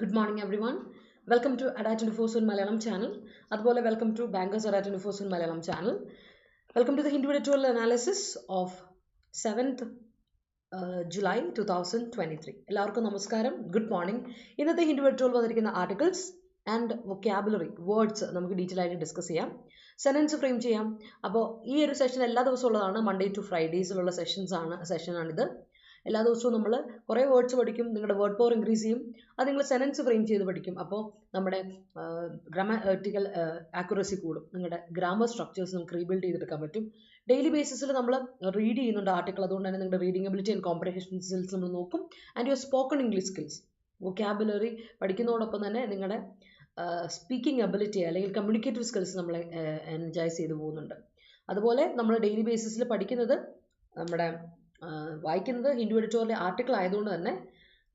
Good morning, everyone. Welcome to Adda247 Malayalam channel. അതുപോലെ welcome to Bankers Adda247 Malayalam channel. Welcome to the Editorial analysis of 7th July 2023. എല്ലാവർക്കും നമസ്കാരം. Good morning. ഇന്നത്തെ Editorial വന്നിരിക്കുന്ന articles and vocabulary words നമുക്ക് detail ആയിട്ട് discuss ചെയ്യാം. Sentence frame ചെയ്യാം. അപ്പോൾ ഈ ഒരു സെഷൻ എല്ലാ ദിവസവും ഉള്ളതാണ്. മൺഡേ ടു ഫ്രൈഡേസിലുള്ള സെഷനാണിത്. എല്ലാ ദിവസവും നമ്മൾ കുറേ വേർഡ്സ് പഠിക്കും. നിങ്ങളുടെ വേർഡ് പവർ ഇൻക്രീസ് ചെയ്യും. അത് നിങ്ങൾ സെനൻസ് ഫ്രെയിം ചെയ്ത് പഠിക്കും. അപ്പോൾ നമ്മുടെ ഗ്രാമാറ്റിക്കൽ ആക്യുറസി കൂടും. നിങ്ങളുടെ ഗ്രാമർ സ്ട്രക്ചേഴ്സ് നമുക്ക് റീബിൽഡ് ചെയ്തെടുക്കാൻ പറ്റും. ഡെയിലി ബേസിസിൽ നമ്മൾ റീഡ് ചെയ്യുന്നുണ്ട് ആർട്ടിക്കിൾ. അതുകൊണ്ട് തന്നെ നിങ്ങളുടെ reading ability and comprehension skills നമ്മൾ നോക്കും. And your spoken English skills vocabulary പഠിക്കുന്നതോടൊപ്പം തന്നെ നിങ്ങളുടെ സ്പീക്കിംഗ് എബിലിറ്റി അല്ലെങ്കിൽ കമ്മ്യൂണിക്കേറ്റീവ് സ്കിൽസ് നമ്മൾ എൻജോയ് ചെയ്ത് പോകുന്നുണ്ട്. അതുപോലെ നമ്മൾ ഡെയിലി ബേസിസിൽ പഠിക്കുന്നത് നമ്മുടെ വായിക്കുന്നത് ഹിന്ദു എഡിറ്റോറിയൽ ആർട്ടിക്കിൾ ആയതുകൊണ്ട് തന്നെ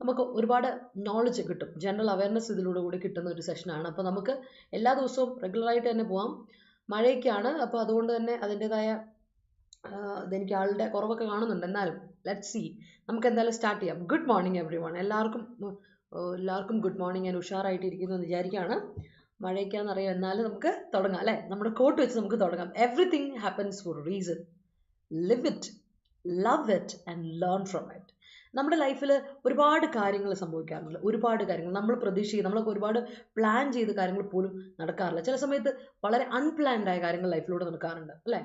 നമുക്ക് ഒരുപാട് നോളജ് കിട്ടും. ജനറൽ അവയർനെസ് ഇതിലൂടെ കൂടി കിട്ടുന്ന ഒരു സെഷനാണ്. അപ്പോൾ നമുക്ക് എല്ലാ ദിവസവും റെഗുലറായിട്ട് തന്നെ പോകാം. മഴയൊക്കെയാണ്, അപ്പോൾ അതുകൊണ്ട് തന്നെ അതിൻ്റെതായ ഇതെനിക്ക് ആളുടെ കുറവൊക്കെ കാണുന്നുണ്ട്. എന്നാലും ലെറ്റ്സ് സീ, നമുക്ക് എന്തായാലും സ്റ്റാർട്ട് ചെയ്യാം. Good morning every one. എല്ലാവർക്കും ഗുഡ് മോർണിംഗ്. ഞാൻ ഉഷാറായിട്ടിരിക്കുന്നു എന്ന് വിചാരിക്കുകയാണ്. മഴയൊക്കെയാണെന്നറിയാം, എന്നാലും നമുക്ക് തുടങ്ങാം അല്ലേ? നമ്മുടെ കോട്ട് വെച്ച് നമുക്ക് തുടങ്ങാം. Everything happens four A reason. Live it, love it and learn from it. നമ്മുടെ ലൈഫിൽ ഒരുപാട് കാര്യങ്ങൾ സംഭവിക്കാറുണ്ട്. ഒരുപാട് കാര്യങ്ങൾ നമ്മൾ പ്രതീക്ഷിക്കും. നമ്മളൊക്കെ ഒരുപാട് പ്ലാൻ ചെയ്ത കാര്യങ്ങൾ പോലും നടക്കാറില്ല. ചില സമയത്ത് വളരെ അൺപ്ലാൻഡ് ആയ കാര്യങ്ങൾ ലൈഫിലൂടെ നടക്കാറുണ്ട് അല്ലേ?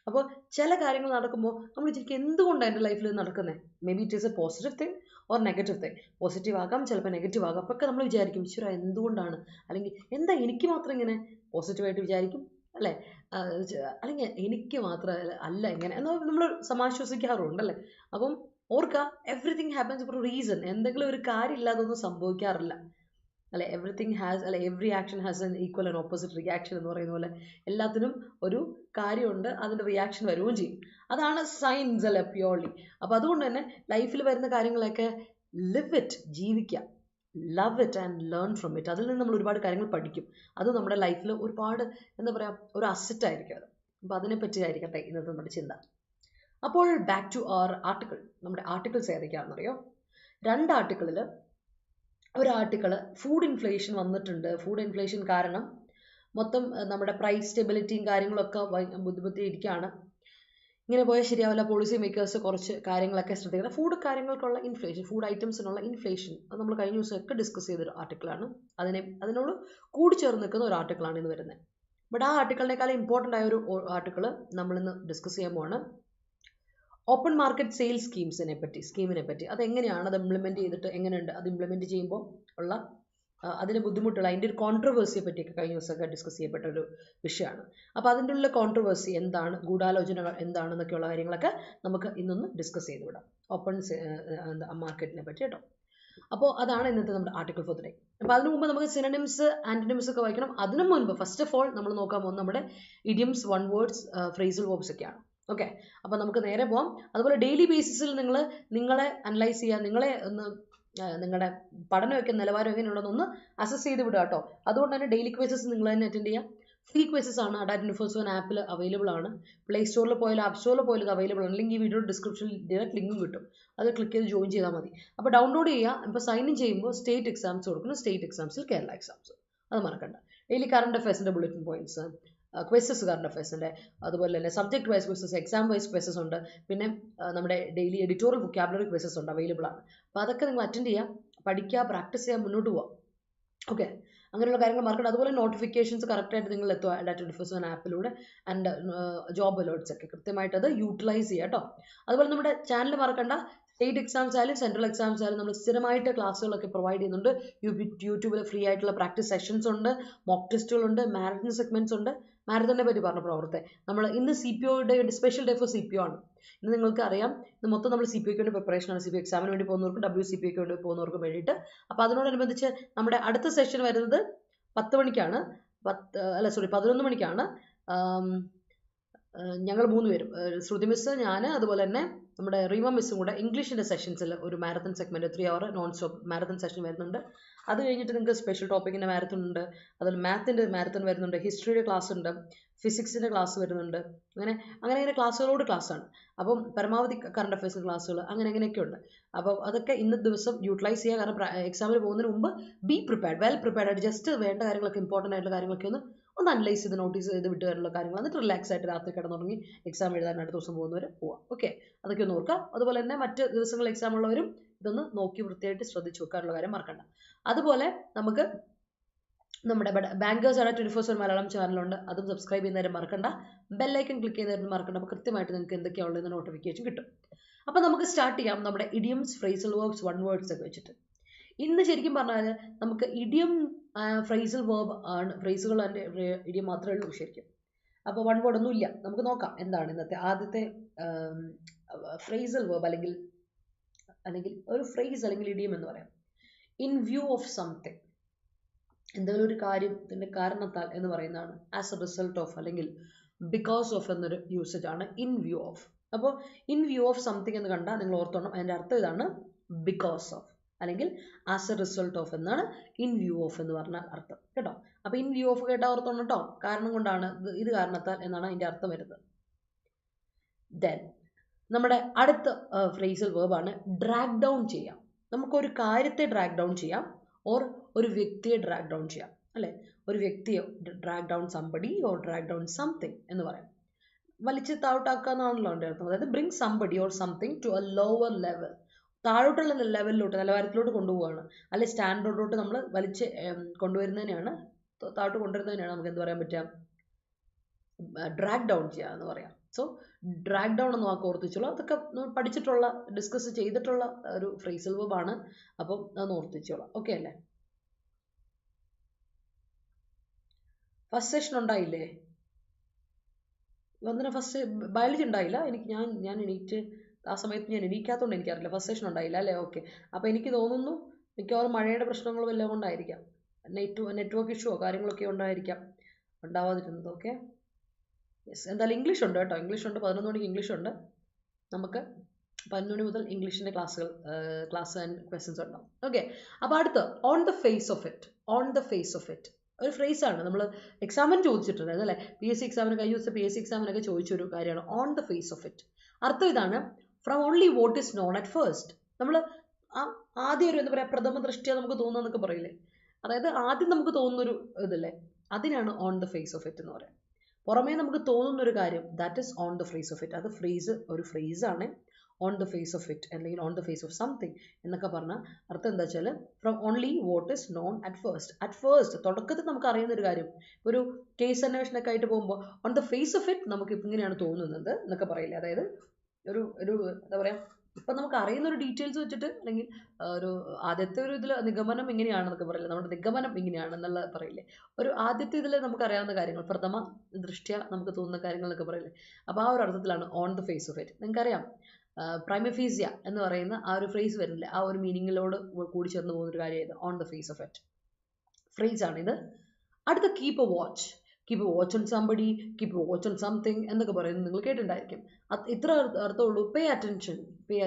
അപ്പോൾ ചില കാര്യങ്ങൾ നടക്കുമ്പോൾ നമ്മൾ വിചാരിക്കും എന്തുകൊണ്ടാണ് എൻ്റെ ലൈഫിൽ നടക്കുന്നത്. May be it is A positive thing or negative thing. Positive ആകാം, ചിലപ്പോൾ നെഗറ്റീവ് ആകാം. അപ്പോൾ ഒക്കെ നമ്മൾ വിചാരിക്കും ഈശ്വര എന്തുകൊണ്ടാണ്, അല്ലെങ്കിൽ എന്താ എനിക്ക് മാത്രം ഇങ്ങനെ പോസിറ്റീവായിട്ട് വിചാരിക്കും അല്ലേ, അല്ലെങ്കിൽ എനിക്ക് മാത്രം അല്ല ഇങ്ങനെ എന്നാൽ നമ്മൾ സമാശ്വസിക്കാറുണ്ടല്ലേ. അപ്പം ഓർക്കുക, എവറിത്തിങ് ഹാപ്പൻസ് ഫോർ റീസൺ. എന്തെങ്കിലും ഒരു കാര്യമില്ലാതെ ഒന്നും സംഭവിക്കാറില്ല അല്ലെ. എവറിത്തിങ് ഹാസ് അല്ലെ every action has N equal and opposite reaction എന്ന് പറയുന്ന പോലെ എല്ലാത്തിനും ഒരു കാര്യമുണ്ട്, അതിൻ്റെ റിയാക്ഷൻ വരുകയും ചെയ്യും. അതാണ് സയൻസ് അല്ലെ, പ്യോർലി. അപ്പോൾ അതുകൊണ്ട് തന്നെ ലൈഫിൽ വരുന്ന കാര്യങ്ങളൊക്കെ ലിവ് ഇറ്റ്, ജീവിക്കാം, love it and learn from it. അതിൽ നിന്ന് നമ്മൾ ഒരുപാട് കാര്യങ്ങൾ പഠിക്കും. അത് നമ്മുടെ ലൈഫിൽ ഒരുപാട് എന്താ പറയുക, ഒരു അസറ്റ് ആയിരിക്കും അത്. അപ്പോൾ അതിനെപ്പറ്റി ആയിരിക്കട്ടെ ഇന്നത്തെ നമ്മുടെ ചിന്ത. അപ്പോൾ ബാക്ക് ടു അവർ ആർട്ടിക്കിൾ. നമ്മുടെ ആർട്ടിക്കിൾസ് ഏതൊക്കെയാണെന്നറിയോ? 2 ആർട്ടിക്കിളിൽ ഒരു ആർട്ടിക്കിൾ ഫുഡ് ഇൻഫ്ലേഷൻ വന്നിട്ടുണ്ട്. ഫുഡ് ഇൻഫ്ലേഷൻ കാരണം മൊത്തം നമ്മുടെ പ്രൈസ് സ്റ്റെബിലിറ്റിയും കാര്യങ്ങളൊക്കെ ബുദ്ധിമുട്ടിയിരിക്കുകയാണ്. ഇങ്ങനെ പോയാൽ ശരിയാവില്ല. പോളിസി മേക്കേഴ്സ് കുറച്ച് കാര്യങ്ങളൊക്കെ ശ്രദ്ധിക്കണം. ഫുഡ് കാര്യങ്ങൾക്കുള്ള ഇൻഫ്ലേഷൻ, ഫുഡ് ഐറ്റംസിനുള്ള ഇൻഫ്ലേഷൻ, അത് നമ്മൾ കഴിഞ്ഞ ദിവസമൊക്കെ ഡിസ്കസ് ചെയ്തൊരു ആർട്ടിക്കിളാണ്. അതിനോട് കൂടി ചേർന്ന് നിൽക്കുന്ന ഒരു ആർട്ടിക്കിളാണ് ഇന്ന് വരുന്നത്. ബട്ട് ആ ആർട്ടിക്കിളിനേക്കാളും ഇമ്പോർട്ടൻ്റ് ആയ ഒരു ആർട്ടിക്കിൾ നമ്മളിന്ന് ഡിസ്കസ് ചെയ്യാൻ പോവാണ്. ഓപ്പൺ മാർക്കറ്റ് സെയിൽ സ്കീമിനെ പറ്റി. അതെങ്ങനെയാണ് അത് ഇംപ്ലിമെൻറ്റ് ചെയ്തിട്ട് എങ്ങനെയുണ്ട് അത് ഇംപ്ലിമെൻറ്റ് ചെയ്യുമ്പോൾ ഉള്ള അതിന് ബുദ്ധിമുട്ടുള്ള അതിൻ്റെ ഒരു കോൺട്രവേഴ്സിയെ പറ്റിയൊക്കെ കഴിഞ്ഞ ദിവസമൊക്കെ ഡിസ്കസ് ചെയ്യപ്പെട്ട ഒരു വിഷയമാണ്. അപ്പോൾ അതിൻ്റെ ഉള്ള കോൺട്രവേഴ്സി എന്താണ്, ഗൂഢാലോചനകൾ എന്താണെന്നൊക്കെയുള്ള കാര്യങ്ങളൊക്കെ നമുക്ക് ഇന്നൊന്ന് ഡിസ്കസ് ചെയ്ത് വിടാം. ഓപ്പൺ മാർക്കറ്റിനെ പറ്റി കേട്ടോ. അപ്പോൾ അതാണ് ഇന്നത്തെ നമ്മുടെ ആർട്ടിക്കിൾ ഫോർ ദി ഡേ. അപ്പോൾ അതിന് മുമ്പ് നമുക്ക് സിനണിംസ് ആൻറ്റണിംസ് ഒക്കെ വായിക്കണം. അതിനു മുൻപ് ഫസ്റ്റ് ഓഫ് ഓൾ നമ്മൾ നോക്കാൻ പോകുന്നത് നമ്മുടെ idioms, one words, phrasal verbs ഒക്കെയാണ്. ഓക്കെ, അപ്പോൾ നമുക്ക് നേരെ പോകാം. അതുപോലെ ഡെയിലി ബേസിസിൽ നിങ്ങളെ അനലൈസ് ചെയ്യുക, നിങ്ങളുടെ പഠനമൊക്കെ നിലവാരം എങ്ങനെയുള്ളതെന്നൊന്ന് അസസ് ചെയ്ത് വിടുക കേട്ടോ. അതുകൊണ്ട് തന്നെ ഡെയിലി ക്വൈസസ് നിങ്ങൾ തന്നെ അറ്റൻഡ് ചെയ്യുക. ഫ്രീ ക്വൈസസ് ആണ്. Adda247 ആപ്പിൽ അവൈലബിൾ ആണ്. പ്ലേ സ്റ്റോറിൽ പോയാലും ആപ്പ് സ്റ്റോറിൽ പോയാലും ഇത് അവൈലബിൾ ആണ്. അല്ലെങ്കിൽ ഈ വീഡിയോ ഡിസ്ക്രിപ്ഷനിൽ ഡയറക്റ്റ് ലിങ്കും കിട്ടും. അത് ക്ലിക്ക് ചെയ്ത് ജോയിൻ ചെയ്താൽ മതി. അപ്പോൾ ഡൗൺലോഡ് ചെയ്യുക. ഇപ്പോൾ സൈൻ ഇൻ ചെയ്യുമ്പോൾ സ്റ്റേറ്റ് എക്സാംസ് കൊടുക്കുന്നു. സ്റ്റേറ്റ് എക്സാംസിൽ കേരള എക്സാംസ്, അത് മറക്കണ്ട. ഡെയിലി കറണ്ട് അഫയേഴ്സിൻ്റെ ബുള്ളറ്റിൻ പോയിന്റ്സ്, ക്വസ്റ്റസ് കറണ്ട് അഫയേഴ്സിൻ്റെ, അതുപോലെ തന്നെ subject wise questions, exam wise questions ഉണ്ട്. പിന്നെ നമ്മുടെ ഡെയിലി എഡിറ്റോറിയൽ വൊക്കാബുലറി ക്വസ്റ്റസ് ഉണ്ട്, അവൈലബിൾ ആണ്. അപ്പോൾ അതൊക്കെ നിങ്ങൾ അറ്റൻഡ് ചെയ്യുക, പഠിക്കുക, പ്രാക്ടീസ് ചെയ്യാൻ മുന്നോട്ട് പോവാം. ഓക്കെ, അങ്ങനെയുള്ള കാര്യങ്ങൾ മറക്കണം. അതുപോലെ നോട്ടിഫിക്കേഷൻസ് കറക്റ്റായിട്ട് നിങ്ങൾ എത്തുക Adda247 ആപ്പിലൂടെ. ആൻഡ് ജോബ് അലേർട്ട്സ് ഒക്കെ കൃത്യമായിട്ട് അത് യൂട്ടിലൈസ് ചെയ്യുക കേട്ടോ. അതുപോലെ നമ്മുടെ ചാനൽ മറക്കണ്ട. സ്റ്റേറ്റ് എക്സാംസ് ആയാലും സെൻട്രൽ എക്സാംസ് ആയാലും നമ്മൾ സ്ഥിരമായിട്ട് ക്ലാസ്സുകളൊക്കെ പ്രൊവൈഡ് ചെയ്യുന്നുണ്ട്. യൂട്യൂബിൽ ഫ്രീ ആയിട്ടുള്ള പ്രാക്ടീസ് സെഷൻസ് ഉണ്ട്, മോക്ക് ടെസ്റ്റുകളുണ്ട്, മാരത്തൺ സെഗ്മെന്റ്സ് ഉണ്ട്. മാരത്തണിനെ പറ്റി പറഞ്ഞ പ്രവർത്തനം നമ്മൾ ഇന്ന് CPOയുടെ സ്പെഷ്യൽ ഡേ ഫോർ CPO ആണ്. ഇന്ന് നിങ്ങൾക്ക് അറിയാം, ഇന്ന് മൊത്തം നമ്മൾ CPOയ്ക്ക് വേണ്ടി പ്രിപ്പറേഷനാണ്. CPO എക്സാമിന് വേണ്ടി പോകുന്നവർക്കും WCPOയ്ക്ക് വേണ്ടി പോകുന്നവർക്കും വേണ്ടിയിട്ട്. അപ്പോൾ അതിനോടനുബന്ധിച്ച് നമ്മുടെ അടുത്ത സെഷൻ വരുന്നത് 10 മണിക്കാണ്. 11 മണിക്കാണ്. ഞങ്ങൾ 3 പേരും, ശ്രുതി മിസ്, ഞാൻ, അതുപോലെ തന്നെ നമ്മുടെ റീമ മിസ്സും കൂടെ ഇംഗ്ലീഷിൻ്റെ സെഷൻസിൽ ഒരു marathon segment 3 hour non stop marathon session വരുന്നുണ്ട്. അത് കഴിഞ്ഞിട്ട് നിങ്ങൾക്ക് സ്പെഷ്യൽ ടോപ്പിക്കിൻ്റെ മാരത്തൺ ഉണ്ട്, അതുപോലെ മാത്തിൻ്റെ മാരത്തൺ വരുന്നുണ്ട്, ഹിസ്റ്ററിയുടെ ക്ലാസ് ഉണ്ട്, ഫിസിക്സിൻ്റെ ക്ലാസ് വരുന്നുണ്ട്, അങ്ങനെ ക്ലാസ്സുകളോട് ക്ലാസ്സാണ്. അപ്പം പരമാവധി കറണ്ട് അഫയേഴ്സ് ക്ലാസ്സുകൾ അങ്ങനെയൊക്കെ ഉണ്ട്. അപ്പോൾ അതൊക്കെ ഇന്നത്തെ ദിവസം യൂട്ടിലൈസ് ചെയ്യുക. കാരണം എക്സാമിന് പോകുന്നതിന് മുമ്പ് ബി പ്രിപ്പയർഡ്, വെൽ പ്രിപ്പയർഡ് ആയിട്ട് ജസ്റ്റ് വേണ്ട കാര്യങ്ങളൊക്കെ ഇമ്പോർട്ടൻ്റ് ആയിട്ടുള്ള കാര്യങ്ങളൊക്കെ ഒന്ന് അനലൈസ് ചെയ്ത് നോട്ടീസ് ചെയ്ത് വിട്ട് വരാനുള്ള കാര്യങ്ങൾ, എന്നിട്ട് റിലാക്സ് ആയിട്ട് രാത്രി കിടന്നുറങ്ങി എക്സാം എഴുതാൻ അടുത്ത ദിവസം പോകുന്നവർ പോവാം. ഓക്കെ, അതൊക്കെ ഒന്ന് ഓർക്കുക. അതുപോലെ തന്നെ മറ്റ് ദിവസങ്ങളിൽ എക്സാം ഉള്ളവരും ഇതൊന്ന് നോക്കി വൃത്തിയായിട്ട് ശ്രദ്ധിച്ചു വെക്കാനുള്ള കാര്യം മറക്കണ്ട. അതുപോലെ നമുക്ക് നമ്മുടെ ബാങ്കേഴ്സ് അഡ 24/7 മലയാളം ചാനലുണ്ട്, അതും സബ്സ്ക്രൈബ് ചെയ്യുന്നവരും മറക്കണ്ട. ബെല്ലൈക്കൺ ക്ലിക്ക് ചെയ്യുന്നവരും മറക്കണ്ട. അപ്പോൾ കൃത്യമായിട്ട് നിങ്ങൾക്ക് എന്തൊക്കെയാണുള്ളതെന്ന് നോട്ടിഫിക്കേഷൻ കിട്ടും. അപ്പോൾ നമുക്ക് സ്റ്റാർട്ട് ചെയ്യാം നമ്മുടെ idioms, phrasal verbs, one words ഒക്കെ വെച്ചിട്ട്. ഇന്ന് ശരിക്കും പറഞ്ഞാൽ നമുക്ക് ഇഡിയം ഫ്രേസൽ വേർബ് ആണ്, ഫ്രേസുകൾ അതിൻ്റെ ഇഡിയം മാത്രമേ ഉള്ളൂ ശരിക്കും. അപ്പോൾ വൺ വേർഡ് ഒന്നും ഇല്ല. നമുക്ക് നോക്കാം എന്താണ് ഇന്നത്തെ ആദ്യത്തെ ഫ്രേസൽ വേർബ് അല്ലെങ്കിൽ ഒരു ഫ്രേസ് അല്ലെങ്കിൽ ഇഡിയം എന്ന് പറയാം. ഇൻ വ്യൂ ഓഫ് സംതിങ്, എന്തെങ്കിലും ഒരു കാര്യത്തിൻ്റെ കാരണത്താൽ എന്ന് പറയുന്നതാണ്. ആസ് എ റിസൾട്ട് ഓഫ് അല്ലെങ്കിൽ ബിക്കോസ് ഓഫ് എന്നൊരു യൂസേജ് ആണ് ഇൻ വ്യൂ ഓഫ്. അപ്പോൾ ഇൻ വ്യൂ ഓഫ് സംതിങ് എന്ന് കണ്ടാൽ നിങ്ങൾ ഓർത്തോണം, അതിൻ്റെ അർത്ഥം ഇതാണ്, ബിക്കോസ് ഓഫ് അല്ലെങ്കിൽ ആസ് എ റിസൾട്ട് ഓഫ് എന്നാണ് ഇൻ വ്യൂ ഓഫ് എന്ന് പറഞ്ഞാൽ അർത്ഥം കേട്ടോ. അപ്പോൾ ഇൻ വ്യൂ ഓഫ് കേട്ടാൽ ഓർത്തോണം കേട്ടോ, കാരണം കൊണ്ടാണ്, ഇത് കാരണത്താൽ എന്നാണ് അതിൻ്റെ അർത്ഥം വരുന്നത്. ദെൻ നമ്മുടെ അടുത്ത ഫ്രേസൽ വേർബാണ് ഡ്രാഗ് ഡൗൺ ചെയ്യാം. നമുക്കൊരു കാര്യത്തെ ഡ്രാഗ് ഡൗൺ ചെയ്യാം, ഓർ ഒരു വ്യക്തിയെ ഡ്രാഗ് ഡൗൺ ചെയ്യാം, അല്ലേ? ഒരു വ്യക്തിയെ drag down somebody or drag down something എന്ന് പറയാം. വലിച്ച് താഴോട്ടാക്കുക എന്നാണല്ലോ എൻ്റെ അർത്ഥം. അതായത് bring somebody or something to a lower level, താഴോട്ടുള്ള ലെവലിലോട്ട്, നിലവാരത്തിലോട്ട് കൊണ്ടുപോവുകയാണ്, അല്ലെങ്കിൽ സ്റ്റാൻഡേർഡിലോട്ട് നമ്മൾ വലിച്ച് കൊണ്ടുവരുന്നതിനെയാണ്, താഴോട്ട് കൊണ്ടുവരുന്നതിനാണ് നമുക്ക് എന്ത് പറയാൻ പറ്റുക, ഡ്രാഗ് ഡൗൺ ചെയ്യുക എന്ന് പറയാം. സോ ഡ്രാഗ് ഡൗൺ എന്ന് വാക്ക് ഓർത്തിച്ചോളൂ. അതൊക്കെ പഠിച്ചിട്ടുള്ള, ഡിസ്കസ് ചെയ്തിട്ടുള്ള ഒരു ഫ്രേസൽ വേർബാണ്. അപ്പം അതൊന്ന് ഓർത്തിച്ചോളാം. ഓക്കെ അല്ലേ? ഫസ്റ്റ് സെഷൻ ഉണ്ടായില്ലേ? വന്നിട്ട് ഫസ്റ്റ് ബയോളജി ഉണ്ടായില്ല. ഞാൻ എണീറ്റ് ആ സമയത്ത് ഞാൻ എണീക്കാത്തതുകൊണ്ട് എനിക്കറിയില്ല. ഫസ്റ്റ് സെഷൻ ഉണ്ടായില്ല അല്ലേ? ഓക്കെ. അപ്പോൾ എനിക്ക് തോന്നുന്നു മിക്കവാറും മഴയുടെ പ്രശ്നങ്ങളും എല്ലാം കൊണ്ടായിരിക്കാം, നെറ്റ്വർക്ക് ഇഷ്യൂവോ കാര്യങ്ങളൊക്കെ ഉണ്ടായിരിക്കാം ഉണ്ടാവാതിരുന്നത്. Okay, yes. എന്തായാലും ഇംഗ്ലീഷ് ഉണ്ട് കേട്ടോ, ഇംഗ്ലീഷ് ഉണ്ട്. 11 മണിക്ക് ഇംഗ്ലീഷ് ഉണ്ട്. നമുക്ക് 11 മണി മുതൽ ഇംഗ്ലീഷിൻ്റെ ക്ലാസ് ആൻഡ് ക്വസ്റ്റ്യൻസ് ഉണ്ടാവും. ഓക്കെ, അപ്പോൾ അടുത്ത് on the face of it. On the face of it ഒരു ഫ്രേസാണ്, നമ്മൾ എക്സാമിന് ചോദിച്ചിട്ടുണ്ടായിരുന്നു അല്ലേ? PSC എക്സാമിന്, കഴിഞ്ഞ ദിവസം PSC എക്സാമിനൊക്കെ ചോദിച്ചൊരു കാര്യമാണ് on the face of it. അർത്ഥം ഇതാണ്, from only what is known at first. നമ്മൾ ആദ്യം ഒരു എന്താ പറയുക, പ്രഥമ ദൃഷ്ടിയ നമുക്ക് തോന്നുന്നതൊക്കെ പറയില്ലേ, അതായത് ആദ്യം നമുക്ക് തോന്നുന്നൊരു ഇതല്ലേ, അതിനാണ് on the face of it എന്ന് പറയാം. പുറമേ നമുക്ക് തോന്നുന്നൊരു കാര്യം, that is on the face of it. അത് ഒരു ഫ്രേസാണ്, on the face of it അല്ലെങ്കിൽ on the face of something എന്നൊക്കെ പറഞ്ഞാൽ അർത്ഥം എന്താ വെച്ചാൽ, from only what is known at first. At first തുടക്കത്തിൽ നമുക്ക് അറിയുന്ന ഒരു കാര്യം, ഒരു കേസ് അന്വേഷണമൊക്കെ ആയിട്ട് പോകുമ്പോൾ on the face of it നമുക്ക് ഇങ്ങനെയാണ് തോന്നുന്നത് എന്നൊക്കെ പറയില്ലേ. അതായത് ഒരു എന്താ പറയുക, ഇപ്പം നമുക്ക് അറിയുന്ന ഒരു ഡീറ്റെയിൽസ് വെച്ചിട്ട്, അല്ലെങ്കിൽ ഒരു ആദ്യത്തെ ഒരു ഇതിൽ നിഗമനം ഇങ്ങനെയാണെന്നൊക്കെ പറയില്ലേ, നമ്മുടെ നിഗമനം ഇങ്ങനെയാണെന്നുള്ള പറയില്ലേ, ഒരു ആദ്യത്തെ ഇതിൽ നമുക്ക് അറിയാവുന്ന കാര്യങ്ങൾ, പ്രഥമ ദൃഷ്ട്യ നമുക്ക് തോന്നുന്ന കാര്യങ്ങൾ എന്നൊക്കെ പറയില്ലേ. അപ്പോൾ ആ ഒരു അർത്ഥത്തിലാണ് on the face of it. നിങ്ങൾക്കറിയാം പ്രൈമഫേസിയ എന്ന് പറയുന്ന ആ ഒരു ഫ്രേസ് വരുന്നില്ല, ആ ഒരു മീനിങ്ങിലോട് കൂടി ചേർന്ന് പോകുന്നൊരു കാര്യമായത് on the face of it ഫ്രേസാണിത്. അടുത്ത keep a watch. Keep a watch on somebody, keep a watch on something എന്നൊക്കെ പറയുന്നത് നിങ്ങൾ കേട്ടിട്ടുണ്ടായിരിക്കും. ഇത്ര അർത്ഥമുള്ളൂ, pay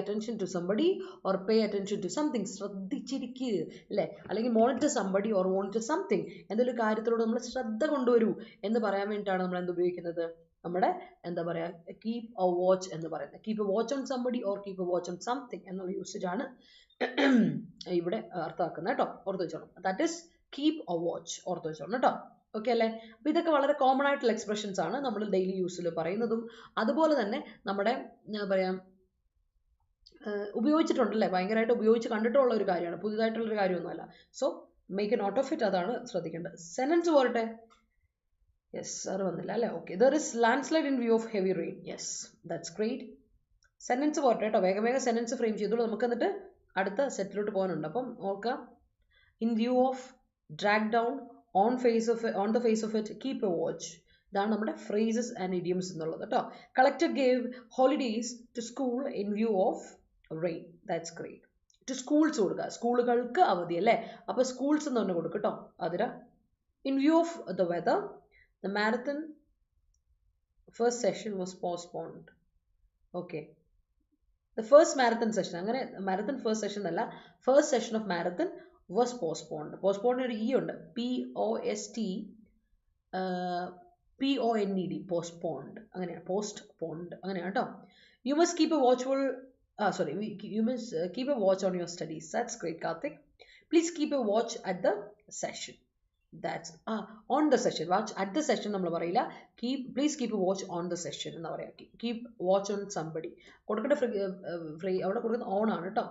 attention to somebody or pay attention to something. ശ്രദ്ധിച്ചിരിക്കുക അല്ലേ? അല്ലെങ്കിൽ monitor somebody or monitor something, എന്തൊരു കാര്യത്തിലൂടെ നമ്മൾ ശ്രദ്ധ കൊണ്ടുവരൂ എന്ന് പറയാൻ വേണ്ടിയിട്ടാണ് നമ്മൾ എന്ത് ഉപയോഗിക്കുന്നത്, നമ്മുടെ എന്താ പറയുക, കീപ്പ് എ വാച്ച് എന്ന് പറയുന്നത്. Keep a watch on somebody or keep a watch on something എന്നുള്ള യൂസേജ് ആണ് ഇവിടെ അർത്ഥമാക്കുന്നത് കേട്ടോ, ഓർത്ത് വെച്ചോണം. That is keep a watch, ഓർത്ത് വെച്ചോണം കേട്ടോ. ഓക്കെ അല്ലേ? അപ്പോൾ ഇതൊക്കെ വളരെ കോമൺ ആയിട്ടുള്ള എക്സ്പ്രഷൻസ് ആണ് നമ്മൾ ഡെയിലി യൂസിൽ പറയുന്നതും, അതുപോലെ തന്നെ നമ്മുടെ എന്താ പറയുക, ഉപയോഗിച്ചിട്ടുണ്ടല്ലേ, ഭയങ്കരമായിട്ട് ഉപയോഗിച്ച് കണ്ടിട്ടുള്ള ഒരു കാര്യമാണ്, പുതിയതായിട്ടുള്ളൊരു കാര്യമൊന്നുമല്ല. So make a note of it, അതാണ് ശ്രദ്ധിക്കേണ്ടത്. സെന്റൻസ് പോരട്ടെ. യെസ്, അത് വന്നില്ല അല്ലേ? Okay. There is landslide in view of heavy rain. Yes, that's great. Sentence പോരട്ടെ കേട്ടോ, വേഗം സെന്റൻസ് ഫ്രെയിം ചെയ്തോളൂ. നമുക്ക് എന്നിട്ട് അടുത്ത സെറ്റിലോട്ട് പോകാനുണ്ട്. അപ്പം ഓർക്കാം, in view of, drag down, on the face of it, keep a watch. ഇതാണ് നമ്മുടെ ഫ്രേസസ് ആൻഡ് ഇഡിയംസ് എന്നുള്ളത് കേട്ടോ. Collector gave holidays to school in view of rain. That's great. To schools കൊടുക്കുക, സ്കൂളുകൾക്ക് അവധി അല്ലേ, അപ്പോൾ സ്കൂൾസ് എന്ന് തന്നെ കൊടുക്കും കേട്ടോ. അതിന് in view of the weather, the marathon first session was postponed. Okay, the first marathon session, അങ്ങനെ marathon first session അല്ല, first session of marathon was postponed. Postponed ഒരു E ഉണ്ട്. POSTPONED. Postponed. അങ്ങനെയാണ്. Postponed. അങ്ങനെയാണ് കേട്ടോ. You must keep a watchful. You must keep a watch on your studies. That's great, Karthik. Please keep a watch at the session. That's on the session. Watch at the session നമ്മൾ പറയില്ല. Please keep a watch on the session എന്ന് പറയാം. Keep watch on somebody. കൊടുക്കേണ്ട അവിടെ കൊടുക്കുന്ന on ആണ് കേട്ടോ.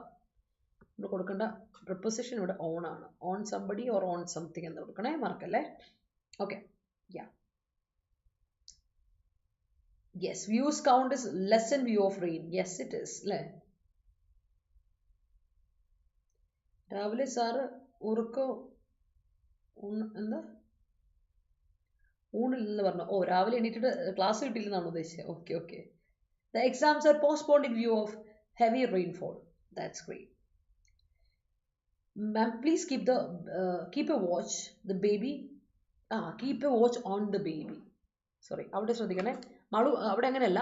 ഇവിടെ കൊടുക്കേണ്ട preposition ഇവിടെ on ആണ്. On somebody or on something എന്ന് കൊടുക്കണേ, മറക്കല്ലേ. Okay. Yeah. Yes, views count is less than view of rain. Yes, it is. അല്ലേ? രാവിലെ സാറ് ഉറക്കം എന്താ ഊണില്ലെന്ന് പറഞ്ഞു. രാവിലെ എണീറ്റിട്ട് ക്ലാസ് കിട്ടില്ലെന്നാണ് ഉദ്ദേശിച്ചത്. Okay. The exams are postponed in view of heavy rainfall. That's great. Ma'am, please keep a watch the baby. Keep a watch on the baby. Sorry, അവിടെ ശ്രദ്ധിക്കണേ. മാളു അവിടെ അങ്ങനെയല്ല.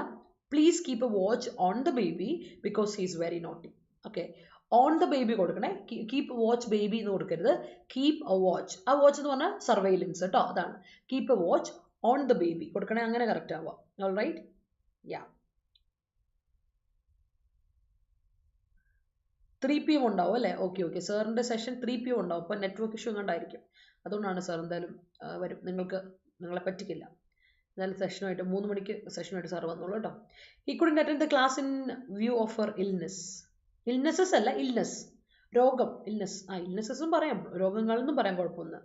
Please keep a watch on the baby because he is very naughty. Okay. On the baby കൊടുക്കണേ. Keep a watch baby എന്ന് കൊടുക്കരുത്. Keep a watch. ആ watch എന്ന് പറഞ്ഞാൽ സർവൈലൻസ് കേട്ടോ, അതാണ്. Keep a watch on the baby കൊടുക്കണേ, അങ്ങനെ കറക്റ്റ് ആവുക. Alright? Yeah. 3 PM ഉണ്ടാവും അല്ലേ? ഓക്കെ. സാറിൻ്റെ സെഷൻ 3 PM ഉണ്ടാവും. അപ്പോൾ നെറ്റ്വർക്ക് ഇഷ്യൂ കണ്ടായിരിക്കും. അതുകൊണ്ടാണ് സാർ എന്തായാലും വരും. നിങ്ങളെ പറ്റിക്കില്ല. എന്നാലും സെഷനുമായിട്ട് 3 മണിക്ക് സെഷനുമായിട്ട് സാർ വന്നോളൂ കേട്ടോ. He couldn't attend the class in view of her illness. Illnesses അല്ല, ഇൽനെസ്, രോഗം. ഇൽനെസ്സും പറയാം, രോഗങ്ങളെന്നും പറയാം, കുഴപ്പമൊന്നും.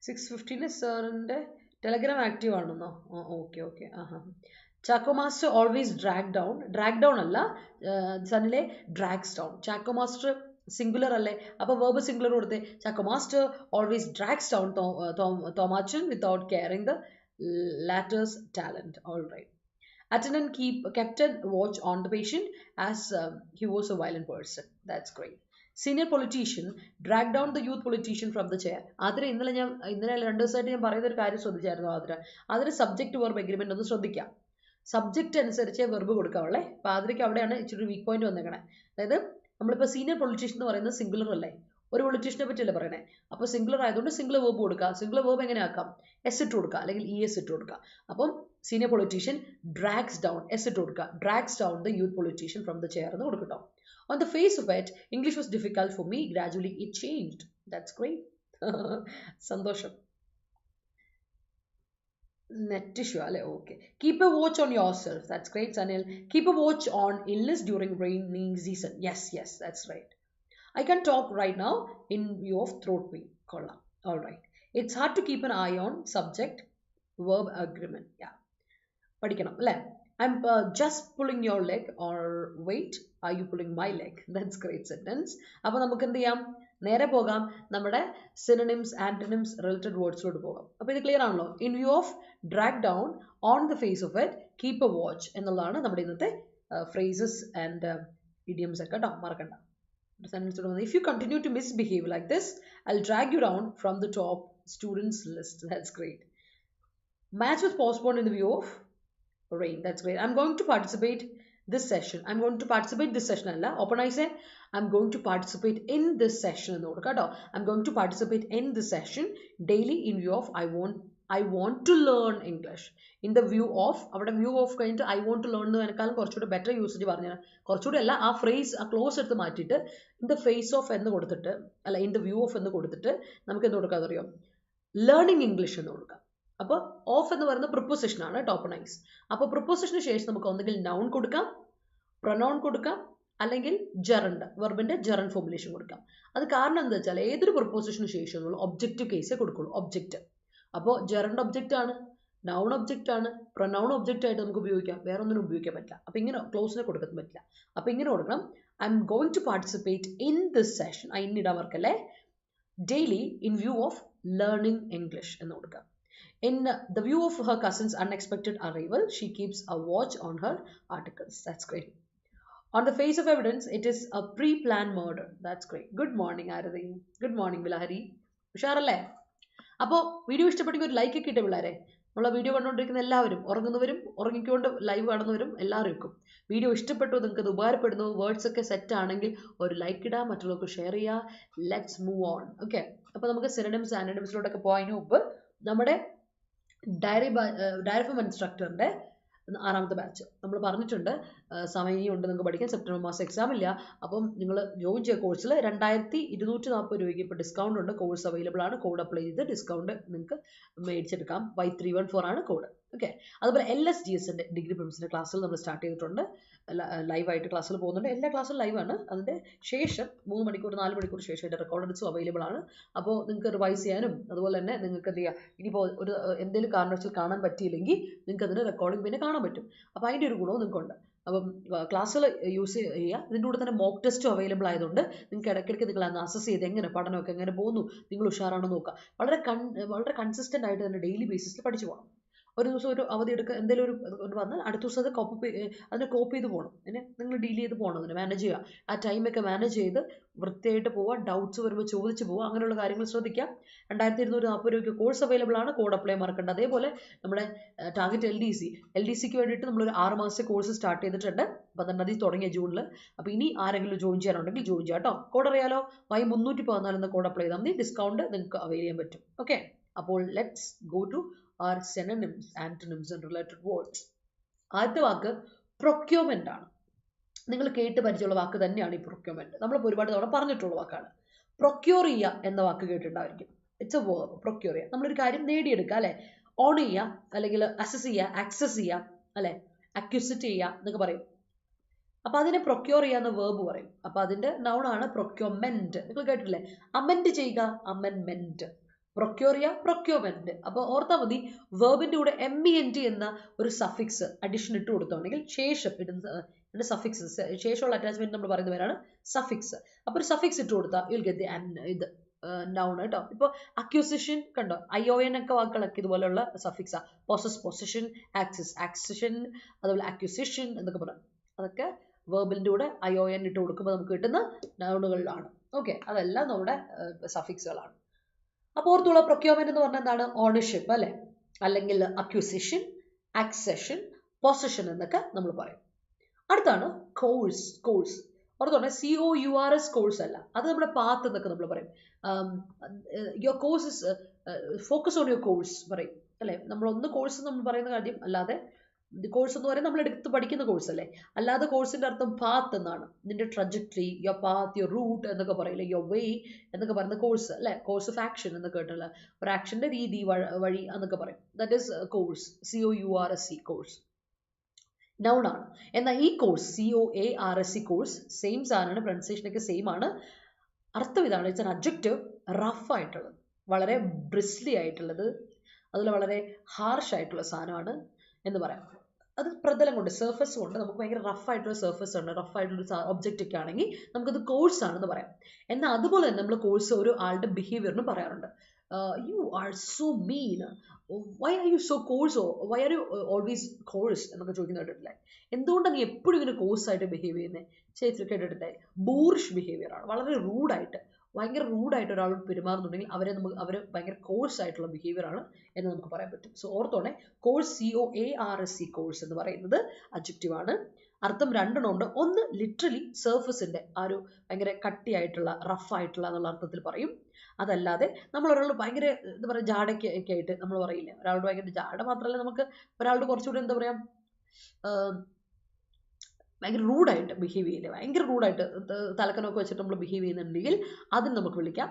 6:15 സാറിൻ്റെ ടെലഗ്രാം ആക്റ്റീവ് ആണെന്നോ? Okay. Chacko master always drag down അല്ല സണ്ണിലെ drags down. Chacko master singular അല്ലേ, അപ്പോൾ വേർബ് സിംഗുലർ കൊടുത്തേ. Chacko master always drags down Thomachan without caring the latter's talent. All right. Attendant kept a watch on the patient as he was a violent person. That's great. Senior politician dragged down the youth politician from the chair. അതിന് ഇന്നലെ 2 ദിവസമായിട്ട് ഞാൻ പറയുന്ന ഒരു കാര്യം ശ്രദ്ധിച്ചായിരുന്നു. അതിന് subject verb agreement ഒന്ന് ശ്രദ്ധിക്കാം. സബ്ജക്റ്റ് അനുസരിച്ച് വെർബ് കൊടുക്കാവുള്ളേ. അപ്പോൾ അതിലേക്ക് അവിടെയാണ് ഇച്ചിരി വീക്ക് പോയിന്റ് വന്നേക്കണേ. അതായത് നമ്മളിപ്പോൾ സീനിയർ പൊളിറ്റീഷ്യൻ എന്ന് പറയുന്നത് സിംഗുലർ അല്ലേ, ഒരു പൊളിറ്റീഷ്യനെ പറ്റിയല്ലേ പറയണേ. അപ്പോൾ സിംഗുലർ ആയതുകൊണ്ട് സിംഗുലർ വേർബ് കൊടുക്കുക. സിംഗുലർ വേർബ് എങ്ങനെ ആക്കാം? എസ് ഇട്ട് കൊടുക്കുക അല്ലെങ്കിൽ ES ഇട്ട് കൊടുക്കുക. അപ്പം senior politician drags down, S ഇട്ട് കൊടുക്കുക. Drags down the youth politician from the chair എന്ന് കൊടുക്കട്ടോ. On the face of it, English was difficult for me. Gradually it changed. That's great. സന്തോഷം. Net issue അല്ലേ? Okay. Keep a watch on yourself. That's great, Sanil. Keep a watch on illness during rainy season. Yes, that's right. I can talk right now in view of throat pain. Kolla. All right. It's hard to keep an eye on subject verb agreement. Yeah. പഠിക്കണം അല്ലേ? I'm just pulling your leg, or wait, are you pulling my leg? That's great sentence. അപ്പോൾ നമുക്ക് എന്ത് ചെയ്യാം? നേരെ പോകാം, നമ്മുടെ synonyms, antonyms, related wordsലോട്ട് പോകാം. അപ്പോൾ ഇത് ക്ലിയർ ആണല്ലോ? In view of drag down, on the face of it, keep a watch എന്നുള്ളതാണ് നമ്മുടെ ഇന്നത്തെ phrases and idioms ഒക്കെ കേട്ടോ, മറക്കണ്ട. If you continue to misbehave like this, I'll drag you down from the top students list. That's great. Match was postponed in the view of rain. That's great. I'm going to participate this session. I'm going to participate this session alla. Open I say I'm going to participate in this session ennu kodukka. I'm going to participate in this session daily in view of I want to learn English. In the view of avada view of കഴിഞ്ഞിട്ട് I want to learn എന്ന് എനക്കാളും കുറച്ചുകൂടി better usage പറഞ്ഞാൽ കുറച്ചുകൂടി അല്ല, ആ phrase ആ close എടുത്ത് മാറ്റിയിട്ട് in the face of എന്ന് കൊടുത്തിട്ട് അല്ല in the view of എന്ന് കൊടുത്തിട്ട് നമുക്ക് എന്ത് കൊടുക്കാതെ അറിയാം? ലേണിംഗ് ഇംഗ്ലീഷ് എന്ന് കൊടുക്കാം. അപ്പോൾ ഓഫ് എന്ന് പറയുന്ന പ്രിപ്പോസിഷൻ ആണ്, ടോപ്പണൈസ്. അപ്പോൾ പ്രിപ്പോസിഷന് ശേഷം നമുക്ക് ഒന്നുകിൽ നൗൺ കൊടുക്കാം, പ്രൊനൗൺ കൊടുക്കാം, അല്ലെങ്കിൽ ജെറണ്ട്, വെർബിന്റെ ജെറണ്ട് ഫോർമുലേഷൻ കൊടുക്കാം. അത് കാരണം എന്താ വെച്ചാൽ ഏതൊരു പ്രിപ്പോസിഷന് ശേഷം നമ്മൾ ഒബ്ജക്റ്റീവ് കേസേ കൊടുക്കുള്ളൂ. ഒബ്ജക്റ്റ് അപ്പോൾ ജെറണ്ട് ഒബ്ജക്റ്റ് ആണ്, നൗൺ ഒബ്ജക്റ്റ് ആണ്, പ്രൊനൗൺ ഒബ്ജക്റ്റ് ആയിട്ട് നമുക്ക് ഉപയോഗിക്കാം, വേറെ ഒന്നിനും ഉപയോഗിക്കാൻ പറ്റില്ല. അപ്പോൾ ഇങ്ങനെ ക്ലോസിനെ കൊടുക്കാൻ പറ്റില്ല. അപ്പോൾ ഇങ്ങനെ കൊടുക്കണം, I'm going to participate in this session. ഇടാൻ വർക്കല്ലേ, daily in view of learning English എന്ന് കൊടുക്കാം. In the view of her cousin's unexpected arrival, she keeps a watch on her articles. That's great. On the face of evidence, it is a pre-planned murder. That's great. Good morning, Arathi. Good morning, Vilahari. ഉഷാറല്ലേ? അപ്പോൾ video ഇഷ്ടപ്പെട്ടെങ്കിൽ ഒരു like ഒക്കെ ഇട്ടേ പിള്ളേരെ. നമ്മളെ video കണ്ടുകൊണ്ടിരിക്കുന്ന എല്ലാവരും, ഉറങ്ങുന്നവരും ഉറങ്ങിക്കൊണ്ട് live കാണുന്നവരും എല്ലാവർക്കും വീഡിയോ ഇഷ്ടപ്പെട്ടു, നിങ്ങൾക്ക് ഇത് ഉപകാരപ്പെടുന്നു, വേർഡ്സ് ഒക്കെ സെറ്റ് ആണെങ്കിൽ ഒരു ലൈക്ക് ഇടുക, മറ്റുള്ളവർക്ക് ഷെയർ ചെയ്യുക. Let's move on. ഓക്കെ, അപ്പോൾ നമുക്ക് സിനോണിംസ് ആന്റണിംസിലോട്ടൊക്കെ പോയതിന് മുമ്പ് നമ്മുടെ ഡയറി ഫോം ഇൻസ്ട്രക്ടറിൻ്റെ 6ാമത്തെ ബാച്ച് നമ്മൾ പറഞ്ഞിട്ടുണ്ട്. സമയം ഉണ്ട് നിങ്ങൾക്ക് പഠിക്കാൻ, സെപ്റ്റംബർ മാസം എക്സാം ഇല്ല. അപ്പം നിങ്ങൾ ജോയിൻ ചെയ്യുക കോഴ്സിൽ 2240 രൂപയ്ക്ക് ഇപ്പോൾ ഡിസ്കൗണ്ട് ഉണ്ട്. കോഴ്സ് അവൈലബിൾ ആണ്. കോഡ് അപ്ലൈ ചെയ്ത് ഡിസ്കൗണ്ട് നിങ്ങൾക്ക് മേടിച്ചെടുക്കാം. Y314 ആണ് കോഡ്. ഓക്കെ, അതുപോലെ LSGSൻ്റെ ഡിഗ്രി പ്രിൻസിൻ്റെ ക്ലാസ്സിൽ നമ്മൾ സ്റ്റാർട്ട് ചെയ്തിട്ടുണ്ട്. ലൈവായിട്ട് ക്ലാസ്സിൽ പോകുന്നുണ്ട്. എല്ലാ ക്ലാസ്സും ലൈവാണ്. അതിൻ്റെ ശേഷം 3 മണിക്കൂർ 4 മണിക്കൂർ ശേഷം അതിൻ്റെ റെക്കോർഡൻസും അവൈലബിൾ ആണ്. അപ്പോൾ നിങ്ങൾക്ക് റിവൈസ് ചെയ്യാനും അതുപോലെ തന്നെ നിങ്ങൾക്ക് എന്ത് ചെയ്യുക, ഇനിയിപ്പോൾ ഒരു എന്തെങ്കിലും കാരണവശാൽ കാണാൻ പറ്റിയില്ലെങ്കിൽ നിങ്ങൾക്ക് അതിന് റെക്കോർഡിംഗ് പിന്നെ കാണാൻ പറ്റും. അപ്പോൾ അതിൻ്റെ ഒരു ഗുണവും നിങ്ങൾക്കുണ്ട്. അപ്പം ക്ലാസ്സുകൾ യൂസ് ചെയ്യുക. ഇതിൻ്റെ കൂടെ തന്നെ മോക്ക് ടെസ്റ്റും അവൈലബിൾ ആയതുകൊണ്ട് നിങ്ങൾക്ക് ഇടയ്ക്കിടയ്ക്ക് നിങ്ങൾ അന്ന് അസസ് ചെയ്ത് എങ്ങനെ പഠനമൊക്കെ എങ്ങനെ പോകുന്നു, നിങ്ങൾ ഉഷാറാണോ നോക്കുക. വളരെ കൺസിസ്റ്റൻ്റ് ആയിട്ട് തന്നെ ഡെയിലി ബേസിസിൽ പഠിച്ചു പോകണം. ഒരു ദിവസം ഒരു അവധി എടുക്കുക, എന്തെങ്കിലും ഒരു വന്നാൽ അടുത്ത ദിവസം അത് അതിനെ കോപ്പി ചെയ്ത് പോകണം. നിങ്ങൾ ഡീൽ ചെയ്ത് പോകണം, അതിനെ മാനേജ് ചെയ്യുക. ആ ടൈമൊക്കെ മാനേജ് ചെയ്ത് വൃത്തിയായിട്ട് പോവുക. ഡൗട്ട്സ് വരുമ്പോൾ ചോദിച്ച് പോവുക. അങ്ങനെയുള്ള കാര്യങ്ങൾ ശ്രദ്ധിക്കാം. 2240 രൂപയ്ക്ക് കോഴ്സ് അവൈലബിൾ ആണ്. കോഡ് അപ്ലൈ മറക്കണ്ട. അതേപോലെ നമ്മുടെ ടാർഗറ്റ് LDCക്ക് വേണ്ടിയിട്ട് നമ്മളൊരു 6 മാസത്തെ കോഴ്സ് സ്റ്റാർട്ട് ചെയ്തിട്ടുണ്ട്. 12 തീയതി തുടങ്ങിയ ജൂണിൽ. അപ്പോൾ ഇനി ആരെങ്കിലും ജോയിൻ ചെയ്യാനുണ്ടെങ്കിൽ ജോയിൻ ചെയ്യാം കേട്ടോ. കോഡ് അറിയാലോ, Y314 എന്ന കോഡ് അപ്ലൈ ചെയ്താൽ മതി. ഡിസ്കൗണ്ട് നിങ്ങൾക്ക് അവൈൽ ചെയ്യാൻ പറ്റും. ഓക്കെ, അപ്പോൾ let's go to our synonyms, antonyms and related words. ആദ്യത്തെ വാക്ക് പ്രൊക്യൂർമെന്റ് ആണ്. നിങ്ങൾ കേട്ട് പരിചയമുള്ള വാക്ക് തന്നെയാണ് ഈ പ്രൊക്യൂർമെന്റ്. നമ്മളിപ്പോൾ ഒരുപാട് തവണ പറഞ്ഞിട്ടുള്ള വാക്കാണ്. പ്രൊക്യൂർ ചെയ്യുക എന്ന വാക്ക് കേട്ടിട്ടുണ്ടായിരിക്കും. It's a verb. പ്രൊക്യൂർ ചെയ്യുക, നമ്മളൊരു കാര്യം നേടിയെടുക്കുക അല്ലെ. ഓൺ ചെയ്യുക, അല്ലെങ്കിൽ അസസ് ചെയ്യുക, ആക്സസ് ചെയ്യുക അല്ലെ, അക്യൂസിറ്റ് ചെയ്യുക എന്നൊക്കെ പറയും. അപ്പോൾ അതിനെ പ്രൊക്യൂർ ചെയ്യുക എന്ന വേർബ് പറയും. അപ്പോൾ അതിന്റെ നൗൺ ആണ് പ്രൊക്യൂർമെന്റ്. നിങ്ങൾ കേട്ടിട്ടില്ലേ, അമെൻഡ് ചെയ്യുക, അമെൻമെന്റ്. പ്രൊക്യൂറിയ, പ്രൊക്യൂർമെന്റ്. അപ്പോൾ ഓർത്താൽ മതി, വേർബിന്റെ കൂടെ MENT എന്ന ഒരു സഫിക്സ് അഡീഷൻ ഇട്ട് കൊടുത്തോണെങ്കിൽ ശേഷം ഇടുന്ന സഫിക്സ്, ശേഷമുള്ള അറ്റാച്ച്മെന്റ് നമ്മൾ പറയുന്ന പേരാണ് സഫിക്സ്. അപ്പോൾ ഒരു സഫിക്സ് ഇട്ട് കൊടുത്താൽ യുൽ ഗെറ്റ് ഇത് നൗൺ കേട്ടോ. ഇപ്പോൾ അക്യൂസിഷൻ കണ്ടോ, ION ഒക്കെ വാക്കുകളൊക്കെ ഇതുപോലെയുള്ള സഫിക്സാ. പൊസഷൻ, ആക്സിഷൻ, അതുപോലെ അക്യൂസിഷൻ എന്നൊക്കെ പറയാം. അതൊക്കെ വേർബിന്റെ കൂടെ ION ഇട്ട് കൊടുക്കുമ്പോൾ നമുക്ക് കിട്ടുന്ന നൗണുകളിലാണ്. ഓക്കെ, അതെല്ലാം നമ്മുടെ സഫിക്സുകളാണ്. അപ്പോൾ ഓർത്തുള്ള പ്രൊക്യൂർമെന്റ് എന്ന് പറഞ്ഞാൽ എന്താണ്? ഓണർഷിപ്പ് അല്ലെ, അല്ലെങ്കിൽ അക്യൂസിഷൻ, ആക്സഷൻ, പൊസഷൻ എന്നൊക്കെ നമ്മൾ പറയും. അടുത്താണ് കോഴ്സ്. ഓർത്തോണെ COURS കോഴ്സ് അല്ല, അത് നമ്മുടെ പാത്ത് എന്നൊക്കെ നമ്മൾ പറയും. Your course is focus on your course പറയും അല്ലെ. നമ്മളൊന്ന് കോഴ്സ് നമ്മൾ പറയുന്ന കാര്യം അല്ലാതെ, കോഴ്സ് എന്ന് പറയുന്നത് നമ്മൾ എടുത്ത് പഠിക്കുന്ന കോഴ്സ് അല്ലേ. അല്ലാതെ കോഴ്സിന്റെ അർത്ഥം പാത്ത് എന്നാണ്. നിന്റെ trajectory, your path, your route എന്നൊക്കെ പറയില്ലേ, യുവർ വേ എന്നൊക്കെ പറയുന്ന കോഴ്സ് അല്ലെ. കോഴ്സ് ഓഫ് ആക്ഷൻ എന്ന് കേട്ടുള്ള ഒരു ആക്ഷന്റെ രീതി, വഴി എന്നൊക്കെ പറയും. That is course. COURS course noun ആണ്. എന്നാൽ ഈ കോഴ്സ് COARS കോഴ്സ് സെയിം സാധനമാണ്, പ്രൊനൗൺസിയേഷനൊക്കെ സെയിം ആണ്. അർത്ഥം ഇതാണ്, ഇറ്റ്സ് ആൻ അഡ്ജക്റ്റീവ്. റഫ് ആയിട്ടുള്ളത്, വളരെ ബ്രിസ്ലി ആയിട്ടുള്ളത്, അതുപോലെ വളരെ ഹാർഷ് ആയിട്ടുള്ള സാധനമാണ് എന്ന് പറയാം. അത് പ്രതലം കൊണ്ട്, സർഫസ് കൊണ്ട് നമുക്ക് ഭയങ്കര റഫായിട്ടുള്ള സർഫസ് ഉണ്ട്, റഫായിട്ടുള്ള ഒബ്ജക്റ്റ് ഒക്കെ ആണെങ്കിൽ നമുക്കത് കോഴ്സ് ആണെന്ന് പറയാം. എന്നാൽ അതുപോലെ തന്നെ നമ്മൾ കോഴ്സ് ഒരു ആളുടെ ബിഹേവിയറിന് പറയാറുണ്ട്. You are so mean, why are you so coarse, why are you always coarse എന്നൊക്കെ ചോദിക്കുന്ന കേട്ടിട്ടില്ലേ. എന്തുകൊണ്ടാണ് നീ എപ്പോഴും ഇങ്ങനെ കോഴ്സ് ആയിട്ട് ബിഹേവ് ചെയ്യുന്നത്? കേട്ടിട്ടില്ലേ. ബൂറിഷ് ബിഹേവിയർ ആണ്, വളരെ റൂഡായിട്ട്, ഭയങ്കര റൂഡായിട്ട് ഒരാളോട് പെരുമാറുന്നുണ്ടെങ്കിൽ അവർ ഭയങ്കര കോഴ്സ് ആയിട്ടുള്ള ബിഹേവിയർ ആണ് എന്ന് നമുക്ക് പറയാൻ പറ്റും. സോ ഓർത്തോണെ, കോഴ്സ് COARS കോഴ്സ് എന്ന് പറയുന്നത് അഡ്ജക്റ്റീവ് ആണ്. അർത്ഥം രണ്ടെണ്ണം ഉണ്ട്. ഒന്ന് ലിറ്ററലി സർഫസിന്റെ ആ ഒരു ഭയങ്കര കട്ടിയായിട്ടുള്ള, റഫായിട്ടുള്ള എന്നുള്ള അർത്ഥത്തിൽ പറയും. അതല്ലാതെ നമ്മൾ ഒരാളോട് ഭയങ്കര എന്താ പറയുക, ജാടയ്ക്ക് ഒക്കെ ആയിട്ട് നമ്മൾ പറയില്ലേ, ഒരാളോട് ഭയങ്കര ജാട മാത്രമല്ല, നമുക്ക് ഒരാളോട് കുറച്ചുകൂടി എന്താ പറയാ, ഭയങ്കര റൂഡായിട്ട് ബിഹേവ് ചെയ്യില്ലേ, ഭയങ്കര റൂഡായിട്ട് തലക്കനൊക്കെ വെച്ചിട്ട് നമ്മൾ ബിഹേവ് ചെയ്യുന്നുണ്ടെങ്കിൽ അതിന് നമുക്ക് വിളിക്കാം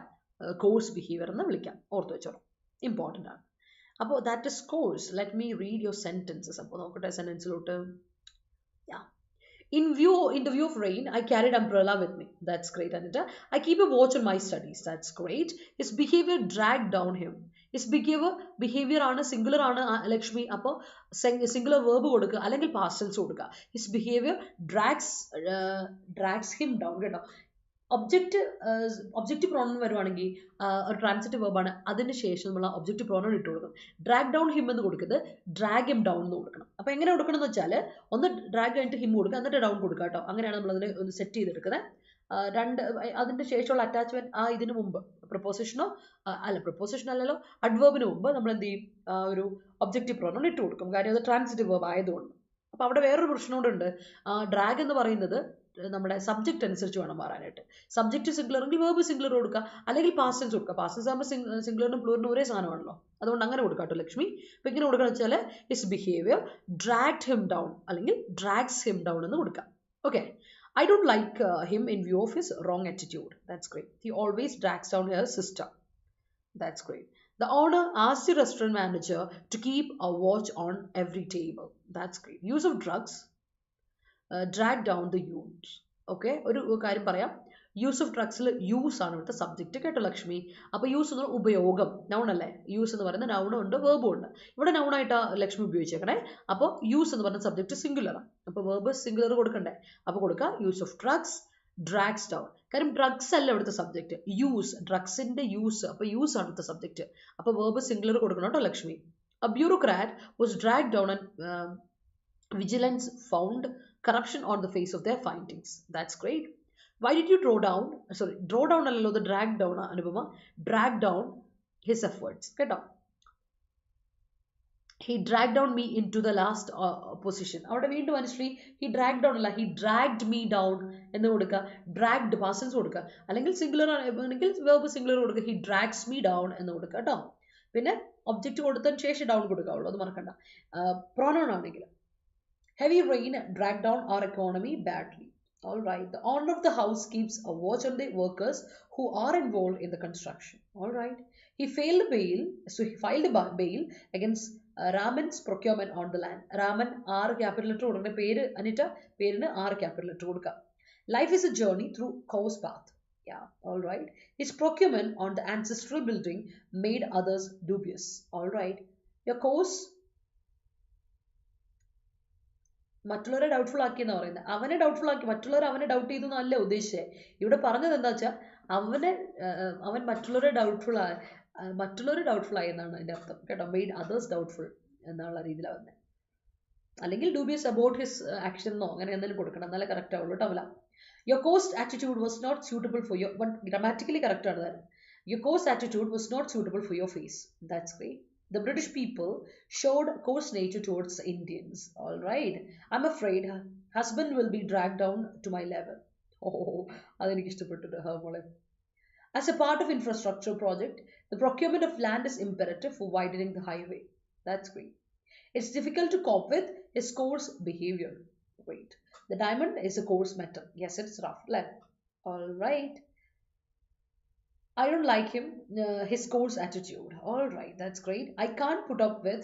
കോഴ്സ് ബിഹേവിയർ എന്ന് വിളിക്കാം. ഓർത്ത് വെച്ചോളാം, ഇമ്പോർട്ടൻ്റ് ആണ്. അപ്പോൾ that is course. Let me read your sentences. അപ്പോൾ നോക്കട്ടെ സെൻറ്റൻസിലോട്ട്. In the view of rain, I carried umbrella with me. That's great, Anita. I keep a watch on my studies. That's great. His behavior dragged down him. His behavior ആണ്, singular ആണ് ലക്ഷ്മി. അപ്പോൾ singular verb കൊടുക്കുക, അല്ലെങ്കിൽ past tense കൊടുക്കുക. His behavior drags him down കേട്ടോ. Object pronoun വരുവാണെങ്കിൽ ഒരു transitive വെർബാണ്, അതിന് ശേഷം നമ്മൾ ഒബ്ജക്റ്റ് പ്രോണൗൺ ഇട്ട് കൊടുക്കണം. ഡ്രാഗ് ഡൗൺ ഹിം എന്ന് കൊടുക്കുന്നത് ഡ്രാഗ് ഹിം ഡൗൺ എന്ന് കൊടുക്കണം. അപ്പോൾ എങ്ങനെ കൊടുക്കണം എന്ന് വെച്ചാൽ ഒന്ന് ഡ്രാഗ് കഴിഞ്ഞിട്ട് ഹിം കൊടുക്കുക, എന്നിട്ട് ഡൗൺ കൊടുക്കുക കേട്ടോ. അങ്ങനെയാണ് നമ്മൾ അതിനെ ഒന്ന് സെറ്റ് ചെയ്തെടുക്കുന്നത്. അതിൻ്റെ ശേഷമുള്ള അറ്റാച്ച്മെന്റ് ഇതിന് മുമ്പ് പ്രപ്പോസിഷനോ പ്രപ്പോസിഷൻ അല്ലല്ലോ, അഡ്വേർബിന് മുമ്പ് നമ്മൾ എന്ത് ചെയ്യും, ഒരു ഒബ്ജക്റ്റീവ് പ്രോണൗൺ ഇട്ട് കൊടുക്കും. കാര്യം അത് ട്രാൻസിറ്റീവ് വെർബ് ആയതുകൊണ്ട്. അപ്പോൾ അവിടെ വേറൊരു പ്രശ്നമുണ്ട്. ഡ്രാഗ് എന്ന് പറയുന്നത് നമ്മുടെ സബ്ജക്റ്റ് അനുസരിച്ച് വേണം മാറാനായിട്ട്. സബ്ജക്റ്റ് സിംഗുലർ എങ്കിൽ വേർബ് സിംഗുലർ കൊടുക്കുക, അല്ലെങ്കിൽ പാസ്റ്റ് ടെൻസ് കൊടുക്കുക. പാസ്റ്റ് ടെൻസ് ആകുമ്പോൾ സിംഗുലറിനും പ്ലൂറിനും ഒരേ സാധനമാണല്ലോ, അതുകൊണ്ട് അങ്ങനെ കൊടുക്കുക കേട്ടോ ലക്ഷ്മി. അപ്പോൾ ഇങ്ങനെ കൊടുക്കുക വെച്ചാൽ his behaviour dragged him down അല്ലെങ്കിൽ ഡ്രാഗ്സ് ഹിം ഡൗൺ എന്ന് കൊടുക്കുക. Okay. I don't like him in view of his wrong attitude. That's great. He always drags down her sister. That's great. The owner asks the restaurant manager to keep a watch on every table. That's great. Use of drugs drag down the youth. Okay. ഒരു കാര്യം പറയാം, use of ഡ്രഗ്സിൽ use ആണ് ഇവിടുത്തെ subject കേട്ടോ ലക്ഷ്മി. അപ്പോൾ use എന്ന് പറഞ്ഞാൽ ഉപയോഗം, നൗൺ അല്ലേ. യൂസ് എന്ന് പറയുന്നത് നൗണും ഉണ്ട് വേർബും ഉണ്ട്. ഇവിടെ നൗണായിട്ടാണ് ലക്ഷ്മി ഉപയോഗിച്ചേക്കണേ. അപ്പോൾ യൂസ് എന്ന് പറഞ്ഞ സബ്ജക്റ്റ് സിംഗുലറാണ്, അപ്പോൾ വേർബ് സിംഗുലർ കൊടുക്കണ്ടേ. അപ്പോൾ കൊടുക്കുക use of drugs drags down. കാര്യം ഡ്രഗ്സ് അല്ല ഇവിടുത്തെ സബ്ജക്റ്റ്, യൂസ്, ഡ്രഗ്സിന്റെ യൂസ്. അപ്പോൾ യൂസ് ആണ് ഇവിടുത്തെ സബ്ജക്റ്റ്, അപ്പോൾ വേർബ് സിംഗുലർ കൊടുക്കണം കേട്ടോ Lakshmi. A bureaucrat was dragged down and vigilance found corruption on the face of their findings. That's great. Why did you draw down അല്ലല്ലോ, the drag down Anupama, drag down his efforts കേട്ടോ. He dragged down me into the last position. അവിടെ വീണ്ടും മനസ്സിലായി, he dragged down അല്ല, he dragged me down എന്ന് കൊടുക്കുക. dragged past tense കൊടുക്കുക, അല്ലെങ്കിൽ സിംഗുലർ ആണെങ്കിൽ verb സിംഗുലർ കൊടുക്കുക, he drags me down എന്ന് കൊടുക്കുക കേട്ടോ. പിന്നെ ഒബ്ജക്റ്റ് കൊടുത്തതിന് ശേഷം ഡൗൺ കൊടുക്കാവുള്ളൂ, അത് മറക്കണ്ട. പ്രോനൗൺ ആണെങ്കിൽ heavy rain dragged down our economy badly. All right. The owner of the house keeps a watch on the workers who are involved in the construction. All right. He filed a bail against Raman's procurement on the land. Raman R capital letter കൊടുക്കുന്ന പേര് അനിറ്റ, പേരിന് R capital letter കൊടുക്കുക. Life is a journey through course path. Yeah. All right. His procurement on the ancestral building made others dubious. All right. Your course മറ്റുള്ളവരെ doubtful ആക്കി എന്നാണ് പറയുന്നത്. അവനെ doubtful ആക്കി, മറ്റുള്ളവർ അവനെ ഡൗട്ട് ചെയ്തു എന്നല്ല ഉദ്ദേശിച്ചത്. ഇവിടെ പറഞ്ഞത് എന്താ വെച്ചാൽ അവൻ മറ്റുള്ളവരെ ഡൗട്ട്ഫുൾ ആയി എന്നാണ് അതിൻ്റെ അർത്ഥം കേട്ടോ. മെയ്ഡ് അതേഴ്സ് ഡൗട്ട്ഫുൾ എന്നുള്ള രീതിയിലാണ് വന്നത്. അല്ലെങ്കിൽ ഡൂബിയസ് അബൌട്ട് ഹിസ് ആക്ഷൻ എന്നോ അങ്ങനെ എന്തെങ്കിലും കൊടുക്കണം, എന്നാലേ കറക്റ്റ് ആവുള്ളൂ കേട്ടോ. അവല your coast attitude was not suitable for your, grammatically correct ആണ് തന്നെ. Your coast attitude was not suitable for your face. That's great. The British people showed coarse nature towards the Indians. All right. I'm afraid husband will be dragged down to my level. Oh, adenikku ishtapettu ha mole. As a part of infrastructure project, the procurement of land is imperative for widening the highway. That's great. It's difficult to cope with his coarse behavior. Great. The diamond is a coarse metal. Yes, it's rough. All right. I don't like him, his coarse attitude. All right, that's great. I can't put up with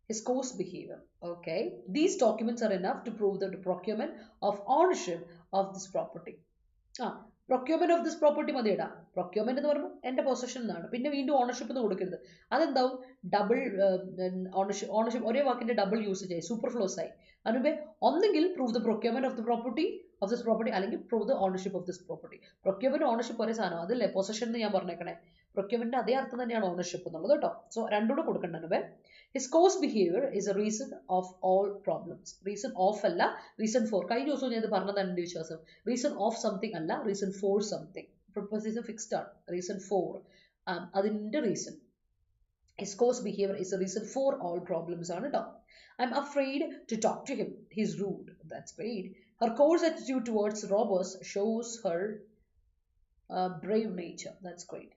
his coarse behavior. Okay. These documents are enough to prove the procurement of ownership of this property. Procurement of this property മതിയടാ. procurement എന്ന് പറയുമ്പോൾ എൻ്റെ possession എന്നാണ്, പിന്നെ വീണ്ടും ownership എന്ന് കൊടുക്കരുത്. അതെന്താവും, double ownership ഒരേ വാക്കിന്റെ ഡബിൾ യൂസേജ് ആയി, സൂപ്പർഫ്ലോസ് ആയി. അതിനുമ്പേ ഒന്നെങ്കിൽ prove the procurement of the property of this property, അല്ലെങ്കിൽ prove the ownership of this property. procurement ownership ഒരേ സാധനം, അതല്ലേ പൊസഷൻ എന്ന് ഞാൻ പറഞ്ഞേക്കണേ. procurement അതേ അർത്ഥം തന്നെയാണ് ഓണർഷിപ്പ് എന്നുള്ളത് കേട്ടോ. സോ രണ്ടുകൂടെ കൊടുക്കണ്ടേ. His coarse behavior is a reason of all problems. reason of അല്ല, reason for. കഴിഞ്ഞ ദിവസവും ഞാൻ ഇത് പറഞ്ഞതാണ് എൻ്റെ വിശ്വാസം. reason of something അല്ല, reason for something. preposition fixed ആണ്, reason for അതിൻ്റെ reason. His coarse behavior is a reason for all problems ആണ് കേട്ടോ. I'm afraid to talk to him. He's rude. That's great. Her coarse attitude towards robbers shows her brave nature. That's great.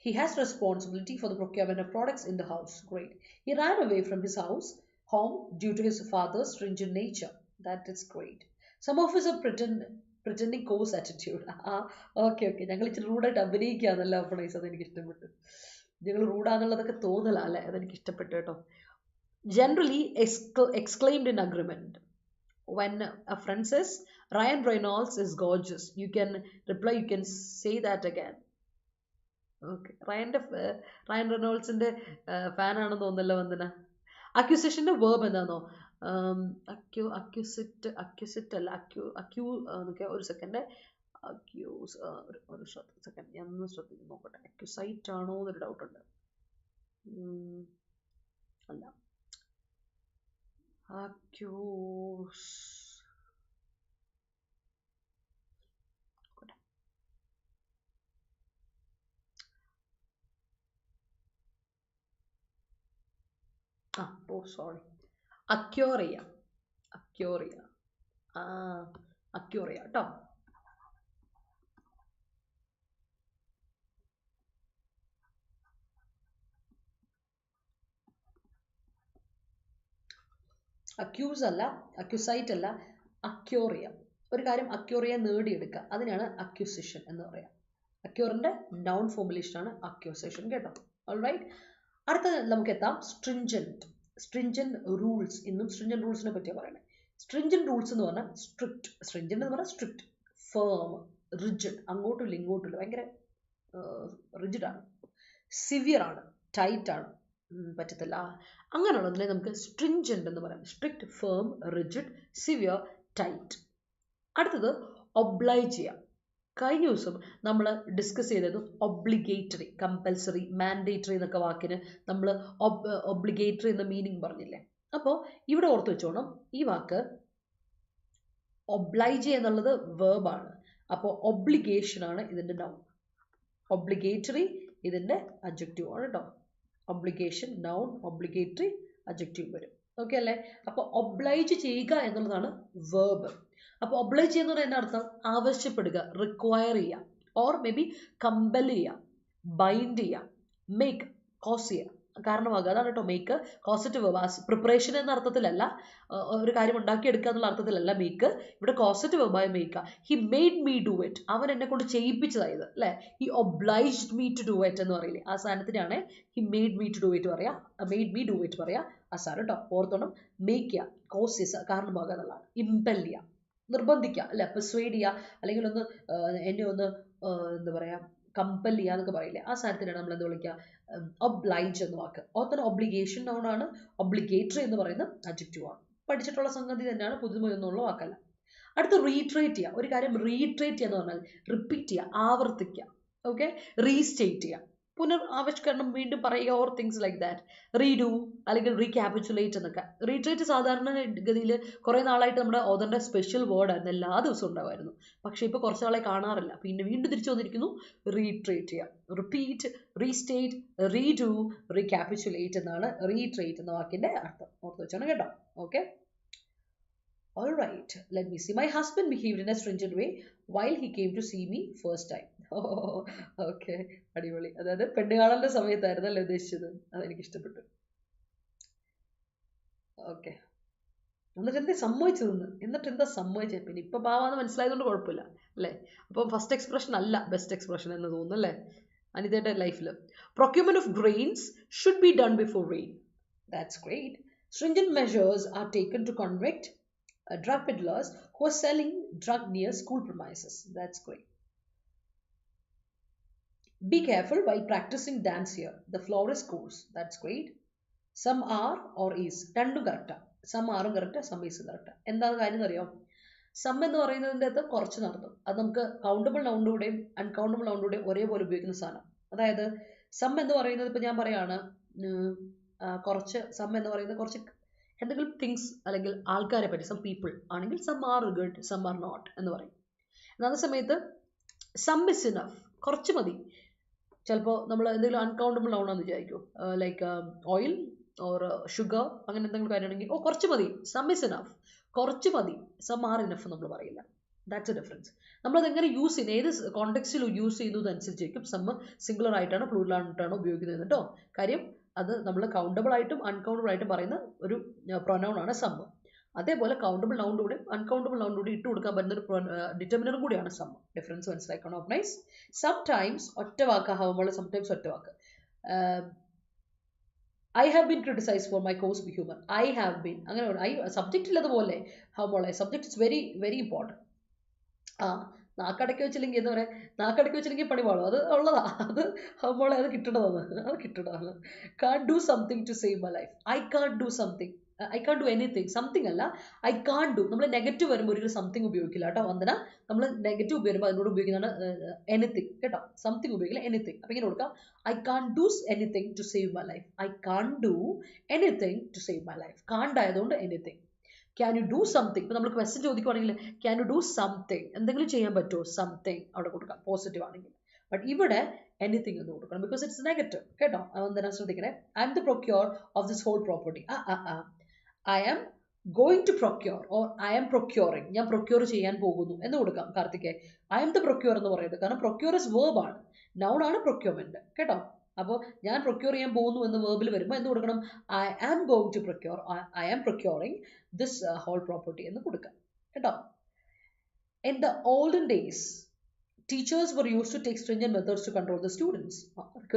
He has responsibility for the procurement of products in the house. Great. He ran away from his home due to his father's stringent nature. That is great. Some of us are pretending coarse attitude. Okay. ഞങ്ങൾ ഇച്ചിരി റൂഡായിട്ട് അഭിനയിക്കുകയാണല്ലോ. അപ്പോൾ അതെനിക്ക് ഇഷ്ടപ്പെട്ടു. ഞങ്ങൾ റൂഡാന്നുള്ളതൊക്കെ തോന്നലല്ലേ, അതെനിക്ക് ഇഷ്ടപ്പെട്ടു കേട്ടോ. Generally exclaimed in agreement. When a friend says Ryan Reynolds is gorgeous, you can reply, you can say that again. Okay. Ryan Reynoldsന്റെ ഫാൻ ആണെന്ന് തോന്നുന്നല്ലോ വന്ദന. അക്യൂസേഷന്റെ വേർബ് എന്താണോ, അക്യൂസിറ്റ് അല്ല, ഒരു സെക്കൻഡ്. അക്യൂസ് ഒരു സെക്കൻഡ് ഞാൻ ഒന്ന് ശ്രദ്ധിച്ച് നോക്കട്ടെ. അക്യൂസൈറ്റ് ആണോ എന്നൊരു ഡൗട്ടുണ്ട്. അല്ല, അക്യൂസ് സോറി, അക്യൂറിയ അക്യൂറിയ അക്യൂറിയ കേട്ടോ. അക്യൂസ് അല്ല, അക്യൂസൈറ്റ് അല്ല, അക്യൂറിയ. ഒരു കാര്യം അക്യൂറിയ നേടിയെടുക്കുക, അതിനാണ് അക്യൂസിഷൻ എന്ന് പറയാം. അക്യൂറിന്റെ നൗൺ ഫോർമുലേഷനാണ് അക്യൂസിഷൻ കേട്ടോ. ഓൾറൈറ്റ്, അടുത്ത നമുക്ക് എത്താം സ്ട്രിഞ്ചന്റ്. Stringent rules. ഇന്നും സ്ട്രിഞ്ചന്റ് റൂൾസിനെ പറ്റിയാണ് പറയുന്നത്. സ്ട്രിഞ്ചന്റ് റൂൾസ് എന്ന് പറഞ്ഞാൽ സ്ട്രിക്റ്റ്, സ്ട്രിഞ്ചന്റ് എന്ന് പറഞ്ഞാൽ സ്ട്രിക്റ്റ്, ഫേം, റിജിഡ്, അങ്ങോട്ടുമില്ല ഇങ്ങോട്ടുമില്ല, ഭയങ്കര റിജിഡാണ്, സിവിയർ ആണ്, ടൈറ്റ് ആണ്, പറ്റത്തില്ല, അങ്ങനെയുള്ളതിനെ നമുക്ക് സ്ട്രിഞ്ചന്റ് എന്ന് പറയാം. Strict, firm, rigid, severe, tight. അടുത്തത് ഒബ്ലൈജ് ചെയ്യാം. കഴിഞ്ഞ ദിവസം നമ്മൾ ഡിസ്കസ് ചെയ്തത് ഒബ്ലിഗേറ്ററി, കമ്പൽസറി, മാൻഡേറ്ററി എന്നൊക്കെ വാക്കിന് നമ്മൾ ഒബ്ലിഗേറ്ററി എന്ന മീനിങ് പറഞ്ഞില്ലേ. അപ്പോൾ ഇവിടെ ഓർത്ത് വെച്ചോണം, ഈ വാക്ക് ഒബ്ലൈജ് എന്നുള്ളത് വേർബാണ്. അപ്പോൾ ഒബ്ലിഗേഷൻ ആണ് ഇതിൻ്റെ നൗൺ, ഒബ്ലിഗേറ്ററി ഇതിൻ്റെ അഡ്ജക്റ്റീവ് ആണ് കേട്ടോ. ഒബ്ലിഗേഷൻ നൗൺ, ഒബ്ലിഗേറ്ററി അഡ്ജക്റ്റീവ് വരും. ഓക്കെ അല്ലേ? അപ്പോൾ ഒബ്ലൈജ് ചെയ്യുക എന്നുള്ളതാണ് വേർബ്. അപ്പോൾ ഒബ്ലൈജ് ചെയ്യുന്ന പറഞ്ഞാൽ അർത്ഥം ആവശ്യപ്പെടുക, റിക്വയർ ചെയ്യുക, ഓർ മേ ബി കമ്പൽ ചെയ്യുക, ബൈൻഡ് ചെയ്യുക, മേക്ക്, കോസ് ചെയ്യുക, കാരണമാകുക. അതാണ് കേട്ടോ മേക്ക്. കോസറ്റീവ് വെർബ്, പ്രിപ്പറേഷൻ എന്ന അർത്ഥത്തിലല്ല, ഒരു കാര്യം ഉണ്ടാക്കിയെടുക്കുക എന്നുള്ള അർത്ഥത്തിലല്ല മേക്ക്. ഇവിടെ കോസറ്റീവ് വെർബായ make. He made me do it, അവൻ എന്നെ കൊണ്ട് ചെയ്യിപ്പിച്ചതായത് അല്ലേ. He obliged me to do it എന്ന് പറയില്ലേ, ആ സാധനത്തിനാണ് he made me to do it പറയാ, മെയ്ഡ് മീ ഡു ഇറ്റ് പറയാ, ആ സാധനം കേട്ടോ. ഓർത്തോണം, മേക്ക് ചെയ്യുക, കോസ് ചെയ്യുക, കാരണമാകുക എന്നുള്ളതാണ്. ഇമ്പൽ ചെയ്യുക, നിർബന്ധിക്കുക അല്ലെ, പെർസ്വേഡ് ചെയ്യുക, അല്ലെങ്കിൽ ഒന്ന് എന്നെ ഒന്ന് എന്താ പറയുക, കമ്പൽ ചെയ്യുക എന്നൊക്കെ പറയില്ലേ, ആ സാധനത്തിനാണ് നമ്മൾ എന്ത് വിളിക്കുക, ഒബ്ലൈജ് എന്ന വാക്ക്. അതുപോലെ ഒബ്ലിഗേഷൻ നൗണാണ്, ഒബ്ലിഗേറ്ററി എന്ന് പറയുന്ന അഡ്ജക്റ്റീവ് ആണ്. പഠിച്ചിട്ടുള്ള സംഗതി തന്നെയാണ്, പുതുമയൊന്നുള്ള വാക്കല്ല. അടുത്ത് റീട്രേറ്റ് ചെയ്യുക. ഒരു കാര്യം റീട്രേറ്റ് ചെയ്യുക എന്ന് പറഞ്ഞാൽ റിപ്പീറ്റ് ചെയ്യുക, ആവർത്തിക്കുക. ഓക്കെ, റീസ്റ്റേറ്റ് ചെയ്യുക, പുനരാവിഷ്കരണം, വീണ്ടും പറയുക, or things like that. Redo അല്ലെങ്കിൽ റീക്യാപിച്ചുലേറ്റ് എന്നൊക്കെ. റീട്രേറ്റ് സാധാരണ ഗതിയിൽ കുറേ നാളായിട്ട് നമ്മുടെ ഓതറിൻ്റെ സ്പെഷ്യൽ വേർഡായിരുന്നു, എല്ലാ ദിവസവും ഉണ്ടാവുമായിരുന്നു. പക്ഷേ ഇപ്പോൾ കുറച്ച് നാളെ കാണാറില്ല, പിന്നെ വീണ്ടും തിരിച്ചു വന്നിരിക്കുന്നു. റീട്രേറ്റ് ചെയ്യുക, റിപ്പീറ്റ്, റീസ്റ്റേറ്റ്, റീഡു, റീക്യാപിച്ചുലേറ്റ് എന്നാണ് റീട്രേറ്റ് എന്ന വാക്കിൻ്റെ അർത്ഥം. ഓർത്ത് വെച്ചാണ് കേട്ടോ. Okay, all right, let me see. My husband behaved in a stringent way while he came to see me first time. Okay, അടിപൊളി. അതായത് പെണ്ണുകാണലിന്റെ സമയത്തായിരുന്നു അല്ലേ ഉദ്ദേശിച്ചത്, അതെനിക്ക് ഇഷ്ടപ്പെട്ടു. ഓക്കെ, എന്നിട്ട് എന്താ സംഭവിച്ചതെന്ന്, എന്നിട്ട് എന്താ സംഭവിച്ചത്, പിന്നെ ഇപ്പൊ പാവാന്ന് മനസ്സിലായതുകൊണ്ട് കുഴപ്പമില്ല അല്ലേ. അപ്പം ഫസ്റ്റ് എക്സ്പ്രഷൻ അല്ല ബെസ്റ്റ് എക്സ്പ്രഷൻ എന്ന് തോന്നുന്നു അല്ലേ അനിതയുടെ ലൈഫിൽ. Procurement of grains should be done before rain. That's great. Stringent measures are taken to convict drug peddlers who are selling drug near school premises. That's great. Be careful while practicing dance here. The floor is coarse. That's great. Some are or is. രണ്ടും correct. Some ആറും correct, some is correct. എന്താണ് കാര്യം അറിയാം, some എന്ന് പറയുന്നതിൻ്റെ അകത്ത് കുറച്ച് നടത്തും. അത് നമുക്ക് കൗണ്ടബിൾ നൗണിലൂടെയും അൺകൗണ്ടബിൾ നൗണിലൂടെയും ഒരേപോലെ ഉപയോഗിക്കുന്ന സാധനം. അതായത് സം എന്ന് പറയുന്നത്, ഇപ്പം ഞാൻ പറയാണ് കുറച്ച്, സം എന്ന് പറയുന്നത് കുറച്ച് എന്തെങ്കിലും തിങ്സ് അല്ലെങ്കിൽ ആൾക്കാരെ പറ്റി, സം പീപ്പിൾ ആണെങ്കിൽ some are good, some are not എന്ന് പറയും. അതേ സമയത്ത് സം ഇസ് ഇനഫ്, കുറച്ച് മതി. ചിലപ്പോൾ നമ്മൾ എന്തെങ്കിലും അൺകൗണ്ടബിൾ ആവണമെന്ന് വിചാരിക്കും, ലൈക്ക് ഓയിൽ ഓർ ഷുഗർ, അങ്ങനെ എന്തെങ്കിലും കാര്യമാണെങ്കിൽ കുറച്ച് മതി, സം ഇസ് ഇനഫ്, കുറച്ച് മതി, സം ആർ ഇനഫ് നമ്മൾ പറയില്ല. That's A difference. നമ്മളത് എങ്ങനെ യൂസ് ചെയ്യുന്നത്, ഏത് കോണ്ടെക്സ്റ്റിൽ യൂസ് ചെയ്യുന്നതനുസരിച്ചിരിക്കും സം സിംഗുലർ ആയിട്ടാണ് പ്ലൂറൽ ആയിട്ടാണ് ഉപയോഗിക്കുന്നത് കേട്ടോ. കാര്യം അത് നമ്മൾ കൗണ്ടബിൾ ആയിട്ടും അൺകൗണ്ടബിൾ ആയിട്ടും പറയുന്ന ഒരു പ്രൊനൗൺ ആണ് സം. അതേപോലെ കൗണ്ടബിൾ നൗണിലൂടെ അൺകൗണ്ടബിൾ നൗണിലൂടെ ഇട്ട് കൊടുക്കാൻ പറ്റുന്ന ഒരു ഡിറ്റർമിനറും കൂടിയാണ് സം. ഡിഫറൻസ് മനസ്സിലാക്കണം. നൈസ്. സംടൈംസ് ഒറ്റ വാക്കാവുമ്പോൾ, സംടൈംസ് ഒറ്റ വാക്ക്. I have been criticise for my coarse be human. I have been, അങ്ങനെ സബ്ജക്റ്റ് ഇല്ലതുപോലെ ആവുമ്പോളെ, subject it's very very important. നാക്കടക്കി വെച്ചില്ലെങ്കിൽ എന്താ പറയുക, നാക്കടക്കി വെച്ചില്ലെങ്കിൽ പണി പാടും, അത് ഉള്ളതാ, അത് മോളെ അത് കിട്ടണതാണ്, അത് കിട്ടണതാണ്. Can do something to save my life. I can do something, I can't do anything. Something അല്ല, I can't do. നമ്മൾ നെഗറ്റീവ് വരുമ്പോൾ ഒരിക്കലും സംതിങ് ഉപയോഗിക്കില്ല കേട്ടോ വന്ദന. നമ്മൾ നെഗറ്റീവ് വരുമ്പോൾ അതിനോട് ഉപയോഗിക്കുന്നതാണ് എനിത്തിങ് കേട്ടോ. സംതിങ് ഉപയോഗിക്കില്ല, എനിത്തിങ്. അപ്പം ഇങ്ങനെ കൊടുക്കാം, I can't do anything to save my life. I can't do anything to save my life. Can't ആയതുകൊണ്ട് anything. Can you do something? ഇപ്പം നമ്മൾ question ചോദിക്കുവാണെങ്കിൽ can you do something? എന്തെങ്കിലും ചെയ്യാൻ പറ്റുമോ? സംതിങ് അവിടെ കൊടുക്കാം പോസിറ്റീവ് ആണെങ്കിൽ. ബട്ട് ഇവിടെ anything എന്ന് കൊടുക്കണം because it's negative കേട്ടോ. അതെന്തിനാ ശ്രദ്ധിക്കണേ. I am the procure of this whole property. I am going to procure or I am procuring. ഞാൻ procure ചെയ്യാൻ പോകുന്നു എന്ന് കൊടുക്കാം കാർത്തികേ. I am the procure എന്ന് പറയുന്നത് കാരണം procure is verb ആണ്, noun ആണ് procurement കേട്ടോ. അപ്പോൾ ഞാൻ procure ചെയ്യാൻ പോകുന്നു എന്ന് verb ൽ വരുമ്പോൾ എന്ത് കൊടുക്കണം? I am going to procure, I am procuring this whole property എന്ന് കൊടുക്കാം കേട്ടോ. In the olden days, teachers were used to take stringent methods to control the students.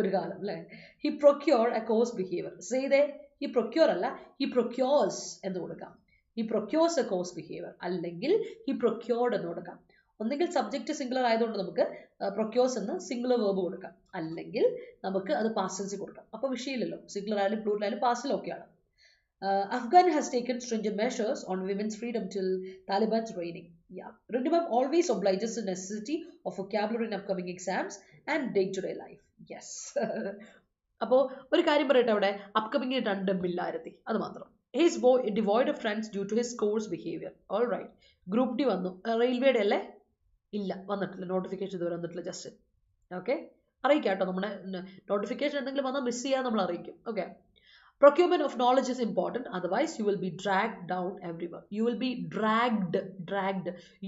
ഒരു കാലം അല്ലേ. He procured a course behavior. Say there, he procure അല്ല, he procures എന്ന് കൊടുക്കാം. He procures a course behavior. അല്ലെങ്കിൽ he procured എന്ന് കൊടുക്കാം. ഒന്നെങ്കിൽ സബ്ജക്റ്റ് സിംഗുലർ ആയതുകൊണ്ട് നമുക്ക് പ്രൊക്യൂർസ് എന്ന് സിംഗുലർ വേർബ് കൊടുക്കാം, അല്ലെങ്കിൽ നമുക്ക് അത് പാസ്റ്റ് ടെൻസിൽ കൊടുക്കാം. അപ്പോൾ വിഷയമില്ലല്ലോ, സിംഗുലർ ആയാലും പ്ലൂറൽ ആയാലും പാസ്റ്റിലും ഒക്കെയാണ്. Afghan has taken stringent measures on women's freedom till Taliban's reigning. Yeah, Rintu ma'am always obliges the necessity of vocabulary in upcoming exams and day-to-day life. Yes. അപ്പോൾ ഒരു കാര്യം പറയട്ടെ, അവിടെ അപ്കമിങ് രണ്ടുമില്ലായിരുത്തി, അത് മാത്രം. He is devoid of friends due to his coarse behavior. All right. Group D വന്നു, റെയിൽവേയുടെ അല്ലേ? ഇല്ല, വന്നിട്ടില്ല, നോട്ടിഫിക്കേഷൻ ഇതുവരെ വന്നിട്ടില്ല. ജസ്റ്റ് ഓക്കെ, അറിയിക്കാം കേട്ടോ. നമ്മുടെ നോട്ടിഫിക്കേഷൻ എന്തെങ്കിലും വന്നാൽ മിസ് ചെയ്യാൻ നമ്മൾ അറിയിക്കും. Okay. Procurement of knowledge is important, otherwise you will be dragged down everywhere. You will be dragged.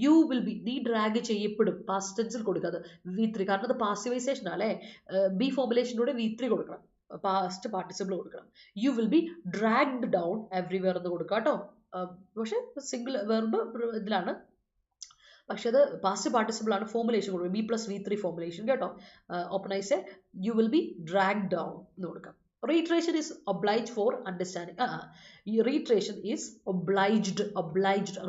You will be, നീ ഡ്രാഗ് ചെയ്യപ്പെടും. പാസ്റ്റ് ടെൻസിൽ കൊടുക്കാതെ V3, കാരണം അത് പാസിവൈസേഷൻ അല്ലേ. ബി ഫോർമുലേഷനോടെ V3 കൊടുക്കണം, പാസ്റ്റ് പാർട്ടിസിപ്പിൾ കൊടുക്കണം. You will be dragged down everywhere എന്ന് കൊടുക്കുക കേട്ടോ. പക്ഷെ സിംഗിൾ വെർബ് ഇതിലാണ്, പക്ഷെ അത് പാസ്റ്റ് പാർട്ടിസിപ്പിൾ ആണ്. ഫോർമുലേഷൻ കൊടുക്കുക B+V3 ഫോർമുലേഷൻ കേട്ടോ. ഓപ്പണൈസ് you will be dragged down എന്ന് കൊടുക്കാം. Reiteration is obliged for understanding. Reiteration is obliged,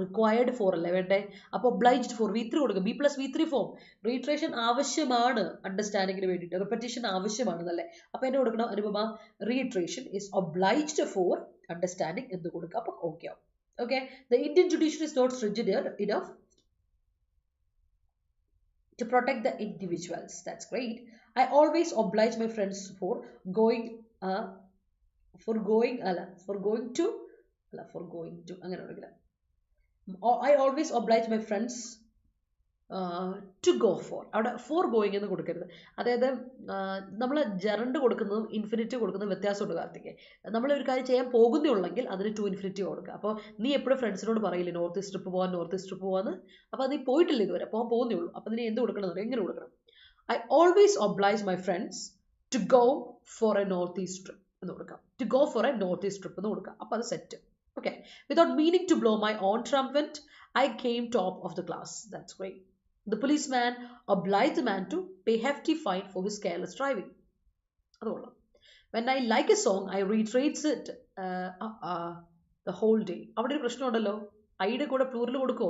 required for അല്ലേ വേണ്ടേ. അപ്പോൾ obliged for V3 കൊടുക്കുക, B+V3 ഫോം. Reiteration ആവശ്യമാണ് അണ്ടർസ്റ്റാൻഡിങ്ങിന് വേണ്ടിയിട്ട്, റിപ്പറ്റീഷൻ ആവശ്യമാണ് എന്നല്ലേ. അപ്പോൾ എന്നെ കൊടുക്കണം Anupama, reiteration is obliged for understanding എന്ന് കൊടുക്കുക. അപ്പോൾ ഓക്കെ ആവും. Okay, the Indian judiciary is not stringent enough to protect the individuals. That's great. I always oblige my friends for going to അങ്ങനെ കൊടുക്കില്ല. I always oblige my friends to go for. അവിടെ for going എന്ന് കൊടുക്കരുത്. അതായത് നമ്മൾ gerund കൊടുക്കുന്നതും infinitive കൊടുക്കുന്നതും വ്യത്യാസമുണ്ട് കാർത്തികേ. നമ്മൾ ഒരു കാര്യം ചെയ്യാൻ പോകുന്നേ ഉള്ളെങ്കിൽ അതിന് ടു ഇൻഫിനിറ്റീവ് കൊടുക്കുക. അപ്പോൾ നീ എപ്പോഴും ഫ്രണ്ട്സിനോട് പറയില്ലേ നോർത്ത് ഈസ്റ്റ് ട്രിപ്പ് പോകാന്ന്. അപ്പോൾ നീ പോയിട്ടില്ല ഇതുവരെ, പോകാൻ പോകുന്നേ ഉള്ളൂ. അപ്പോൾ നീ എന്ത് കൊടുക്കണം എന്ന് എങ്ങനെ കൊടുക്കണം? I always oblige my friends to go for a north east trip എന്ന് കൊടുക്കാം. To go for a north east trip എന്ന് കൊടുക്കാം. അപ്പോൾ അത് set. Okay. Without meaning to blow my own trumpet, I came top of the class. That's great. The policeman obliged the man to pay hefty fine for his careless driving. അതുകൊള്ളാം. When I like a song, I reiterates it the whole day. അവിടെ ഒരു പ്രശ്നമുണ്ടല്ലോ. ഐയുടെ കൂടെ plural കൊടുക്കോ,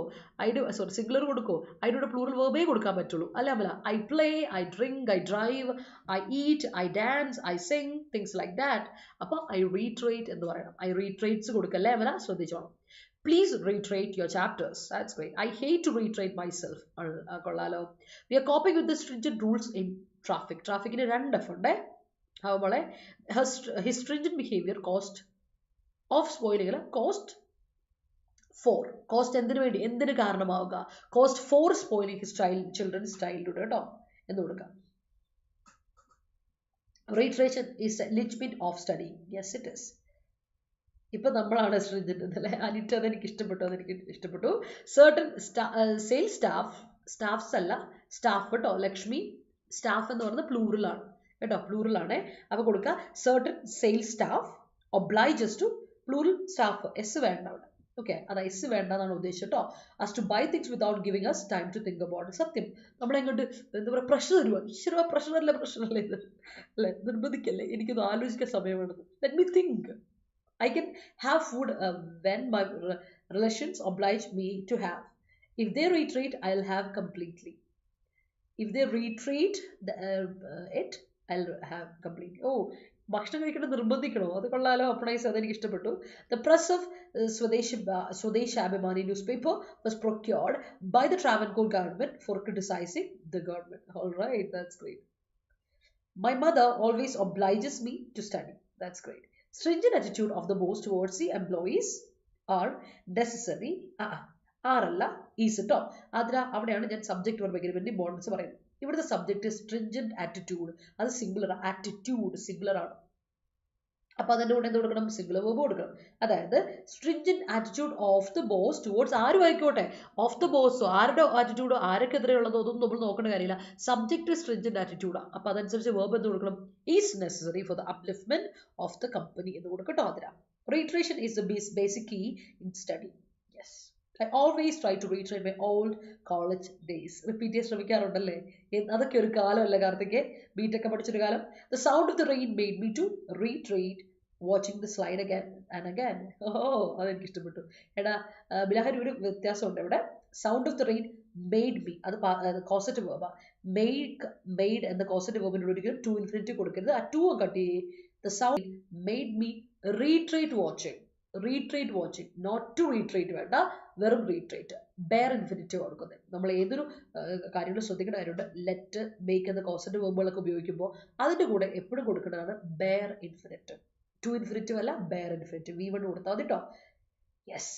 singular കൊടുക്കോ, ഐയുടെ കൂടെ plural വേർബേ കൊടുക്കാൻ പറ്റുള്ളൂ. അല്ല, I play, I drink, I drive, I eat, I dance, I Singh, things like that. അപ്പോൾ ഐ റീട്രേറ്റ് എന്ന് പറയണം. ഐ റീട്രേറ്റ്സ് കൊടുക്കല്ലേ അവല, ശ്രദ്ധിച്ചോണം. Please reiterate your chapters. That's great. I hate to reiterate myself. കൊള്ളാലോ. We are coping with the stringent rules in traffic. ട്രാഫിക്കിന് 2 F ഉണ്ട്. അതുപോലെ his stringent behavior cost of spoiling, cost for. Cost എന്തിനു വേണ്ടി, എന്തിന് കാരണമാവുക? Cost for spoiling his children's childhood കേട്ടോ എന്ന് കൊടുക്കാം. Reiteration is a linchpin of study. Yes, it is. ഇപ്പൊ നമ്മളാണ് ശ്രദ്ധിച്ചിട്ടുണ്ടല്ലേ. അനിറ്റ് അതെനിക്ക് ഇഷ്ടപ്പെട്ടു. Certain sales staffs അല്ല, സ്റ്റാഫ് കേട്ടോ. ലക്ഷ്മി സ്റ്റാഫ് എന്ന് പറയുന്നത് പ്ലൂറലാണ് കേട്ടോ, പ്ലൂറലാണ്. അപ്പൊ കൊടുക്കുക certain sales staff obliges to plural staff. S വേണ്ട അവിടെ. ഓക്കെ, അത് എസ് വേണ്ട എന്നാണ് ഉദ്ദേശിച്ചത് കേട്ടോ. as to buy things without giving us time to think about it. സത്യം നമ്മളെങ്ങോട്ട് എന്താ പറയുക, പ്രഷർ തരുവാ. ഈശ്വര പ്രഷറല്ലേ ഇത് അല്ലേ, നിർബന്ധിക്കല്ലേ, എനിക്കൊന്ന് ആലോചിക്കാൻ സമയം വേണ്ടത്. let me think. I can have food when my relations oblige me to have. If they retreat, I'll have completely. If they retreat it, I'll have completely. Oh, ഭക്ഷണം കഴിക്കണം നിർബന്ധിക്കണോ? അത് കൊള്ളാലോ, അപ്പണൈസ്, അതെനിക്ക് ഇഷ്ടപ്പെട്ടു. The press of Swadeshabhimani newspaper was procured by the Travancore government for criticizing the government. All right, that's great. My mother always obliges me to study. That's great. Stringent attitude of the boss towards the employees are necessary. ആറല്ല, is കേട്ടോ. അവിടെയാണ് ഞാൻ subject verb agreement importance പറയുന്നത്. ഇവിടുത്തെ subject stringent attitude, അത് singular. Attitude singular ആണ്. അപ്പൊ അതിന്റെ കൂടെ എന്ത് കൊടുക്കണം? സിംഗുലർ വെർബ് കൊടുക്കണം. അതായത് stringent attitude of the boss towards ആരും ആയിക്കോട്ടെ, ഓഫ് ദ ബോസോ ആരുടെ ആറ്റിറ്റ്യൂഡോ ആരൊക്കെതിരെയുള്ളതോ അതൊന്നും നമ്മൾ നോക്കേണ്ട കാര്യമില്ല. സബ്ജക്ട് സ്ട്രിഞ്ചന്റ് ആറ്റിറ്റ്യൂഡാണ്. അപ്പൊ അതനുസരിച്ച് വെർബ് എന്ത് കൊടുക്കണം? Is necessary for the upliftment of the company എന്ന് കൊടുക്കട്ടോ. അതിനാ reiteration is the basic key in study. Yes, I always try to reiterate my old college days. Repeat ചെയ്യാൻ ശ്രമിക്കാറുണ്ടല്ലേ? അതൊക്കെ ഒരു കാലമല്ലേ കാർത്തികേ, ബിടെക് പഠിച്ചൊരു കാലം. The sound of the rain made me to reiterate watching the slide again and again. അതെനിക്ക് ഇഷ്ടപ്പെട്ടു. എടാ ബിലാഹരി, ഒരു വ്യത്യാസമുണ്ട് ഇവിടെ. Sound of the rain made me, അത് കോസറ്റീവ് വേർബാ. മെയ്ഡ് എന്ന കോസറ്റീവ് വേർബിനോട് ഒരിക്കലും ടു ഇൻഫിനിറ്റീവ് കൊടുക്കരുത്. ആ ടു കട്ട് ചെയ്യേ. The sound made me reiterate watching. Reiterate watching, not to reiterate വേണ്ട, വെറും റീട്രേറ്റ്. ബെയർ ഇൻഫിനിറ്റീവ് കൊടുക്കുന്നത്. നമ്മൾ ഏതൊരു കാര്യങ്ങൾ ശ്രദ്ധിക്കേണ്ട കാര്യമുണ്ട്. ലെറ്റ്, മേക്ക് എന്ന കോസറ്റീവ് വെർബുകളൊക്കെ ഉപയോഗിക്കുമ്പോൾ അതിൻ്റെ കൂടെ എപ്പോഴും കൊടുക്കേണ്ടതാണ് ബെയർ ഇൻഫിനിറ്റീവ്. ടു ഇൻഫിനിറ്റീവ് അല്ല, ബെയർ ഇൻഫിനിറ്റീവ്. V1 കൊടുത്താൽ മതി കേട്ടോ. Yes,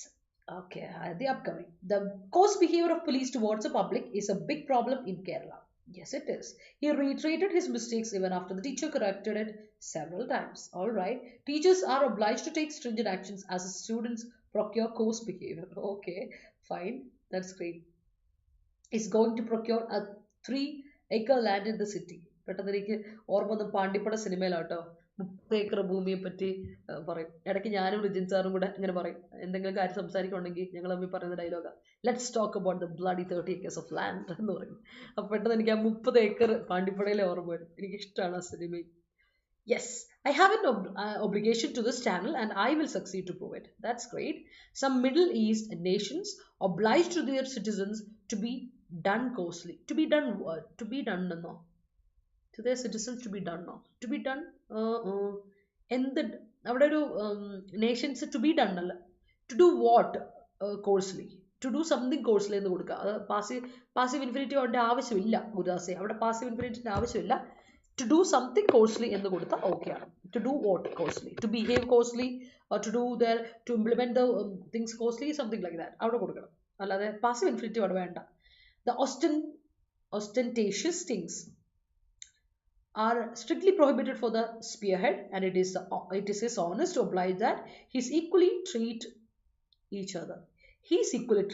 okay. The upcoming. The coarse behavior of police towards the public is a big problem in Kerala. Yes, it is. He reiterated his mistakes even after the teacher corrected it several times. All right. Teachers are obliged to take stringent actions as the students procure coarse behavior. Okay, fine. That's great. He's going to procure a 3-acre land in the city. പെട്ടെന്ന് എനിക്ക് ഓർമ്മ വന്ന പാണ്ടിപ്പട സിനിമയിലാട്ടോ. 30 acre ഭൂമിയെ പറ്റി പറയും. ഇടയ്ക്ക് ഞാനും റിജിൻ സാറും കൂടെ ഇങ്ങനെ പറയും, എന്തെങ്കിലും കാര്യം സംസാരിക്കുന്നുണ്ടെങ്കിൽ ഞങ്ങൾ തമ്മിൽ പറയുന്ന ഡയലോഗാണ്, let's talk about the bloody 30 acres of land എന്ന് പറയും. അപ്പോൾ പെട്ടെന്ന് എനിക്ക് ആ 30 ഏക്കർ പാണ്ടിപ്പടയിലെ ഓർമ്മ വരും. എനിക്കിഷ്ടമാണ് ആ cinema. Yes, I have an obligation to this channel and I will succeed to prove it. That's great. Some Middle East nations oblige to their citizens to be done coarsely. To be done no. To their citizens to be done no. To be done എന്ത് അവിടെ ഒരു nations to be done അല്ല, to do what coarsely, to do something coarsely എന്ന് കൊടുക്കുക. അത് passive infinitive അതിൻ്റെ ആവശ്യമില്ല ഗുരുദാസെ, അവിടെ പാസീവ് ഇൻഫിനിറ്റിൻ്റെ ആവശ്യമില്ല. ടു ഡു സംതിങ് കോഴ്സ്ലി എന്ന് കൊടുത്താൽ ഓക്കെയാണ്. To do what coarsely, to behave coarsely, to do there, to implement the things coarsely, something like that അവിടെ കൊടുക്കണം. അല്ലാതെ പാസീവ് ഇൻഫിനിറ്റീവ് അവിടെ വേണ്ട. The ostentatious things are strictly prohibited for the spearhead, and it is his honest to oblige that he equally treat each other. He equally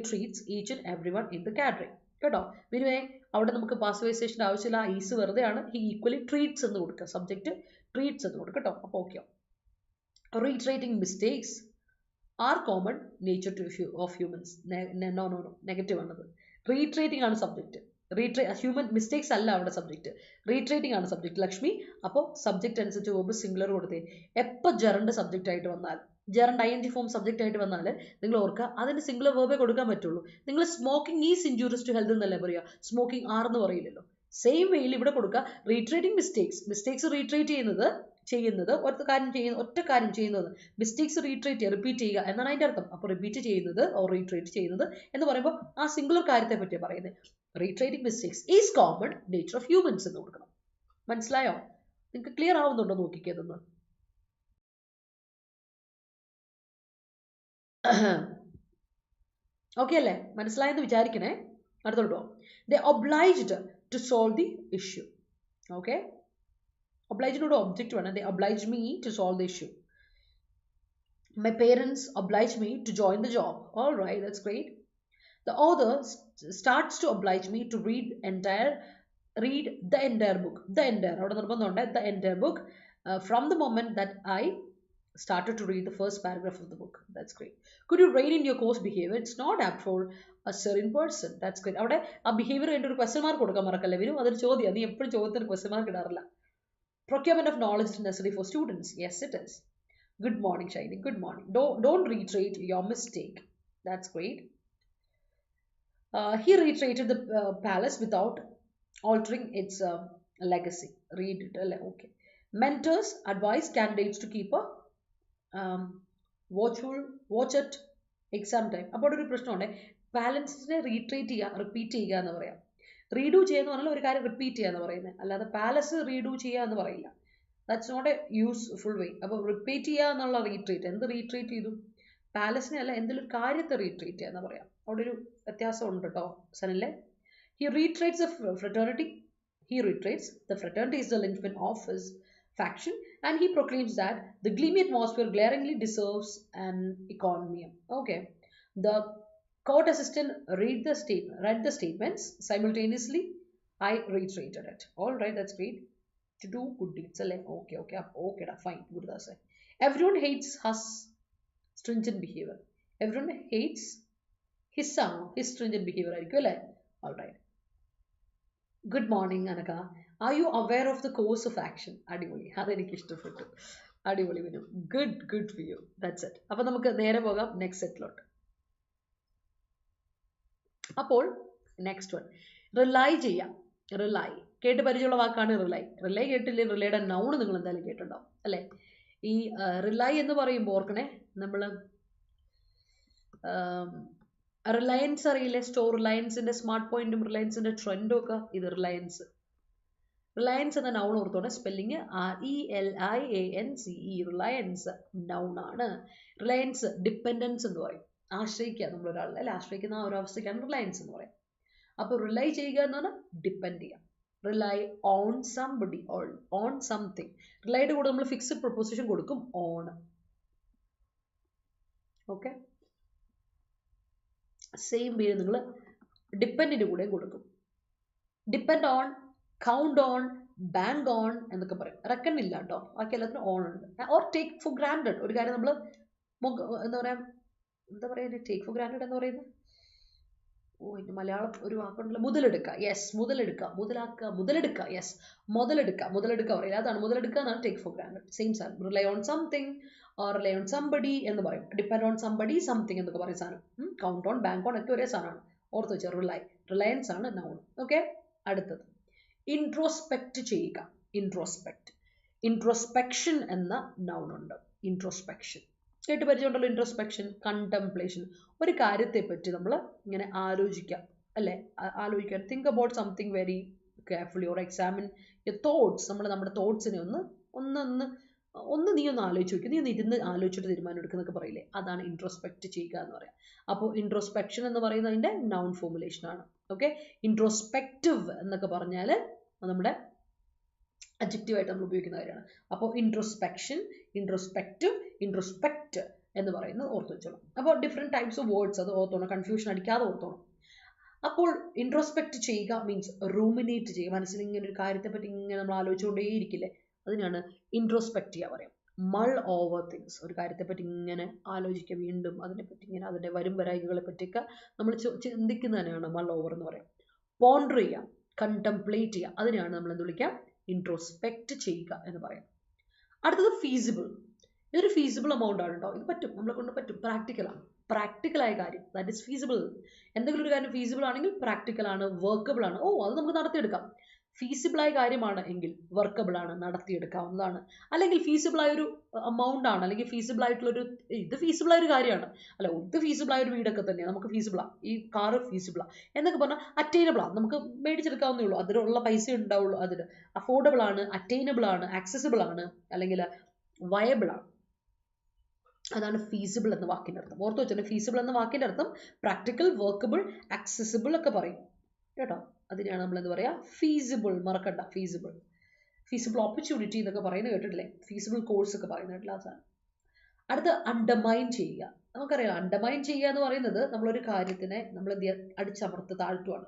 treats each and everyone in the gathering. കേട്ടോ, പിന്നെ അവിടെ നമുക്ക് പാസിവൈസേഷൻ ആവശ്യമില്ല. Is വെറുതെയാണ്. He equally treats എന്ന് കൊടുക്കുക, subject treats എന്ന് കൊടുക്കുക കേട്ടോ. അപ്പോൾ okay. Reiterating mistakes are common nature of humans. No negative ആണത്. റീട്രേറ്റിംഗ് ആണ് സബ്ജക്റ്റ്. ഹ്യൂമൻ മിസ്റ്റേക്സ് അല്ല അവിടെ സബ്ജക്റ്റ്, റീട്രേറ്റിംഗ് ആണ് സബ്ജക്റ്റ്. ലക്ഷ്മി, അപ്പോൾ സബ്ജക്റ്റ് അനുസരിച്ച് വെർബ് സിംഗുലർ കൊടുത്തേ. എപ്പോൾ ജെറണ്ട് സബ്ജക്റ്റ് ആയിട്ട് വന്നാൽ, ജെറണ്ട് ING ഫോം സബ്ജക്റ്റ് ആയിട്ട് വന്നാൽ നിങ്ങൾ ഓർക്കുക അതിന് സിംഗുലർ വെർബേ കൊടുക്കാൻ പറ്റുള്ളൂ. നിങ്ങൾ smoking is injurious to health എന്നല്ലേ പറയുക, സ്മോക്കിംഗ് ആർ എന്ന് പറയില്ലല്ലോ. സെയിം വേയിൽ ഇവിടെ കൊടുക്കുക റീട്രേറ്റിംഗ് മിസ്റ്റേക്സ് റീട്രേറ്റ് ചെയ്യുന്നത് ഒറ്റ കാര്യം ചെയ്യുന്നത്. മിസ്റ്റേക്സ് റീട്രേറ്റ് ചെയ്യുക, റിപ്പീറ്റ് ചെയ്യുക എന്നാണ് അതിൻ്റെ അർത്ഥം. അപ്പോൾ റിപ്പീറ്റ് ചെയ്യുന്നത് ഓർ റീട്രേറ്റ് ചെയ്യുന്നത് എന്ന് പറയുമ്പോൾ ആ സിംഗുലർ കാര്യത്തെ പറ്റിയാണ് പറയുന്നത്. Reiterating mistakes is common nature of humans എന്ന് കൊടുക്കണം. മനസ്സിലായോ? നിങ്ങൾക്ക് ക്ലിയർ ആവുന്നുണ്ടോ നോക്കിക്കതെന്ന്? ഓക്കെ അല്ലേ? മനസ്സിലായെന്ന് വിചാരിക്കണേ. അടുത്തോട്ടോ. They obliged to solve the issue. Okay, ഒബ്ലൈജിനോട് ഒബ്ജക്റ്റ് വേണം. They oblige me to solve the issue. My parents oblige me to join the job. All right, that's great. The author starts to oblige me to read the entire book. The entire book from the moment that I started to read the first paragraph of the book. That's great. Could you rate in your course behavior? It's not apt for a certain person. That's great. അവിടെ ആ behaviour എൻ്റെ ഒരു question mark കൊടുക്കാൻ മറക്കല്ലേ വരും. അതൊരു ചോദ്യം. നീ എപ്പോഴും ചോദ്യത്തിന് ക്വസ്റ്റ്യൻ മാർക്ക് ഇടാറില്ല. Procurement of knowledge is necessary for students. Yes, it is. Good morning, Shiny. Good morning. Don't reiterate your mistake. That's great. He reiterated the palace without altering its legacy. Read it. Okay. Mentors advise candidates to keep a watch at exam time. അപ്പോൾ ഒരു പ്രശ്നമുണ്ട്, ബാലൻസിനെ retreat ചെയ്യുക, repeat ചെയ്യുക എന്ന് പറയാം. Read ചെയ്യുക എന്ന് പറഞ്ഞാൽ ഒരു കാര്യം റിപ്പീറ്റ് ചെയ്യുക എന്ന് പറയുന്നത്, അല്ലാതെ പാലസ് റീഡു ചെയ്യുക എന്ന് പറയില്ല. ദാറ്റ്സ് നോട്ട് എ യൂസ്ഫുൾ വേ. അപ്പോൾ റിപ്പീറ്റ് ചെയ്യുക എന്നുള്ള റീട്രീറ്റ്, എന്ത് റീട്രീറ്റ് ചെയ്തു? പാലസിനെ അല്ല, എന്തെങ്കിലും ഒരു കാര്യത്തെ റീട്രീറ്റ് ചെയ്യുക എന്ന് പറയാം. അവിടെ ഒരു വ്യത്യാസം ഉണ്ട് കേട്ടോ സനിലെ. He reiterates the fraternity. The fraternity is the linchpin of his faction, and he proclaims that the gloomy atmosphere glaringly deserves an encomium. Okay. The court assistant read the statements simultaneously. I reiterated it. All right, that's great. To do good deeds. Okay, fine. Good. Everyone hates his stringent behavior. Everyone hates his stringent behavior. All right. Good morning, Anaka. Are you aware of the course of action? അടിപൊളി, അതെനിക്ക് ഇഷ്ടപ്പെട്ടു. അടിപൊളി Vinu. Good for you. That's it. അപ്പോൾ നമുക്ക് നേരെ പോകാം next സെറ്റിലോട്ട്. അപ്പോൾ next one, rely ചെയ്യാം. റിലൈ കേട്ട് പരിചയമുള്ള വാക്കാണ് റിലൈ. റിലൈ കേട്ടില്ലേ? റിലൈയുടെ നൗൺ നിങ്ങൾ എന്തായാലും കേട്ടിട്ടുണ്ടാവും അല്ലേ? ഈ റിലൈ എന്ന് പറയുമ്പോൾ ഓർക്കണേ, നമ്മൾ റിലയൻസ് അറിയില്ലേ? സ്റ്റോർ റിലയൻസിന്റെ സ്മാർട്ട് പോയിന്റും റിലയൻസിന്റെ ട്രെൻഡും ഒക്കെ ഇത് റിലയൻസ്. റിലയൻസ് എന്ന നൗൺ ഓർത്തോടെ, സ്പെല്ലിങ് RELIANCE. റിലയൻസ് നൗൺ ആണ്. റിലയൻസ് ഡിപ്പെൻഡൻസ് എന്ന് പറയും. ആശ്രയിക്കുക, നമ്മളൊരാളെ അല്ലെ ആശ്രയിക്കുന്ന ആ ഒരു അവസ്ഥയ്ക്കാണ് റിലയൻസ് എന്ന് പറയും. അപ്പോൾ റിലൈ ചെയ്യുക എന്ന് പറഞ്ഞാൽ ഡിപ്പെൻഡ് ചെയ്യാം. Rely on somebody, on something. റിലൈയുടെ കൂടെ നമ്മൾ ഫിക്സഡ് പ്രൊപ്പോസിഷൻ കൊടുക്കും, ഓൺ. ഓക്കെ, സെയിം പേര് നിങ്ങൾ ഡിപ്പെൻഡിന്റെ കൂടെ കൊടുക്കും. Depend on, count on, bank on എന്നൊക്കെ പറയും. റെക്കൺ ഇല്ല കേട്ടോ, ബാക്കി എല്ലാത്തിനും ഓൺ ഉണ്ട്. Or take for granted. ഒരു കാര്യം നമ്മൾ എന്താ പറയുക ടേക്ക് ഫോർ ഗ്രാൻഡഡ് എന്ന് പറയുന്നത്, ഇതിന്റെ മലയാളം ഒരു വാക്കുണ്ടല്ലോ, മുതലെടുക്കുക. യെസ്, മുതലെടുക്കുക, മുതലാക്കുക, മുതലെടുക്കുക. യെസ്, മുതലെടുക്കുക പറയില്ല, അതാണ് മുതലെടുക്കുക എന്നാണ് ടേക്ക് ഫോർ ഗ്രാൻഡഡ്. സെയിം സാധനം. Rely on something or rely on somebody എന്ന് പറയും. ഡിപ്പെൻഡ് ഓൺ സംബഡി, സംതിങ് എന്നൊക്കെ പറയും സാധനം. കൗണ്ട് ഓൺ, ബാങ്ക് ഓൺ ഒക്കെ ഒരേ സാധനമാണ്. ഓർത്ത് വെച്ചാൽ റിലയൻസ് ആണ് നൗൺ. ഓക്കെ, അടുത്തത് ഇൻട്രോസ്പെക്ട് ചെയ്യുക. ഇൻട്രോസ്പെക്ഷൻ എന്ന നൗൺ ഉണ്ട്. ഇൻട്രോസ്പെക്ഷൻ കേട്ട് പരിചയമുണ്ടല്ലോ. Introspection, contemplation. ഒരു കാര്യത്തെ പറ്റി നമ്മൾ ഇങ്ങനെ ആലോചിക്കാം അല്ലെ, ആലോചിക്കാൻ. Think about something very carefully or examine your thoughts. നമ്മൾ നമ്മുടെ തോട്ട്സിനെ ഒന്ന് നീ ഒന്ന് ആലോചിച്ച് നോക്കി, നീ ഒന്ന് ഇരുന്ന് ആലോചിച്ചിട്ട് തീരുമാനം എടുക്കുന്നൊക്കെ പറയില്ലേ, അതാണ് ഇൻട്രോസ്പെക്ട് ചെയ്യുക എന്ന് പറയാം. അപ്പോൾ ഇൻട്രോസ്പെക്ഷൻ എന്ന് പറയുന്നതിന്റെ നൗൺ ഫോർമുലേഷൻ ആണ്. ഓക്കെ, ഇൻട്രോസ്പെക്റ്റീവ് എന്നൊക്കെ പറഞ്ഞാൽ നമ്മുടെ അഡ്ജക്റ്റീവായിട്ട് നമ്മൾ ഉപയോഗിക്കുന്ന കാര്യമാണ്. അപ്പോൾ ഇൻട്രോസ്പെക്ഷൻ, ഇൻട്രോസ്പെക്റ്റീവ്, ഇൻട്രോസ്പെക്റ്റ് എന്ന് പറയുന്നത് ഓർത്ത് വെച്ചോളാം. അപ്പോൾ ഡിഫറെൻറ്റ് ടൈപ്സ് ഓഫ് വേർഡ്സ്, അത് ഓർത്തോണം, കൺഫ്യൂഷൻ അടിക്കാതെ ഓർത്തോണം. അപ്പോൾ ഇൻട്രോസ്പെക്ട് ചെയ്യുക മീൻസ് റൂമിനേറ്റ് ചെയ്യുക. മനസ്സിൽ ഇങ്ങനെ ഒരു കാര്യത്തെ പറ്റി ഇങ്ങനെ നമ്മൾ ആലോചിച്ചുകൊണ്ടേയിരിക്കില്ലേ, അതിനാണ് ഇൻട്രോസ്പെക്ട് ചെയ്യുക പറയാം. മൾ ഓവർ തിങ്സ്. ഒരു കാര്യത്തെ പറ്റി ഇങ്ങനെ ആലോചിക്കുക, വീണ്ടും അതിനെപ്പറ്റി ഇങ്ങനെ അതിൻ്റെ വരും വരായികളെ പറ്റിയൊക്കെ നമ്മൾ ചിന്തിക്കുന്നതിനാണ് മൾ ഓവർ എന്ന് പറയാം. പോണ്ടർ ചെയ്യുക, കണ്ടംപ്ലേറ്റ് ചെയ്യുക, അതിനെയാണ് നമ്മൾ എന്ത് വിളിക്കാം, ഇൻട്രോസ്പെക്ട് ചെയ്യുക എന്ന് പറയാം. അടുത്തത് ഫീസിബിൾ. ഇതൊരു ഫീസിബിൾ എമൗണ്ട് ആണ് കേട്ടോ. ഇത് പറ്റും, നമ്മളെ കൊണ്ട് പറ്റും, പ്രാക്ടിക്കലാണ്. പ്രാക്ടിക്കലായ കാര്യം, ദാറ്റ് ഇസ് ഫീസിബിൾ. എന്തെങ്കിലും ഒരു കാര്യം ഫീസിബിൾ ആണെങ്കിൽ പ്രാക്ടിക്കൽ ആണ്, വർക്കബിൾ ആണ്. അത് നമുക്ക് നടത്തിയെടുക്കാം. ഫീസിബിളായ കാര്യമാണ് എങ്കിൽ വർക്കബിൾ ആണ്, നടത്തിയെടുക്കാവുന്നതാണ്. അല്ലെങ്കിൽ ഫീസിബിളായ ഒരു എമൗണ്ട് ആണ്, അല്ലെങ്കിൽ ഫീസിബിൾ ആയിട്ടുള്ളൊരു ഇത് ഫീസിബിളായ ഒരു കാര്യമാണ്, അല്ല ഇത് ഫീസിബിളായ ഒരു വീടൊക്കെ തന്നെയാണ്, നമുക്ക് ഫീസിബിളാണ്, ഈ കാറ് ഫീസിബിളാണ് എന്നൊക്കെ പറഞ്ഞാൽ അറ്റൈനബിളാണ്, നമുക്ക് മേടിച്ചെടുക്കാവുന്നേ ഉള്ളൂ, അതിനുള്ള പൈസ ഉണ്ടാവുള്ളൂ, അതിന് അഫോർഡബിൾ ആണ്, അറ്റൈനബിൾ ആണ്, ആക്സസിബിൾ ആണ്, അല്ലെങ്കിൽ വയബിൾ ആണ്. അതാണ് ഫീസിബിൾ എന്ന വാക്കിൻ്റെ അർത്ഥം. ഓർത്ത് വെച്ചാൽ ഫീസിബിൾ എന്ന വാക്കിൻ്റെ അർത്ഥം പ്രാക്ടിക്കൽ, വർക്കബിൾ, ആക്സസിബിൾ ഒക്കെ പറയും കേട്ടോ. അതിനെയാണ് നമ്മൾ എന്താ പറയുക, ഫീസിബിൾ. മറക്കണ്ട, ഫീസിബിൾ ഓപ്പർച്യൂണിറ്റി എന്നൊക്കെ പറയുന്നത് കേട്ടിട്ടില്ലേ, ഫീസിബിൾ കോഴ്സ് ഒക്കെ പറയുന്നത് കേട്ടില്ല. ആ സാധനം. അടുത്ത് അണ്ടർമൈൻ ചെയ്യുക. നമുക്കറിയാം അണ്ടർമൈൻ ചെയ്യുക എന്ന് പറയുന്നത് നമ്മളൊരു കാര്യത്തിനെ നമ്മൾ അടിച്ചമർത്ത് താഴ്ത്തുവാണ്,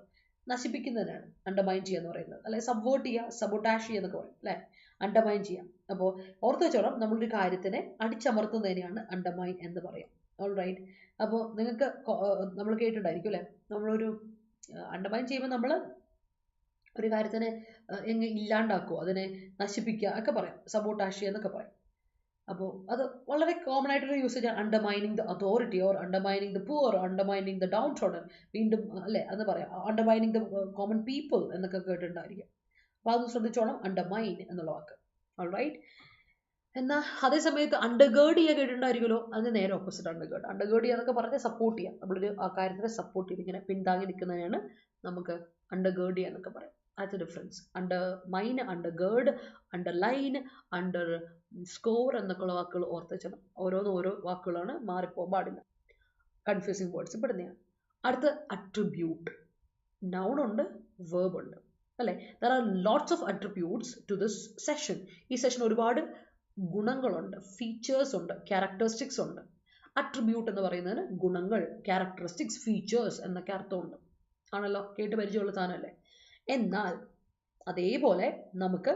നശിപ്പിക്കുന്നതിനാണ് അണ്ടർമൈൻ ചെയ്യുക എന്ന് പറയുന്നത്. അല്ലെ സബ്വേർട്ട് ചെയ്യുക, സബോട്ടാഷ് ചെയ്യുക എന്നൊക്കെ പറയും അല്ലേ, അണ്ടർമൈൻ ചെയ്യാം. അപ്പോൾ ഓർത്ത് വെച്ചോളാം, നമ്മളൊരു കാര്യത്തിനെ അടിച്ചമർത്തുന്നതിനെയാണ് അണ്ടർമൈൻ എന്ന് പറയാം. All right. അപ്പോൾ നിങ്ങൾക്ക് നമ്മൾ കേട്ടിട്ടുണ്ടായിരിക്കും അല്ലേ, നമ്മളൊരു അണ്ടർമൈൻ ചെയ്യുമ്പോൾ നമ്മൾ ഒരു കാര്യത്തിനെ ഇല്ലാണ്ടാക്കുക, അതിനെ നശിപ്പിക്കുക ഒക്കെ പറയാം, സബോട്ടാഷ് എന്നൊക്കെ പറയും. അപ്പോൾ അത് വളരെ കോമൺ ആയിട്ടൊരു യൂസേജ് ആണ്. Undermining the authority or undermining the poor, undermining the Dawn trodden, വീണ്ടും അല്ലേ എന്ന് പറയാം, അണ്ടർമൈനിങ് ദ കോമൺ പീപ്പിൾ എന്നൊക്കെ കേട്ടിട്ടുണ്ടായിരിക്കും. അപ്പോൾ അത് ശ്രദ്ധിച്ചോണം, അണ്ടർമൈൻ എന്നുള്ള വാക്ക്. ഓൾറൈറ്റ്. എന്നാൽ അതേസമയത്ത് അണ്ടർഗേർഡ് ചെയ്യുക കേട്ടിട്ടുണ്ടായിരിക്കുമല്ലോ, അതിന് നേരെ ഓപ്പോസിറ്റ് അണ്ടർഗേർഡ്. അണ്ടർഗേർഡ് ചെയ്യുക എന്നൊക്കെ പറഞ്ഞാൽ സപ്പോർട്ട് ചെയ്യാം, നമ്മളൊരു ആ കാര്യത്തിനെ സപ്പോർട്ട് ചെയ്ത് ഇങ്ങനെ പിന്താങ്ങി നിൽക്കുന്നതിനാണ് നമുക്ക് അണ്ടർഗേർഡ് ചെയ്യുക എന്നൊക്കെ പറയാം. that's a difference. Undermine, undergird, underline, under score എന്നൊക്കെയുള്ള വാക്കുകൾ ഓർത്ത് വെച്ചണം. ഓരോ വാക്കുകളാണ്, മാറിപ്പോകാൻ പാടില്ല, കൺഫ്യൂസിങ് വേർഡ്സ് പെടുന്നതാണ്. അടുത്ത അട്രിബ്യൂട്ട്. നൗൺ ഉണ്ട്, വേർബ് ഉണ്ട് അല്ലേ. there are lots of attributes to this session. ഈ സെഷൻ ഒരുപാട് ഗുണങ്ങളുണ്ട്, ഫീച്ചേഴ്സ് ഉണ്ട്, ക്യാരക്ടറിസ്റ്റിക്സ് ഉണ്ട്. അട്രിബ്യൂട്ട് എന്ന് പറയുന്നതിന് ഗുണങ്ങൾ, ക്യാരക്ടറിസ്റ്റിക്സ്, ഫീച്ചേഴ്സ് എന്നൊക്കെ അർത്ഥമുണ്ട്. ആണല്ലോ, കേട്ട് പരിചയമുള്ള സാധനമല്ലേ. എന്നാൽ അതേപോലെ നമുക്ക്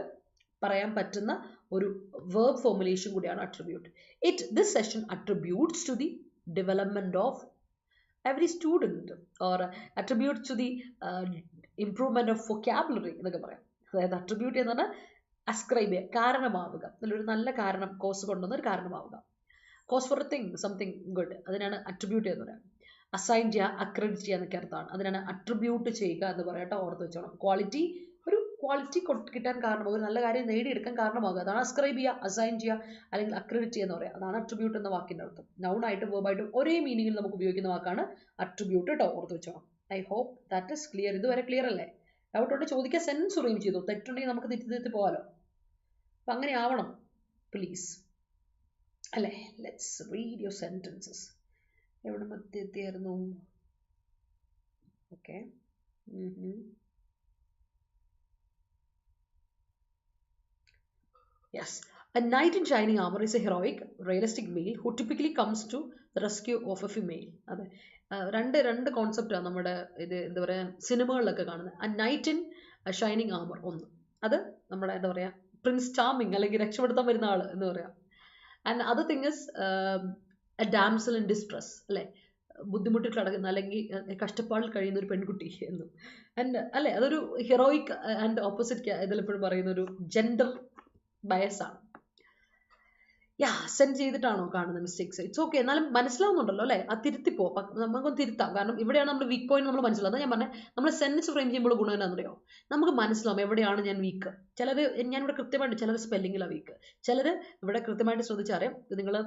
പറയാൻ പറ്റുന്ന ഒരു വേർബ് ഫോർമുലേഷൻ കൂടിയാണ് attribute. This session attributes to the development of every student or attributes to the improvement of vocabulary എന്നൊക്കെ പറയാം. അതായത് അട്രിബ്യൂട്ട് എന്ന് പറഞ്ഞാൽ അസ്ക്രൈബ് ചെയ്യുക, കാരണമാവുക, നല്ലൊരു നല്ല കാരണം, കോസ് കൊണ്ടുവന്ന ഒരു കാരണമാവുക. Cause for a thing, something good, അതിനാണ് അട്രിബ്യൂട്ട് എന്ന് പറയുക. അസൈൻ ചെയ്യുക, അക്രെഡിറ്റ് ചെയ്യുക എന്നൊക്കെ അർത്ഥമാണ്. അതിനാണ് അട്രിബ്യൂട്ട് ചെയ്യുക എന്ന് പറയട്ടെ, ഓർത്ത് വെച്ചോണം. ക്വാളിറ്റി, ഒരു ക്വാളിറ്റി കിട്ടാൻ കാരണമാകുക, ഒരു നല്ല കാര്യം നേടിയെടുക്കാൻ കാരണമാകുക, അതാണ് അസ്ക്രൈബ് ചെയ്യുക, അസൈൻ ചെയ്യുക, അല്ലെങ്കിൽ അക്രെഡിറ്റ് ചെയ്യുക എന്ന് പറയുക. അതാണ് അട്രിബ്യൂട്ട് എന്ന വാക്കിൻ്റെ അർത്ഥം. നൗണായിട്ടും വേർബായിട്ടും ഒരേ മീനിങ്ങിൽ നമുക്ക് ഉപയോഗിക്കുന്ന വാക്കാണ് അട്രിബ്യൂട്ട് കേട്ടോ, ഓർത്ത് വെച്ചോണം. I hope that is clear. ഇതുവരെ ക്ലിയർ അല്ലേ? ഡൗട്ട് ഉണ്ട് ചോദിക്കുക, സെൻസ് ഫ്രെയിം ചെയ്തു, തെറ്റുണ്ടെങ്കിൽ നമുക്ക് തെറ്റി പോകാമല്ലോ. അപ്പം അങ്ങനെ ആവണം പ്ലീസ് അല്ലേ. Let's read your sentences. എവിടെ എത്തിയായിരുന്നു? Okay. Yes. A knight in shining armor is a heroic, realistic male who typically comes to the rescue of a female. അതെ, രണ്ട് കോൺസെപ്റ്റാണ് നമ്മുടെ ഇത് എന്താ പറയുക സിനിമകളിലൊക്കെ കാണുന്നത്. A knight in a shining armor ഒന്ന്, അത് നമ്മുടെ എന്താ പറയുക പ്രിൻസ് ചാമിങ് അല്ലെങ്കിൽ രക്ഷപ്പെടുത്താൻ വരുന്ന ആൾ എന്ന് പറയാം. And other thing is A damsel in distress അല്ലേ, ബുദ്ധിമുട്ടിൽ കിടക്കുന്ന അല്ലെങ്കിൽ കഷ്ടപ്പാടിൽ കഴിയുന്ന ഒരു പെൺകുട്ടി എന്നും. ആൻഡ് അല്ലേ, അതൊരു ഹീറോയിക് ആൻഡ് ഓപ്പോസിറ്റ് ഇതിലെപ്പോഴും പറയുന്ന ഒരു ജെൻഡർ ബയസാണ്. സെൻഡ് ചെയ്തിട്ടാണോ കാണുന്നത് മിസ്റ്റേക്സ്? ഇറ്റ്സ് ഓക്കെ, എന്നാലും മനസ്സിലാവുന്നുണ്ടല്ലോ അല്ലേ, അത് തിരുത്തിപ്പോ, നമുക്കൊന്ന് തിരുത്താം. കാരണം ഇവിടെയാണ് നമ്മൾ വീക്ക് പോയിന്റ് നമ്മൾ മനസ്സിലാവും. അതാ ഞാൻ പറഞ്ഞത്, നമ്മൾ സെൻറ്റൻസ് ഫ്രെയിം ചെയ്യുമ്പോൾ ഗുണം എന്നാണെന്നറിയോ, നമുക്ക് മനസ്സിലാവും എവിടെയാണ് ഞാൻ വീക്ക്. ഞാനിവിടെ കൃത്യമായിട്ട് ചിലർ സ്പെല്ലിങ്ങിലാണ് വീക്ക്, ചിലർ ഇവിടെ കൃത്യമായിട്ട് ശ്രദ്ധിച്ചറിയാം നിങ്ങൾ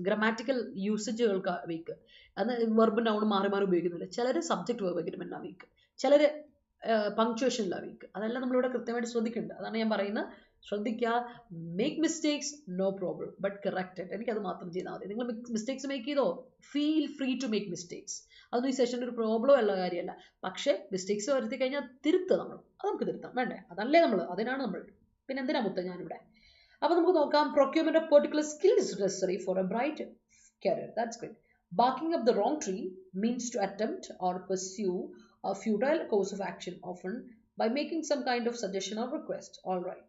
ഗ്രാമാറ്റിക്കൽ യൂസേജുകൾക്ക് വീക്ക്, അത് വെർബ് നൗൺ മാറി മാറി ഉപയോഗിക്കുന്നില്ല. ചിലർ സബ്ജക്ട് വെർബ് എഗ്രിമെന്റാണ് വീക്ക്, ചിലർ പങ്ക്ച്വേഷനിലാണ് വീക്ക്. അതെല്ലാം നമ്മളിവിടെ കൃത്യമായിട്ട് ശ്രദ്ധിക്കുന്നുണ്ട്. അതാണ് ഞാൻ പറയുന്നത്, ശ്രദ്ധിക്കുക. Make mistakes no problem, but corrected. എനിക്കത് മാത്രം ചെയ്താൽ മതി. നിങ്ങൾ മിസ്റ്റേക്സ് മേക്ക് ചെയ്തോ, feel free to make mistakes. അതൊന്നും ഈ സെഷൻ്റെ ഒരു പ്രോബ്ലം ഉള്ള കാര്യമല്ല. പക്ഷേ മിസ്റ്റേക്സ് വരുത്തി കഴിഞ്ഞാൽ തിരുത്തുക, അത് നമുക്ക് തിരുത്താം, വേണ്ടേ? അതല്ലേ അതിനാണ് നമ്മൾ. പിന്നെ എന്തിനാ മുത്ത ഞാനിവിടെ. അപ്പോൾ നമുക്ക് നോക്കാം. Procurement of particular skills necessary four A bright career. That's good. Barking up the wrong tree means to attempt or pursue a futile course of action, often by making some kind of suggestion or request. All right.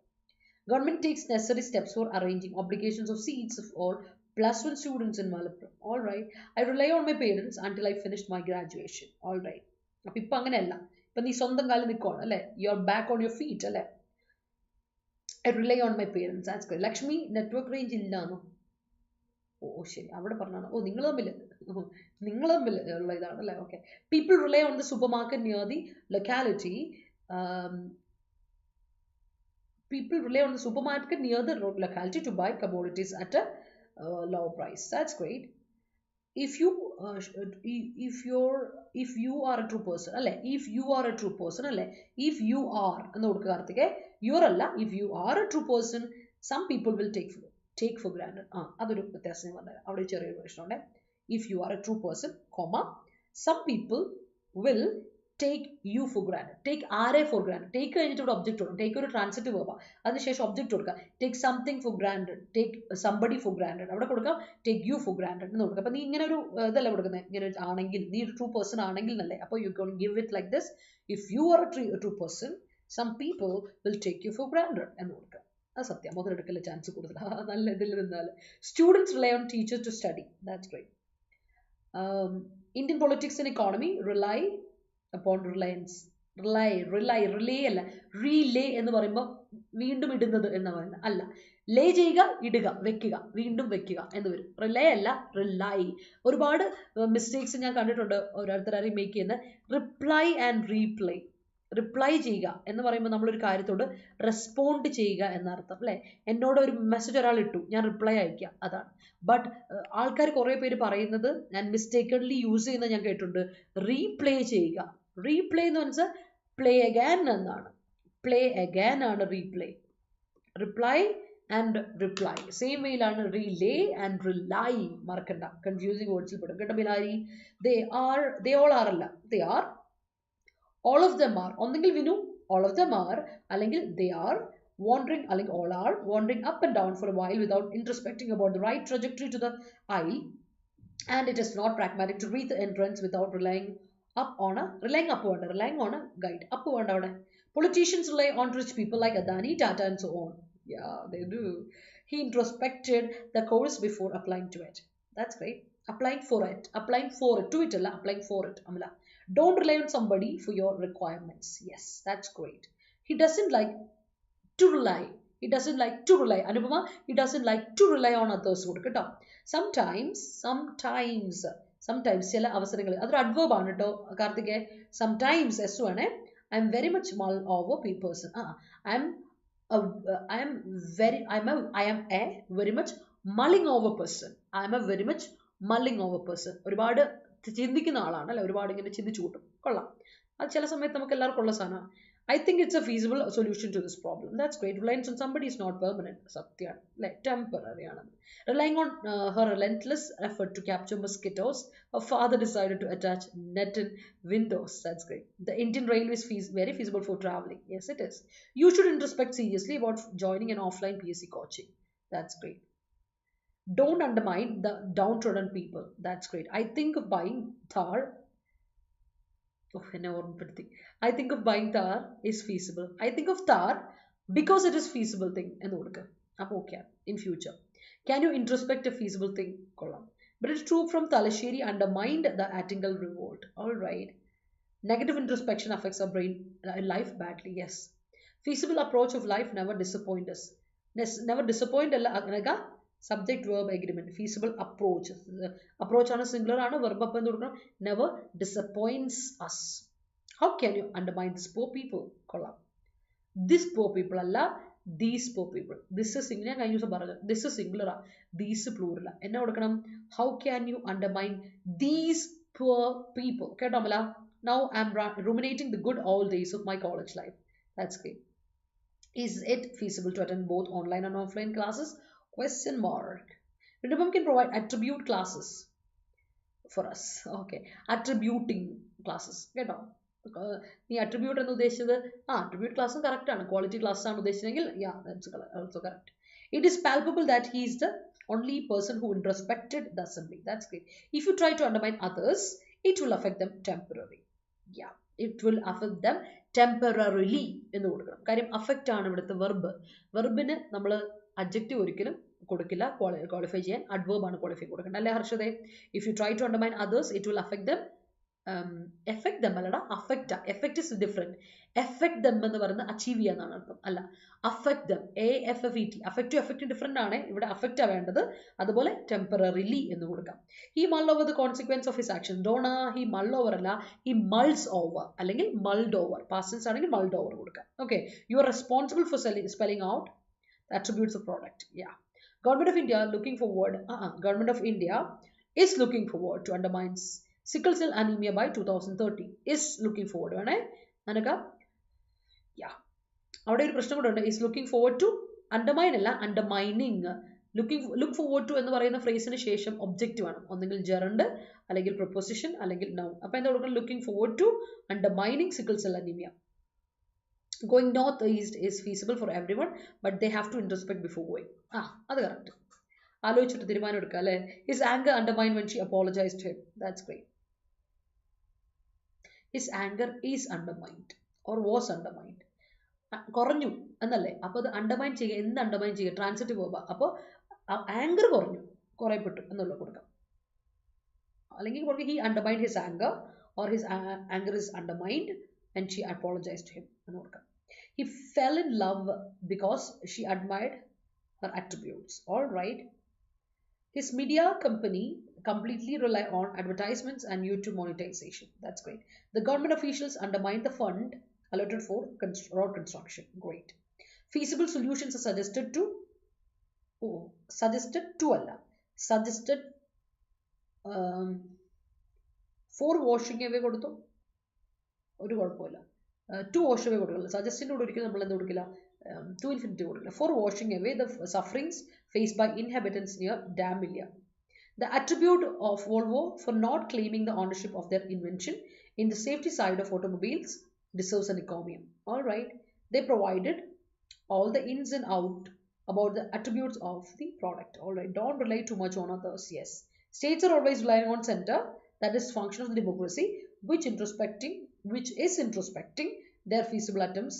Government takes necessary steps for arranging obligations of seats for +1 students in Malappuram. All right. I rely on my parents until I finished my graduation. All right. അപ്പോൾ ഇപ്പം അങ്ങനെയല്ല, ഇപ്പം നീ സ്വന്തം കാലിൽ നിൽക്കുവാണ് അല്ലേ, you are back on your feet അല്ലേ. I rely on my parents. That's good. Lakshmi network range ഇല്ലാന്നോ? ശരി, അവിടെ പറഞ്ഞാണ്. നിങ്ങൾ തമ്മിൽ ഉള്ള ഇതാണല്ലേ. Okay. People rely on the supermarket near the locality. People rely on the supermarket near the locality to buy commodities at a low price. That's great. If you are a true person, alle, if you are a true person, alle, if you are ennu kodukka karthike, you alla, if you are a true person, some people will take for granted. അതൊരു വ്യത്യാസം പറഞ്ഞുതരാം, അവിടെ ചെറിയൊരു പ്രശ്നമുണ്ട്. If you are a true person, comma, some people will take you for granted. Take ആരെ for granted. Take കഴിഞ്ഞിട്ട് ഇവിടെ object കൊടുക്കും. ടേക്ക് ഒരു ട്രാൻസിറ്റീവ് വേർബാ, അതിനുശേഷം ഒബ്ജക്റ്റ് കൊടുക്കുക. Take something for granted, take somebody four granted, അവിടെ കൊടുക്കാം ടേക്ക് യു ഫോർ ഗ്രാൻഡഡ് എന്ന് കൊടുക്കുക. അപ്പം നീ ഇങ്ങനെ ഒരു ഇതല്ല കൊടുക്കുന്നത്, ഇങ്ങനെ ആണെങ്കിൽ, നീ ഒരു ട്രൂ പേഴ്സൺ ആണെങ്കിൽ എന്നല്ലേ. അപ്പോൾ you can give it like this. If you are a true person, some people will take you for granted എന്ന് കൊടുക്കുക. അത് സത്യം, മുതലെടുക്കല് ചാൻസ് കൂടുതൽ, നല്ല ഇതിൽ നിന്നാൽ. Students rely on teachers to study. That's great. Indian politics and economy rely upon reliance. റിലേ അല്ല, റീലേ എന്ന് പറയുമ്പോൾ വീണ്ടും ഇടുന്നത് എന്ന് പറയുന്നത് അല്ല. ലേ ചെയ്യുക, ഇടുക, വെക്കുക, വീണ്ടും വെക്കുക എന്ന് വരും. റിലേ അല്ല, റിലൈ. ഒരുപാട് മിസ്റ്റേക്സ് ഞാൻ കണ്ടിട്ടുണ്ട് ഓരോരുത്തരും മേക്ക് ചെയ്യുന്നത്. Reply and reply. റിപ്ലൈ ചെയ്യുക എന്ന് പറയുമ്പോൾ നമ്മളൊരു കാര്യത്തോട് റെസ്പോണ്ട് ചെയ്യുക എന്നർത്ഥം അല്ലേ. എന്നോട് ഒരു മെസ്സേജ് ഒരാൾ ഇട്ടു, ഞാൻ റിപ്ലൈ അയക്കുക, അതാണ്. ബട്ട് ആൾക്കാർ കുറേ പേര് പറയുന്നത് ഞാൻ മിസ്റ്റേക്കൺലി യൂസ് ചെയ്യുന്ന ഞാൻ കേട്ടിട്ടുണ്ട്, റീപ്ലേ ചെയ്യുക. റീപ്ലേ എന്ന് വെച്ചാൽ പ്ലേ അഗാൻ എന്നാണ്. പ്ലേ അഗാൻ ആണ് replay. Reply and reply same വേയിലാണ്. റിലേ ആൻഡ് റിലൈ മറക്കണ്ട, കൺഫ്യൂസിങ് വേർഡ്സിൽ പെടും കേട്ടോ ബിലാരി. ദേ ഓൾ ആർ അല്ല, they are, all of them are. ഒന്നെങ്കിൽ Vinu all of them are, അല്ലെങ്കിൽ they are wandering, അല്ലെങ്കിൽ all are wandering up and down for a while without introspecting about the right trajectory to the aisle, and it is not pragmatic to reach the entrance without relying on a guide. Up വേണ്ട അവിടെ. Politicians rely on rich people like Adani, Tata and so on. Yeah, they do. He introspected the course before applying to it. That's great. Applying for it to it alla, applying for it amala. Don't rely on somebody for your requirements. Yes, that's great. He doesn't like to rely. Anupama, he doesn't like to rely on others. Sometimes ചില അവസരങ്ങളിൽ, അതൊരു adverb ആണ് കേട്ടോ കാർത്തികേ. Sometimes S ആണ്. I am very much mull over person. I am a very much mulling over person. I am a very much mulling over person. ഒരുപാട് ചിന്തിക്കുന്ന ആളാണ് അല്ലെ, ഒരുപാട് ഇങ്ങനെ ചിന്തിച്ചു കൂട്ടും. കൊള്ളാം, അത് ചില സമയത്ത് നമുക്ക് എല്ലാവർക്കും ഉള്ള സാധനമാണ്. I think it's a feasible solution to this problem. That's great. Reliance on somebody is not permanent. Satyaan, like temporary. Relying on her relentless effort to capture mosquitoes, her father decided to attach net in windows. That's great. The Indian Railways is very feasible for traveling. Yes, it is. You should introspect seriously about joining an offline PSC coaching. That's great. Don't undermine the downtrodden people. That's great. I think of buying Thar. I think of buying Thar is feasible. I think of Thar because it is feasible thing. Okay, in future. Can you introspect a feasible thing? British troop from Talasheri undermined the Attingal revolt. Alright. Negative introspection affects our brain life badly. Yes. Feasible approach of life never disappoint us. Never disappoint alla subject verb agreement. Feasible approach. Approach ആണ് singular ആണ്, verb അപ്പം എന്ത് കൊടുക്കണം? Never disappoints us. How can you undermine these poor people? കൊള്ളാം. This poor people അല്ല, these poor people. This is singular, ഞാൻ കഴിഞ്ഞ ദിവസം പറഞ്ഞത്. This is singular, these plural. എന്നാ കൊടുക്കണം? How can you undermine these poor people? കേട്ടോ Amala? Now I am ruminating the good old days of my college life. That's great. Is it feasible to attend both online and offline classes? Question mark. Remember, can provide attribute classes for us. Okay. Attributing classes. Get on. നീ attribute എന്ന് ഉദ്ദേശിച്ചത് attribute ക്ലാസ്സും correct ആണ്. Quality class ആണ് ഉദ്ദേശിച്ചെങ്കിൽ that's also correct. It is palpable that he is the only person who introspected the assembly. That's great. If you try to undermine others, it will affect them temporarily. Yeah, it will affect them temporarily എന്ന് കൊടുക്കണം. കാര്യം affect ആണ് ഇവിടുത്തെ verb. വെർബിന് നമ്മൾ adjective ഒരിക്കലും കൊടുക്കില്ല qualify ചെയ്യാൻ. Adverb ആണ് ക്വാളിഫൈ കൊടുക്കേണ്ടത് അല്ലേ ഹർഷദേ? If you try to undermine others it will affect them. Effect them അല്ലടാ, affect. Effect is different. Effect them എന്ന് പറയുന്നത് അച്ചീവ് ചെയ്യാന്നാണ് അർത്ഥം, അല്ല അഫക്ട് ദം. AFFET. അഫക്റ്റും എഫക്റ്റും ഡിഫറെന്റ് ആണ്. ഇവിടെ അഫക്റ്റാ വേണ്ടത്. അതുപോലെ ടെമ്പററിലി എന്ന് കൊടുക്കാം. He mull over the consequences of his action. ഡോണ ഹി മൾ ഓവർ അല്ല, ഹി മൾസ് ഓവർ അല്ലെങ്കിൽ മൾഡ് ഓവർ. പാസ്റ്റ് ടെൻസ് ആണെങ്കിൽ മൾഡ് ഓവർ കൊടുക്കാം. Okay. You are responsible for spelling out attributes of product. Yeah. Government of India is looking forward to undermine sickle cell anemia by 2030. Is looking forward. Yeah. അവിടെ ഒരു പ്രശ്നം കൂടെ ഉണ്ട്. is looking forward to undermine അല്ല, undermining. look forward to എന്ന് പറയുന്ന ഫ്രേസിന് ശേഷം objective ആണ്. ഒന്നെങ്കിൽ gerund അല്ലെങ്കിൽ preposition അല്ലെങ്കിൽ noun. അപ്പോൾ എന്താ കൊടുക്കണം? looking forward to undermining sickle cell anemia. Going northeast is feasible for everyone, but they have to introspect before going. അത് കറക്റ്റ്. ആലോചിച്ചിട്ട് തീരുമാനം എടുക്കുക അല്ലേ? His anger undermined when she apologized to him. That's great. His anger is undermined or was undermined. കുറഞ്ഞു എന്നല്ലേ? അപ്പോൾ അത് undermine ചെയ്യുക. എന്ത് അണ്ടർമൈൻ ചെയ്യുക? Transitive verb. അപ്പോൾ ആങ്കർ കുറയപ്പെട്ടു എന്നുള്ള കൊടുക്കാം. അല്ലെങ്കിൽ കൊടുക്കുക he undermined his anger or his anger is undermined and she apologized to him എന്ന് കൊടുക്കാം. He fell in love because she admired her attributes. All right. His media company completely rely on advertisements and YouTube monetization. That's great. The government officials undermined the fund allotted for road construction. Great. Feasible solutions are suggested to അല്ല suggested for washing away കൊടുത്തു, ഒരു കുഴപ്പമില്ല. To wash away കൊടുക്കില്ല. സജസ്റ്റിൻ്റെ കൂടെ ഒരിക്കലും നമ്മൾ എന്ത് കൊടുക്കില്ല, ടു ഇൻഫിനിറ്റി കൊടുക്കില്ല. For washing away the sufferings faced by inhabitants near dam ഇല്ല. The attribute of Volvo for not claiming the ownership of their invention in the safety side of automobiles deserves an encomium. All right, they provided all the ins and out about the attributes of the product. All right, don't rely too much on others. Yes, states are always relying on center, that is function of the democracy, which is introspecting their feasible attempts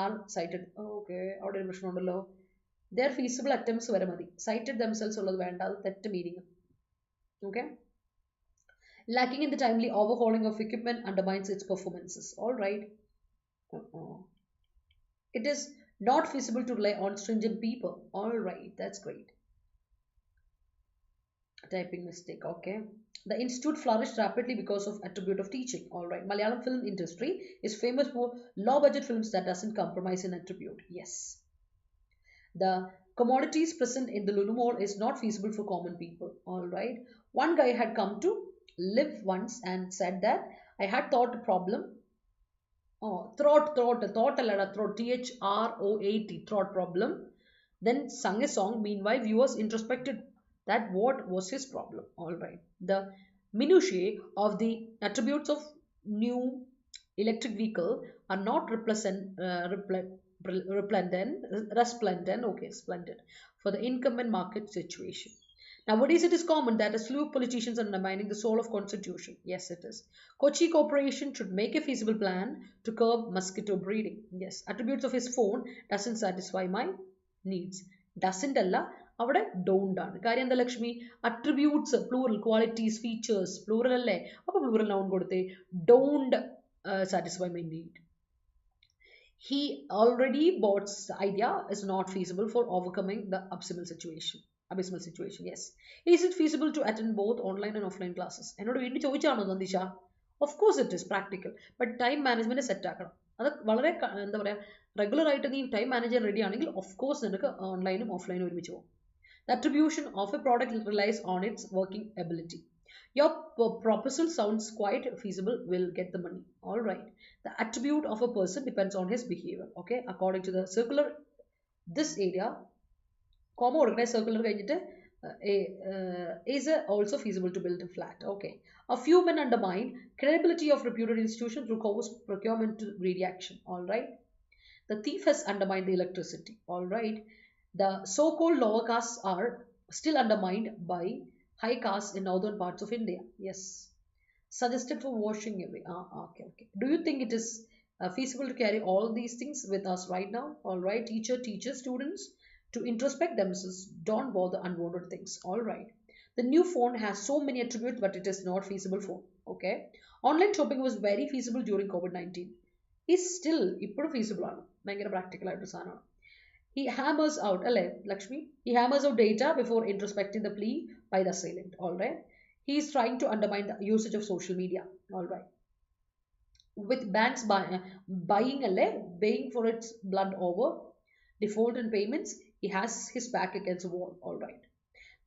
are cited. Okay, അവിടെ ഒരു പ്രശ്നമുണ്ടല്ലോ. Their feasible attempts വരെ മതി, cited themselves ഉള്ളത് വേണ്ട, അത് തെറ്റ് meaning. Okay, lacking in the timely overhauling of equipment undermines its performances. All right, it is not feasible to rely on stringent people. All right, that's great. Typing mistake. Okay, the institute flourished rapidly because of attribute of teaching. All right, Malayalam film industry is famous for low budget films that doesn't compromise in attribute. Yes, the commodities present in the Lulu Mall is not feasible for common people. All right, one guy had come to live once and said that I had thought problem. Throat allada, throat, throat problem, then sung a song. Meanwhile viewers introspected that what was his problem. All right, the minutiae of the attributes of new electric vehicle are not resplendent, okay, splendid for the incumbent market situation. Nowadays it is common that a slew of politicians are undermining the soul of constitution. Yes, it is. Kochi Corporation should make a feasible plan to curb mosquito breeding. Yes, attributes of his phone doesn't satisfy my needs. Doesn't alla, അവിടെ don't ആണ്. കാര്യം എന്താ Lakshmi, attributes plural, qualities, features plural അല്ലേ, അപ്പോൾ plural noun കൊടുത്തേ, don't satisfy my need. He already bought the idea is not feasible for overcoming the abysmal situation. Yes, is it feasible to attend both online and offline classes? എന്നോട് വീണ്ടും ചോദിച്ചാണോ Nandisha? Of course it is practical, but time management set ആക്കണം. അത് വളരെ എന്താ പറയുക, regular ആയിട്ട് നീ ടൈം മാനേജ് ചെയ്യാൻ റെഡി ആണെങ്കിൽ ഓഫ് കോഴ്സ് നിനക്ക് ഓൺലൈനും ഓഫ്ലൈനും ഒരുമിച്ച് പോകും. The attribution of a product relies on its working ability. Your proposal sounds quite feasible, will get the money. All right, the attribute of a person depends on his behavior. Okay, according to the circular, this area comma organized circular കഴിഞ്ഞിട്ട് is also feasible to build a flat. Okay, a few men undermine credibility of reputed institution through coerced procurement to greedy action. All right, the thief has undermined the electricity. All right, the so-called lower castes are still undermined by high castes in northern parts of India. Yes, suggested for washing away. Okay. Do you think it is feasible to carry all these things with us right now? All right, teacher students to introspect themselves, don't bother unwanted things. All right, the new phone has so many attributes, but it is not feasible phone. Okay, online shopping was very feasible during COVID-19. is still ഇപ്പോൾ feasible ആണ്, ഭയങ്കര practical ആയിട്ട് സാധനമാണ്. He hammers out, അല്ലേ Lakshmi, he hammers out data before introspecting the plea by the assailant. All right, he is trying to undermine the usage of social media. All right, with banks buying baying for its blood over default in payments, he has his back against the wall. All right,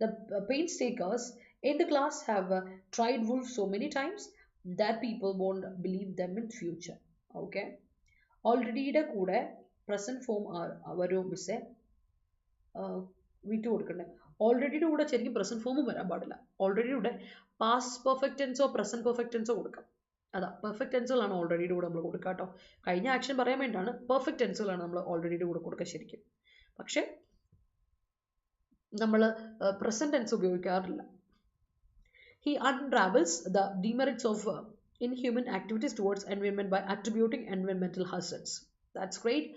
the paintstakers in the class have tried wolf so many times that people won't believe them in future. Okay, already ide kude present form avaru misse വിട്ടു കൊടുക്കണ്ടേ. ഓൾറെഡിയുടെ കൂടെ ശരിക്കും present ഫോമും വരാൻ പാടില്ല. ഓൾറെഡിയുടെ past perfect ടെൻസോ present perfect ടെൻസോ കൊടുക്കാം. അതാ perfect ടെൻസുകളാണ് ഓൾറെഡിയുടെ കൂടെ നമ്മൾ കൊടുക്കുക കേട്ടോ. കഴിഞ്ഞ ആക്ഷൻ പറയാൻ വേണ്ടിയാണ് പെർഫെക്റ്റ് ടെൻസുകളാണ് നമ്മൾ ഓൾറെഡിയുടെ കൂടെ കൊടുക്കുക ശരിക്കും. പക്ഷെ നമ്മൾ പ്രസന്റ് ടെൻസ് ഉപയോഗിക്കാറില്ല. He unravels the demerits of inhuman activities towards environment by attributing environmental hazards. That's great.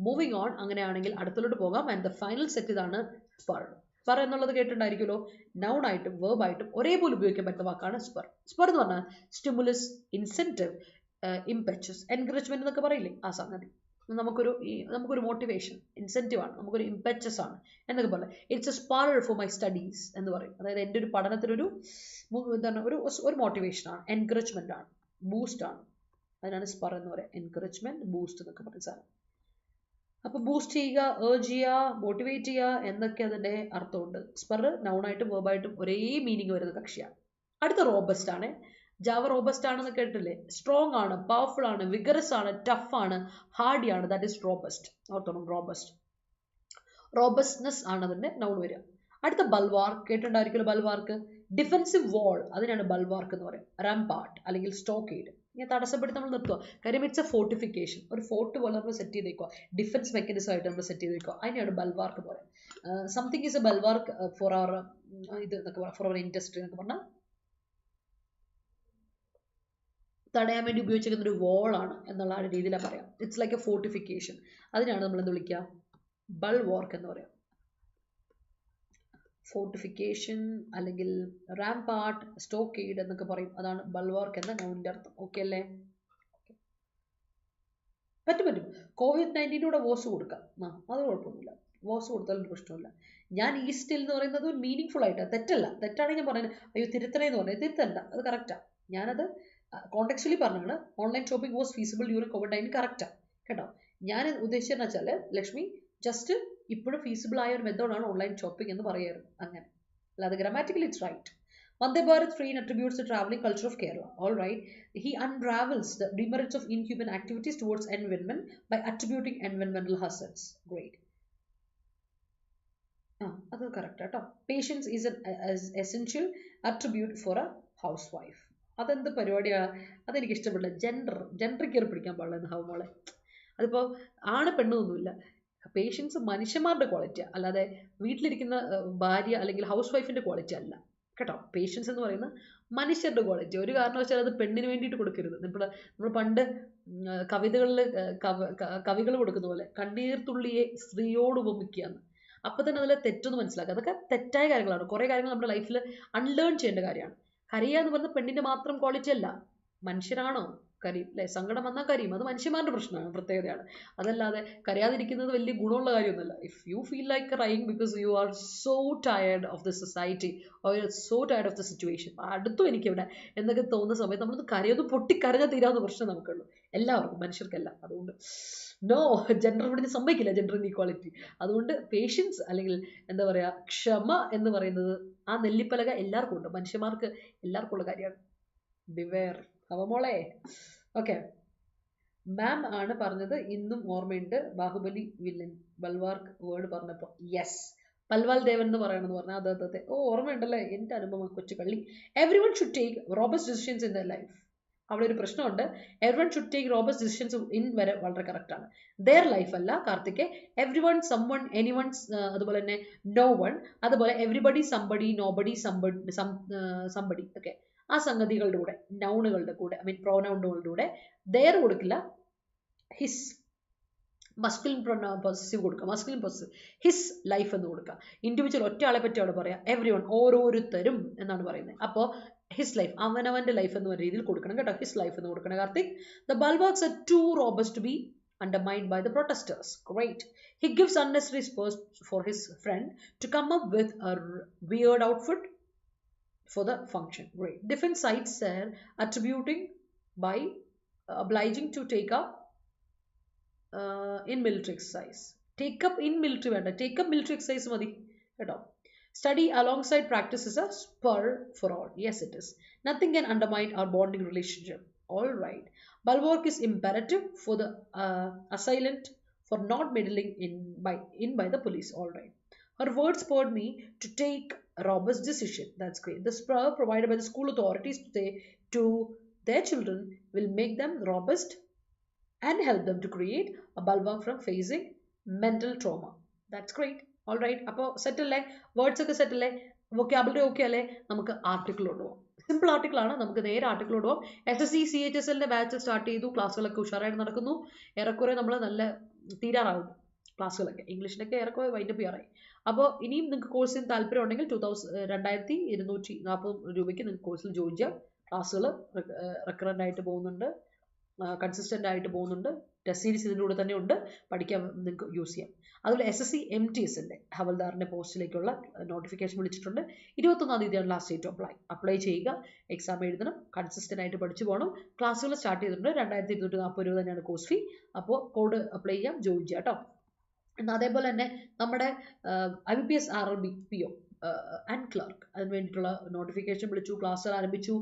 Moving on, അങ്ങനെയാണെങ്കിൽ അടുത്തോട്ട് പോകാം. ആൻഡ് ദ ഫൈനൽ സെറ്റ് ഇതാണ് സ്പർ. സ്പർ എന്നുള്ളത് കേട്ടിട്ടുണ്ടായിരിക്കുമല്ലോ. നൗൺ ആയിട്ടും വേർബ് ആയിട്ടും ഒരേപോലെ ഉപയോഗിക്കാൻ പറ്റുന്ന വാക്കാണ് സ്പർ. സ്പർ എന്ന് പറഞ്ഞാൽ സ്റ്റിമുലസ്, ഇൻസെൻറ്റീവ്, ഇംപെച്ചസ്, എൻകറേജ്മെന്റ് എന്നൊക്കെ പറയില്ലേ ആ സംഗതി. നമുക്കൊരു മോട്ടിവേഷൻ, ഇൻസെൻറ്റീവ് ആണ്, നമുക്കൊരു ഇംപെച്ചസ് ആണ് എന്നൊക്കെ പറയാം. It's a spur for my studies എന്ന് പറയും. അതായത് എൻ്റെ ഒരു പഠനത്തിനൊരു എന്താണ് ഒരു മോട്ടിവേഷൻ ആണ്, എൻകറേജ്മെന്റ് ആണ്, ബൂസ്റ്റ് ആണ്. അതിനാണ് സ്പർ എന്ന് പറയുക. എൻകറേജ്മെന്റ്, ബൂസ്റ്റ് എന്നൊക്കെ പറയുന്ന സാധനം. അപ്പോൾ ബൂസ്റ്റ് ചെയ്യുക, ഏർജ് ചെയ്യുക, മോട്ടിവേറ്റ് ചെയ്യുക എന്നൊക്കെ അതിൻ്റെ അർത്ഥമുണ്ട്. സ്പർ നൗണായിട്ടും വേർബായിട്ടും ഒരേ മീനിങ് വരുന്ന കക്ഷിയാണ്. അടുത്ത റോബസ്റ്റ് ആണ്. ജാവ റോബസ്റ്റ് ആണെന്ന് കേട്ടില്ലേ? സ്ട്രോങ് ആണ്, പവർഫുൾ ആണ്, വിഗറസ് ആണ്, ടഫ് ആണ്, ഹാർഡി ആണ്. That is robust. ഓർത്തോണം, റോബസ്റ്റ്. റോബസ്റ്റ്നെസ് ആണ് അതിൻ്റെ നൗൺ വരിക. അടുത്ത ബൾവാർക്ക്, കേട്ടിട്ടുണ്ടായിരിക്കുമല്ലോ ബൾവാർക്ക്. ഡിഫെൻസീവ് വാൾ, അതിനാണ് ബൾവാർക്ക് എന്ന് പറയുക. റാംപാർട്ട് അല്ലെങ്കിൽ സ്റ്റോക്കേഡ്, ഇങ്ങനെ തടസ്സപ്പെടുത്തി നമ്മൾ നിർത്തുക. കാര്യം ഇറ്റ്സ് എ ഫോർട്ടിഫിക്കേഷൻ, ഒരു ഫോർട്ട് പോലെ നമ്മൾ സെറ്റ് ചെയ്ത് വയ്ക്കുക, ഡിഫൻസ് മെക്കാനിസം ആയിട്ട് നമ്മൾ സെറ്റ് ചെയ്ത് വയ്ക്കുക. അതിനെയാണ് ബൾവാർക്ക് എന്ന് പറയുക. സംതിങ് ഈസ് എ ബൾവാർക്ക് ഫോർ അവർ ഇത് എന്നൊക്കെ പറയാം, ഫോർ അവർ ഇൻഡസ്ട്രി എന്നൊക്കെ പറഞ്ഞാൽ തടയാൻ വേണ്ടി ഉപയോഗിച്ചിരിക്കുന്ന ഒരു വോളാണ് എന്നുള്ള ആ രീതിയിലാണ് പറയാം. It's like A fortification. അതിനാണ് നമ്മൾ എന്ത് വിളിക്കുക? ബൾവാർക്ക് എന്ന് പറയാം. ഫോർട്ടിഫിക്കേഷൻ അല്ലെങ്കിൽ റാംപാർട്ട്, സ്റ്റോക്കേഡ് എന്നൊക്കെ പറയും. അതാണ് ബൾവാർക്ക് എന്ന നൗണിന്റെ അർത്ഥം. ഓക്കെ അല്ലേ? പറ്റും. COVID-19 വോസ് കൊടുക്കാം, അത് കുഴപ്പമൊന്നുമില്ല. വോസ് കൊടുത്താലും പ്രശ്നമില്ല. ഞാൻ ഈസ്റ്റിൽ എന്ന് പറയുന്നത് മീനിങ് ഫുൾ ആയിട്ട്, തെറ്റല്ല. തെറ്റാണെങ്കിൽ ഞാൻ പറയുന്നത് അയ്യോ തിരുത്തണേ എന്ന് പറഞ്ഞത്, തിരുത്തല്ല, അത് കറക്റ്റാണ്. ഞാനത് കോണ്ടെക്ച്വലി പറഞ്ഞാണ്. Online shopping was feasible during COVID-19 കറക്റ്റാണ് കേട്ടോ. ഞാൻ ഉദ്ദേശിച്ചതെന്ന് വെച്ചാൽ ലക്ഷ്മി ജസ്റ്റ് ഇപ്പോഴും ഫീസിബിൾ ആയ ഒരു മെത്തേഡാണ് ഓൺലൈൻ ഷോപ്പിംഗ് എന്ന് പറയായിരുന്നു, അങ്ങനെ അല്ലാതെ grammatically it's right. Vande Bharat train attributes the travelling culture of Kerala. All right, he unravels the demerits of inhuman activities towards environment by attributing environmental hazards. Great. അത് correct കേട്ടോ. Patience is an essential attribute for a housewife. അതെന്ത് പരിപാടിയാണ്? അതെനിക്ക് ഇഷ്ടപ്പെടില്ല. Gender കയറി പിടിക്കാൻ പാടില്ല ഹൗമോളെ. അതിപ്പോൾ ആണ് പെണ്ണൊന്നുമില്ല. പേഷ്യൻസ് മനുഷ്യന്മാരുടെ ക്വാളിറ്റിയാണ്, അല്ലാതെ വീട്ടിലിരിക്കുന്ന ഭാര്യ അല്ലെങ്കിൽ ഹൗസ് വൈഫിൻ്റെ ക്വാളിറ്റി അല്ല കേട്ടോ. പേഷ്യൻസ് എന്ന് പറയുന്നത് മനുഷ്യരുടെ ക്വാളിറ്റി. ഒരു കാരണവശാൽ അത് പെണ്ണിന് വേണ്ടിയിട്ട് കൊടുക്കരുത്. നമ്മൾ പണ്ട് കവിതകളിൽ കവികൾ കൊടുക്കുന്ന പോലെ കണ്ണീർത്തുള്ളിയെ സ്ത്രീയോട് ഉപമിക്കുകയാണ്. അപ്പോൾ തന്നെ അതിലെ തെറ്റൊന്ന് മനസ്സിലാക്കുക. അതൊക്കെ തെറ്റായ കാര്യങ്ങളാണ്. കുറേ കാര്യങ്ങൾ നമ്മുടെ ലൈഫിൽ അൺലേൺ ചെയ്യേണ്ട കാര്യമാണ്. കരയുക എന്ന് പറയുന്നത് പെണ്ണിൻ്റെ മാത്രം ക്വാളിറ്റി അല്ല. മനുഷ്യരാണോ കരയും അല്ലേ? സങ്കടം വന്നാൽ കരയും, അത് മനുഷ്യന്മാരുടെ പ്രശ്നമാണ്, പ്രത്യേകതയാണ്. അതല്ലാതെ കരയാതിരിക്കുന്നത് വലിയ ഗുണമുള്ള കാര്യമൊന്നുമല്ല. If you feel like crying because you are so tired of the society or you are so tired of the situation, അടുത്തും എനിക്കിവിടെ എന്നൊക്കെ തോന്നുന്ന സമയത്ത് നമ്മളൊന്ന് കരയൊന്ന് പൊട്ടിക്കരഞ്ഞാൽ തീരാവുന്ന പ്രശ്നം നമുക്കുള്ളൂ, എല്ലാവർക്കും, മനുഷ്യർക്കല്ല. അതുകൊണ്ട് നോ, ജെൻഡർ ഇവിടെ സമ്മതിക്കില്ല, ജെൻഡർ ഇൻഈക്വാളിറ്റി. അതുകൊണ്ട് പേഷ്യൻസ് അല്ലെങ്കിൽ എന്താ പറയുക, ക്ഷമ എന്ന് പറയുന്നത് ആ നെല്ലിപ്പലക എല്ലാവർക്കും ഉണ്ട്, മനുഷ്യന്മാർക്ക് എല്ലാവർക്കും ഉള്ള കാര്യമാണ്. ബിവെയർ അവമോളെ. ഓക്കെ, മാം ആണ് പറഞ്ഞത്, ഇന്നും ഓർമ്മയുണ്ട്. ബാഹുബലി വില്ലൻ ബൽവാർക്ക് വേർഡ് പറഞ്ഞപ്പോൾ യെസ്, പൽവാൽ ദേവൻ എന്ന് പറയണമെന്ന് പറഞ്ഞാൽ അദ്ദേഹത്തെ ഓർമ്മയുണ്ടല്ലേ? എൻ്റെ അനുഭവം കൊച്ചു കള്ളി. Everyone should take robust decisions in the life. അവിടെ ഒരു പ്രശ്നമുണ്ട്. Everyone should take robust decisions in വരെ വളരെ കറക്റ്റാണ്. ദെയർ ലൈഫ് അല്ല Karthik. Everyone, someone, anyone, അതുപോലെ തന്നെ നോ വൺ, അതുപോലെ everybody, somebody, nobody, somebody. Okay, ആ സംഗതികളുടെ കൂടെ, നൗണുകളുടെ കൂടെ, ഐ മീൻ പ്രോനൗണുകളുടെ കൂടെ ദെയർ കൊടുക്കില്ല, ഹിസ് മസ്കുലിൻ പൊസസീവ് കൊടുക്കുക, മസ്കുലിൻ പൊസസീവ്, ഹിസ് ലൈഫ് എന്ന് കൊടുക്കുക. ഇൻഡിവിജ്വൽ ഒറ്റ ആളെ പറ്റി അവിടെ പറയാം, എവ്രി വൺ, ഓരോരുത്തരും എന്നാണ് പറയുന്നത്. അപ്പോൾ ഹിസ് ലൈഫ്, അവനവൻ്റെ ലൈഫ് എന്ന രീതിയിൽ കൊടുക്കണം കേട്ടോ. ഹിസ് ലൈഫ് എന്ന് കൊടുക്കണം Karthik. The bulwarks are too robust to be undermined by the protesters. Great. He gives unnecessary spurs for his friend to come up with a weird outfit for the function. Great. Different sites are attributing by obliging to take up in military exercise. Take up in military വേണ്ട, take up military exercise മതി കേട്ടോ. Study alongside practice is a spur for all. Yes, it is. Nothing can undermine our bonding relationship. All right. Bulwark is imperative for the assailant for not meddling in by the police. All right. Her words spurred me to take a robust decision. That's great. The spur provided by the school authorities to their children will make them robust and help them to create a bulwark from facing mental trauma. That's great. All right. അപ്പോൾ set അല്ലേ? Words ഒക്കെ set അല്ലേ? Vocabulary okay അല്ലേ? നമുക്ക് ആർട്ടിക്കിളോട് പോകാം. Simple ആർട്ടിക്കിളാണ്, നമുക്ക് നേരെ ആർട്ടിക്കിളോട് പോകാം. SSC CHSL ബാച്ച് സ്റ്റാർട്ട് ചെയ്തു. ക്ലാസ്സുകളൊക്കെ ഉഷാറായിട്ട് നടക്കുന്നു. ഏറെക്കുറെ നമ്മൾ നല്ല തീരാറാകും ക്ലാസ്സുകളൊക്കെ. ഇംഗ്ലീഷിനൊക്കെ ഏറെക്കുറെ വൈൻഡപ്പ് ചെയ്യാറായി. അപ്പോൾ ഇനിയും നിങ്ങൾക്ക് കോഴ്സിന് താല്പര്യം ഉണ്ടെങ്കിൽ 2240 രൂപയ്ക്ക് നിങ്ങൾക്ക് കോഴ്സിൽ ജോയിൻ ചെയ്യാം. ക്ലാസ്സുകൾ റെക്കറൻ്റ് ആയിട്ട് പോകുന്നുണ്ട്. കൺസിസ്റ്റൻ്റ് ആയിട്ട് പോകുന്നുണ്ട്. ടെസ്റ്റ് സീരീസ് ഇതിൻ്റെ കൂടെ തന്നെ ഉണ്ട്, പഠിക്കാൻ നിങ്ങൾക്ക് യൂസ് ചെയ്യാം. അതുപോലെ SSC MTSൻ്റെ ഹവൽദാറിൻ്റെ പോസ്റ്റിലേക്കുള്ള നോട്ടിഫിക്കേഷൻ വിളിച്ചിട്ടുണ്ട്. 21-ാം തീയതിയാണ് ലാസ്റ്റ് ഡേറ്റ് അപ്ലൈ ചെയ്യുക. എക്സാം എഴുതണം, കൺസിസ്റ്റൻ്റ് ആയിട്ട് പഠിച്ചു പോകണം. ക്ലാസ്സുകൾ സ്റ്റാർട്ട് ചെയ്തിട്ടുണ്ട്. 2240 രൂപ തന്നെയാണ് കോഴ്സ് ഫീ. അപ്പോൾ കോഡ് അപ്ലൈ ചെയ്യാം, ജോയിൻ ചെയ്യാം കേട്ടോ. എന്നാൽ അതേപോലെ തന്നെ നമ്മുടെ IBPS RRBPO ആൻഡ് ക്ലർക്ക് അതിന് വേണ്ടിയിട്ടുള്ള നോട്ടിഫിക്കേഷൻ വിളിച്ചു. ക്ലാസ്സുകൾ ആരംഭിച്ചു.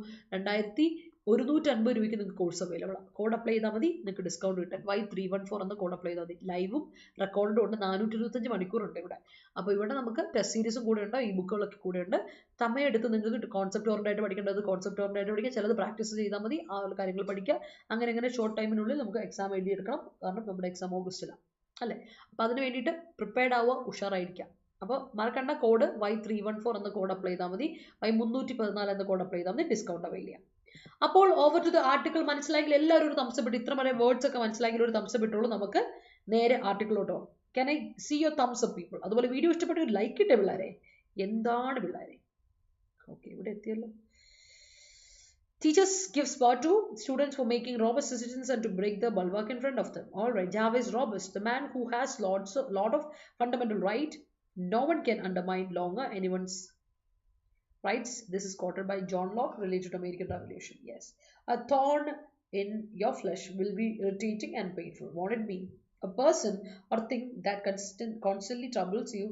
2150 രൂപയ്ക്ക് നിങ്ങൾക്ക് കോഴ്സ് അവൈലബിൾ ആണ്. കോഡ് അപ്ലൈ ചെയ്താൽ മതി, നിങ്ങൾക്ക് ഡിസ്കൗണ്ട് കിട്ടും. Y314 എന്ന കോഡ് അപ്ലൈ ചെയ്താൽ മതി. ലൈവും റെക്കോർഡും ഉണ്ട്. 425 മണിക്കൂറുണ്ട് ഇവിടെ. അപ്പോൾ ഇവിടെ നമുക്ക് ടെസ്റ്റ് സീരീസും കൂടെ ഉണ്ട്, ഈ ബുക്കുകളൊക്കെ കൂടെ ഉണ്ട്. സമയമെടുത്ത് നിങ്ങൾക്ക് കോൺസെപ്റ്റ് ഓറിയൻ്റായിട്ട് പഠിക്കേണ്ടത് കോൺസെപ്റ്റ് ഓറിയൻ്റായിട്ട് പഠിക്കുക, ചിലത് പ്രാക്ടീസ് ചെയ്താൽ മതി, ആ കാര്യങ്ങൾ പഠിക്കുക. അങ്ങനെ ഷോർട്ട് ടൈമിനുള്ളിൽ നമുക്ക് എക്സാം എഴുതിയെടുക്കണം. കാരണം നമ്മുടെ എക്സാം ഓഗസ്റ്റിലാണ് അല്ലേ. അപ്പോൾ അതിന് വേണ്ടിയിട്ട് പ്രിപ്പയർഡ് ആവുക, ഉഷാറായിരിക്കാം. അപ്പോൾ മറക്കണ്ട, കോഡ് Y314 എന്ന കോഡ് അപ്ലൈ ചെയ്താൽ മതി, Y314 എന്ന കോഡ് അപ്ലൈ ചെയ്താൽ മതി, ഡിസ്കൗണ്ട് അവൈൽ ചെയ്യാം. അപ്പോൾ ഓവർ ടു ദ ആർട്ടിക്കിൾ. മനസ്സിലായെങ്കിൽ എല്ലാവരും ഒരു തംസ് അപ്പ് ഇട്ട്, ഇത്ര വരെ വേർഡ്സ് ഒക്കെ മനസ്സിലായെങ്കിൽ ഒരു തംസ് അപ്പ് ഇട്ടുള്ളൂ. നമുക്ക് നേരെ ആർട്ടിക്കിളോട്ടോ. Can I see your thumbs up people? അതുപോലെ വീഡിയോ ഇഷ്ടപ്പെട്ട ലൈക്ക് ഇട്ടേ പിള്ളേരെ. എന്താണ് പിള്ളേരെ? ഓക്കെ, ഇവിടെ എത്തിയല്ലോ. Teachers give spot to students for making robust decisions and to break the bulwark in front of them. All right, Java is robust. The man who has lot of fundamental right. No one can undermine longer anyone's rights. This is quoted by John Locke related to American Revolution. Yes, a thorn in your flesh will be irritating and painful. What it mean? A person or thing that constantly troubles you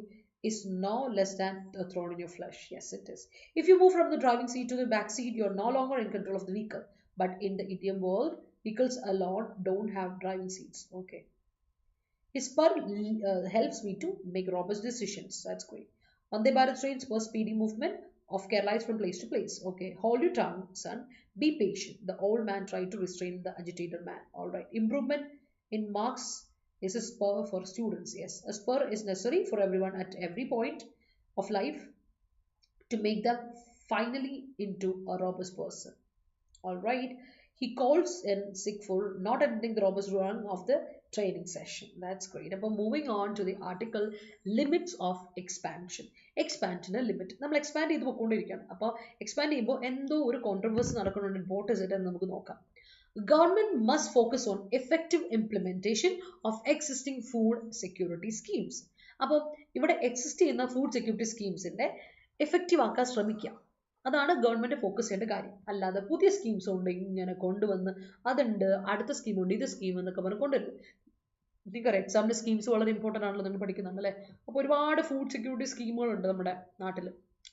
is no less than a thorn in your flesh. Yes, it is. If you move from the driving seat to the back seat, you are no longer in control of the vehicle. But in the idiom world, vehicles alone don't have driving seats. Okay. His spur helps me to make robust decisions. That's great. Vande Bharat trains for speedy movement of Kerala from place to place. Okay. Hold your tongue, son. Be patient. The old man tried to restrain the agitated man. All right. Improvement in marks is a spur for students. Yes, a spur is necessary for everyone at every point of life to make them finally into a robust person. All right. He calls in sick for not attending the robust run of the training session. That's great. But moving on to the article, limits of expansion. Expansion limit. നമ്മൾ expand ചെയ്ത് പോയിക്കൊണ്ടിരിക്കുകയാണ്. അപ്പോൾ expand ചെയ്യുമ്പോൾ എന്തോ ഒരു controversy നടക്കുന്നുണ്ട്. What is it എന്ന് നമുക്ക് നോക്കാം. Government must focus on effective implementation of existing food security schemes. അപ്പോൾ ഇവിടെ എക്സിസ്റ്റ് ചെയ്യുന്ന ഫുഡ് സെക്യൂരിറ്റി സ്കീംസിന്റെ എഫക്റ്റീവ് ആക്കാൻ ശ്രമിക്കുക. അതാണ് ഗവൺമെന്റ് ഫോക്കസ് ചെയ്യേണ്ട കാര്യം. അല്ലാതെ പുതിയ സ്കീംസ് ഉണ്ട് ഇങ്ങനെ കൊണ്ടുവന്ന് അതുണ്ട്, അടുത്ത സ്കീമുണ്ട്, ഇത് സ്കീം എന്നൊക്കെ പറഞ്ഞ് കൊണ്ടുവരും. നിങ്ങൾക്കറിയാം എക്സാമിന്റെ സ്കീംസ് വളരെ ഇമ്പോർട്ടൻ്റ് ആണല്ലോ, നിങ്ങൾ പഠിക്കുന്നുണ്ട് അല്ലേ. അപ്പോൾ ഒരുപാട് ഫുഡ് സെക്യൂരിറ്റി സ്കീമുകളുണ്ട് നമ്മുടെ നാട്ടിൽ.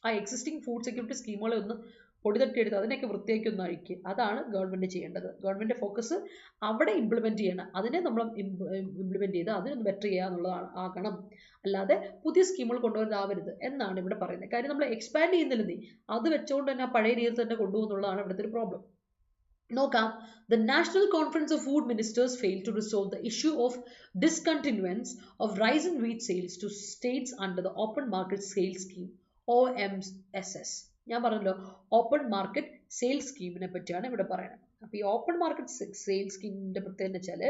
ആ എക്സിസ്റ്റിംഗ് ഫുഡ് സെക്യൂരിറ്റി സ്കീമുകളെ ഒന്ന് പൊടി തട്ടിയെടുത്ത് അതിനെയൊക്കെ വൃത്തിയാക്കി ഒന്ന് അഴിക്കുക. അതാണ് ഗവൺമെന്റ് ചെയ്യേണ്ടത്. ഗവൺമെന്റ് ഫോക്കസ് അവിടെ ഇംപ്ലിമെന്റ് ചെയ്യണം, അതിനെ നമ്മൾ ഇംപ്ലിമെന്റ് ചെയ്ത് അതിനൊന്ന് ബെറ്റർ ചെയ്യുക എന്നുള്ളതാണ് ആകണം. അല്ലാതെ പുതിയ സ്കീമുകൾ കൊണ്ടുവരാവരുത് എന്നാണ് ഇവിടെ പറയുന്നത്. കാര്യം നമ്മൾ എക്സ്പാൻഡ് ചെയ്യുന്നില്ലെന്നേ, അത് വെച്ചുകൊണ്ട് തന്നെ പഴയ രീതിയിൽ തന്നെ കൊണ്ടുപോകുന്നുള്ളതാണ് ഇവിടുത്തെ ഒരു പ്രോബ്ലം. നോക്കാം. The National Conference of Food Ministers failed to resolve the issue of discontinuance of rice and wheat sales to states under the Open Market Sales Scheme OMSS. ഞാൻ പറഞ്ഞല്ലോ ഓപ്പൺ മാർക്കറ്റ് സെയിൽസ് സ്കീമിനെ പറ്റിയാണ് ഇവിടെ പറയുന്നത്. അപ്പോൾ ഈ open market sales സ്കീമിന്റെ പ്രത്യേകത എന്ന് വെച്ചാൽ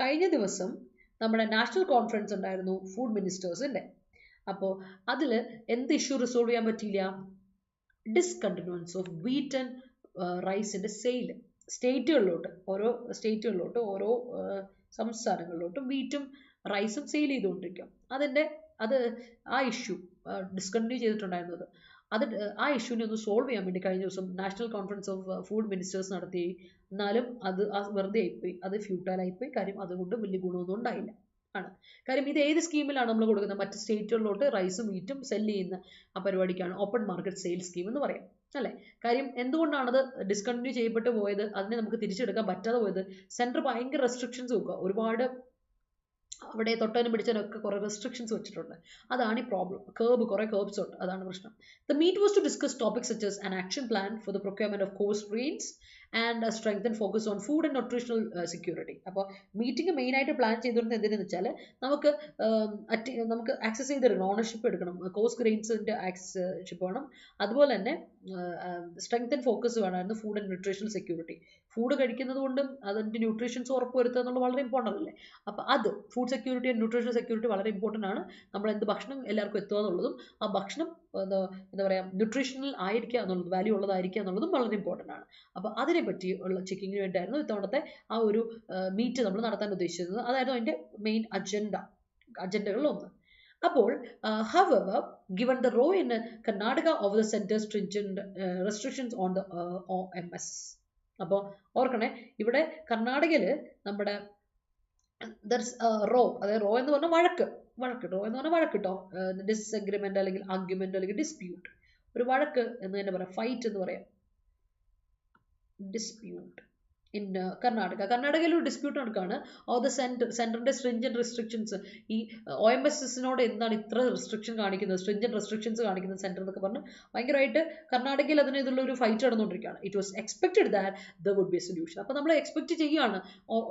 കഴിഞ്ഞ ദിവസം നമ്മുടെ നാഷണൽ കോൺഫറൻസ് ഉണ്ടായിരുന്നു ഫുഡ് മിനിസ്റ്റേഴ്സിന്റെ. അപ്പോൾ അതിൽ എന്ത് ഇഷ്യൂ റിസോൾവ് ചെയ്യാൻ പറ്റിയില്ല? ഡിസ്കണ്ടിന്യൂവൻസ് ഓഫ് വീറ്റ് ആൻഡ് റൈസിന്റെ സെയിൽ സ്റ്റേറ്റുകളിലോട്ട്, ഓരോ സംസ്ഥാനങ്ങളിലോട്ടും വീറ്റും റൈസും സെയിൽ ചെയ്തുകൊണ്ടിരിക്കും. ആ ഇഷ്യൂ ഡിസ്കണ്ടിന്യൂ ചെയ്തിട്ടുണ്ടായിരുന്നത്. ആ ഇഷ്യൂനെ ഒന്ന് സോൾവ് ചെയ്യാൻ വേണ്ടി കഴിഞ്ഞ ദിവസം national conference of food ministers നടത്തി. എന്നാലും അത് വെറുതെ ആയിപ്പോയി, അത് ഫ്യൂട്ടൈലായിപ്പോയി. കാര്യം അതുകൊണ്ട് വലിയ ഗുണമൊന്നും ഉണ്ടായില്ല ആണ്. കാര്യം ഇത് ഏത് സ്കീമിലാണ് നമ്മൾ കൊടുക്കുന്നത്? മറ്റ് സ്റ്റേറ്റുകളിലോട്ട് റൈസും വീറ്റും സെല്ല് ചെയ്യുന്ന ആ പരിപാടിക്കാണ് ഓപ്പൺ മാർക്കറ്റ് സെയിൽ സ്കീം എന്ന് പറയാം അല്ലേ. കാര്യം എന്തുകൊണ്ടാണത് ഡിസ്കണ്ടിന്യൂ ചെയ്യപ്പെട്ടു പോയത്, അതിനെ നമുക്ക് തിരിച്ചെടുക്കാൻ പറ്റാതെ പോയത്? സെൻറ്റർ ഭയങ്കര റെസ്ട്രിക്ഷൻസ് വെക്കുക, ഒരുപാട് അവിടെ തൊട്ടതിനും പിടിച്ചതിനൊക്കെ കുറേ റെസ്ട്രിക്ഷൻസ് വെച്ചിട്ടുണ്ട്. അതാണ് ഈ പ്രോബ്ലം. കുറേ കേർബ്സ് ഉണ്ട്, അതാണ് പ്രശ്നം. The meet was to discuss topics such as an action plan for the procurement of coarse grains and a strengthened focus on food and nutritional security. അപ്പോൾ മീറ്റിംഗ് മെയിനായിട്ട് പ്ലാൻ ചെയ്തിരുന്നത് എന്തിനെന്ന് വെച്ചാൽ നമുക്ക് ആക്സസ് ചെയ്തെടുക്കണം, ഓണർഷിപ്പ് എടുക്കണം, കോഴ്സ് ഗ്രെയിൻസിൻ്റെ ആക്സസ്ഷിപ്പ് വേണം. അതുപോലെ തന്നെ സ്ട്രെങ്ത് ആൻഡ് ഫോക്കസ് വേണമായിരുന്നു food and nutritional security. Food കഴിക്കുന്നത് കൊണ്ടും അതിൻ്റെ ന്യൂട്രീഷൻസ് ഉറപ്പുവരുത്തുക എന്നുള്ളത് വളരെ ഇമ്പോർട്ടൻ്റ് അല്ലേ. അപ്പോൾ അത് food security and nutritional security വളരെ ഇമ്പോർട്ടൻ്റ് ആണ്. നമ്മൾ എന്ത് ഭക്ഷണം എല്ലാവർക്കും എത്തുക എന്നുള്ളതും ആ ഭക്ഷണം എന്താ പറയുക ന്യൂട്രീഷണൽ ആയിരിക്കുക എന്നുള്ളത്, വാല്യൂ ഉള്ളതായിരിക്കുക എന്നുള്ളതും വളരെ ഇമ്പോർട്ടൻ്റ് ആണ്. അപ്പോൾ അതിന് പറ്റിയുള്ള ചെക്കിങ്ങിന് വേണ്ടിയായിരുന്നു ഇത്തവണത്തെ ആ ഒരു മീറ്റ് നമ്മൾ നടത്താൻ ഉദ്ദേശിച്ചിരുന്നത്. അതായിരുന്നു അതിൻ്റെ മെയിൻ അജണ്ടകളിലൊന്ന്. അപ്പോൾ however, given the role in Karnataka of the center's stringent restrictions on the OMS, അപ്പോൾ ഓർക്കണേ ഇവിടെ കർണാടകയിൽ നമ്മുടെ റോ, അതായത് റോ എന്ന് പറഞ്ഞാൽ വഴക്ക് റോ എന്ന് പറഞ്ഞാൽ വഴക്ക് കേട്ടോ, ഡിസ്അഗ്രിമെന്റ് അല്ലെങ്കിൽ ആർഗ്യുമെന്റ് അല്ലെങ്കിൽ ഡിസ്പ്യൂട്ട്, ഒരു വഴക്ക് എന്ന് തന്നെ പറയാം, ഫൈറ്റ് എന്ന് പറയാം, ഡിസ്പ്യൂട്ട് ഇൻ കർണാടകയിൽ ഒരു ഡിസ്പ്യൂട്ട് നടക്കുകയാണ്. ഓർ ദ സെൻറ്ററിൻ്റെ സ്ട്രിഞ്ചന്റ് റെസ്ട്രിക്ഷൻസ്, ഈ OMSSനോട് എന്താണ് ഇത്ര റെസ്ട്രിക്ഷൻ കാണിക്കുന്നത്, സ്ട്രിഞ്ചന്റ് റെസ്ട്രിക്ഷൻസ് കാണിക്കുന്നത് സെൻറ്റർ എന്നൊക്കെ പറഞ്ഞ് ഭയങ്കരമായിട്ട് കർണാടകയിൽ ഇതിനുള്ള ഒരു ഫൈറ്റ് നടന്നുകൊണ്ടിരിക്കുകയാണ്. It was expected that the would be a solution. അപ്പോൾ നമ്മൾ എക്സ്പെക്ട് ചെയ്യുകയാണ്,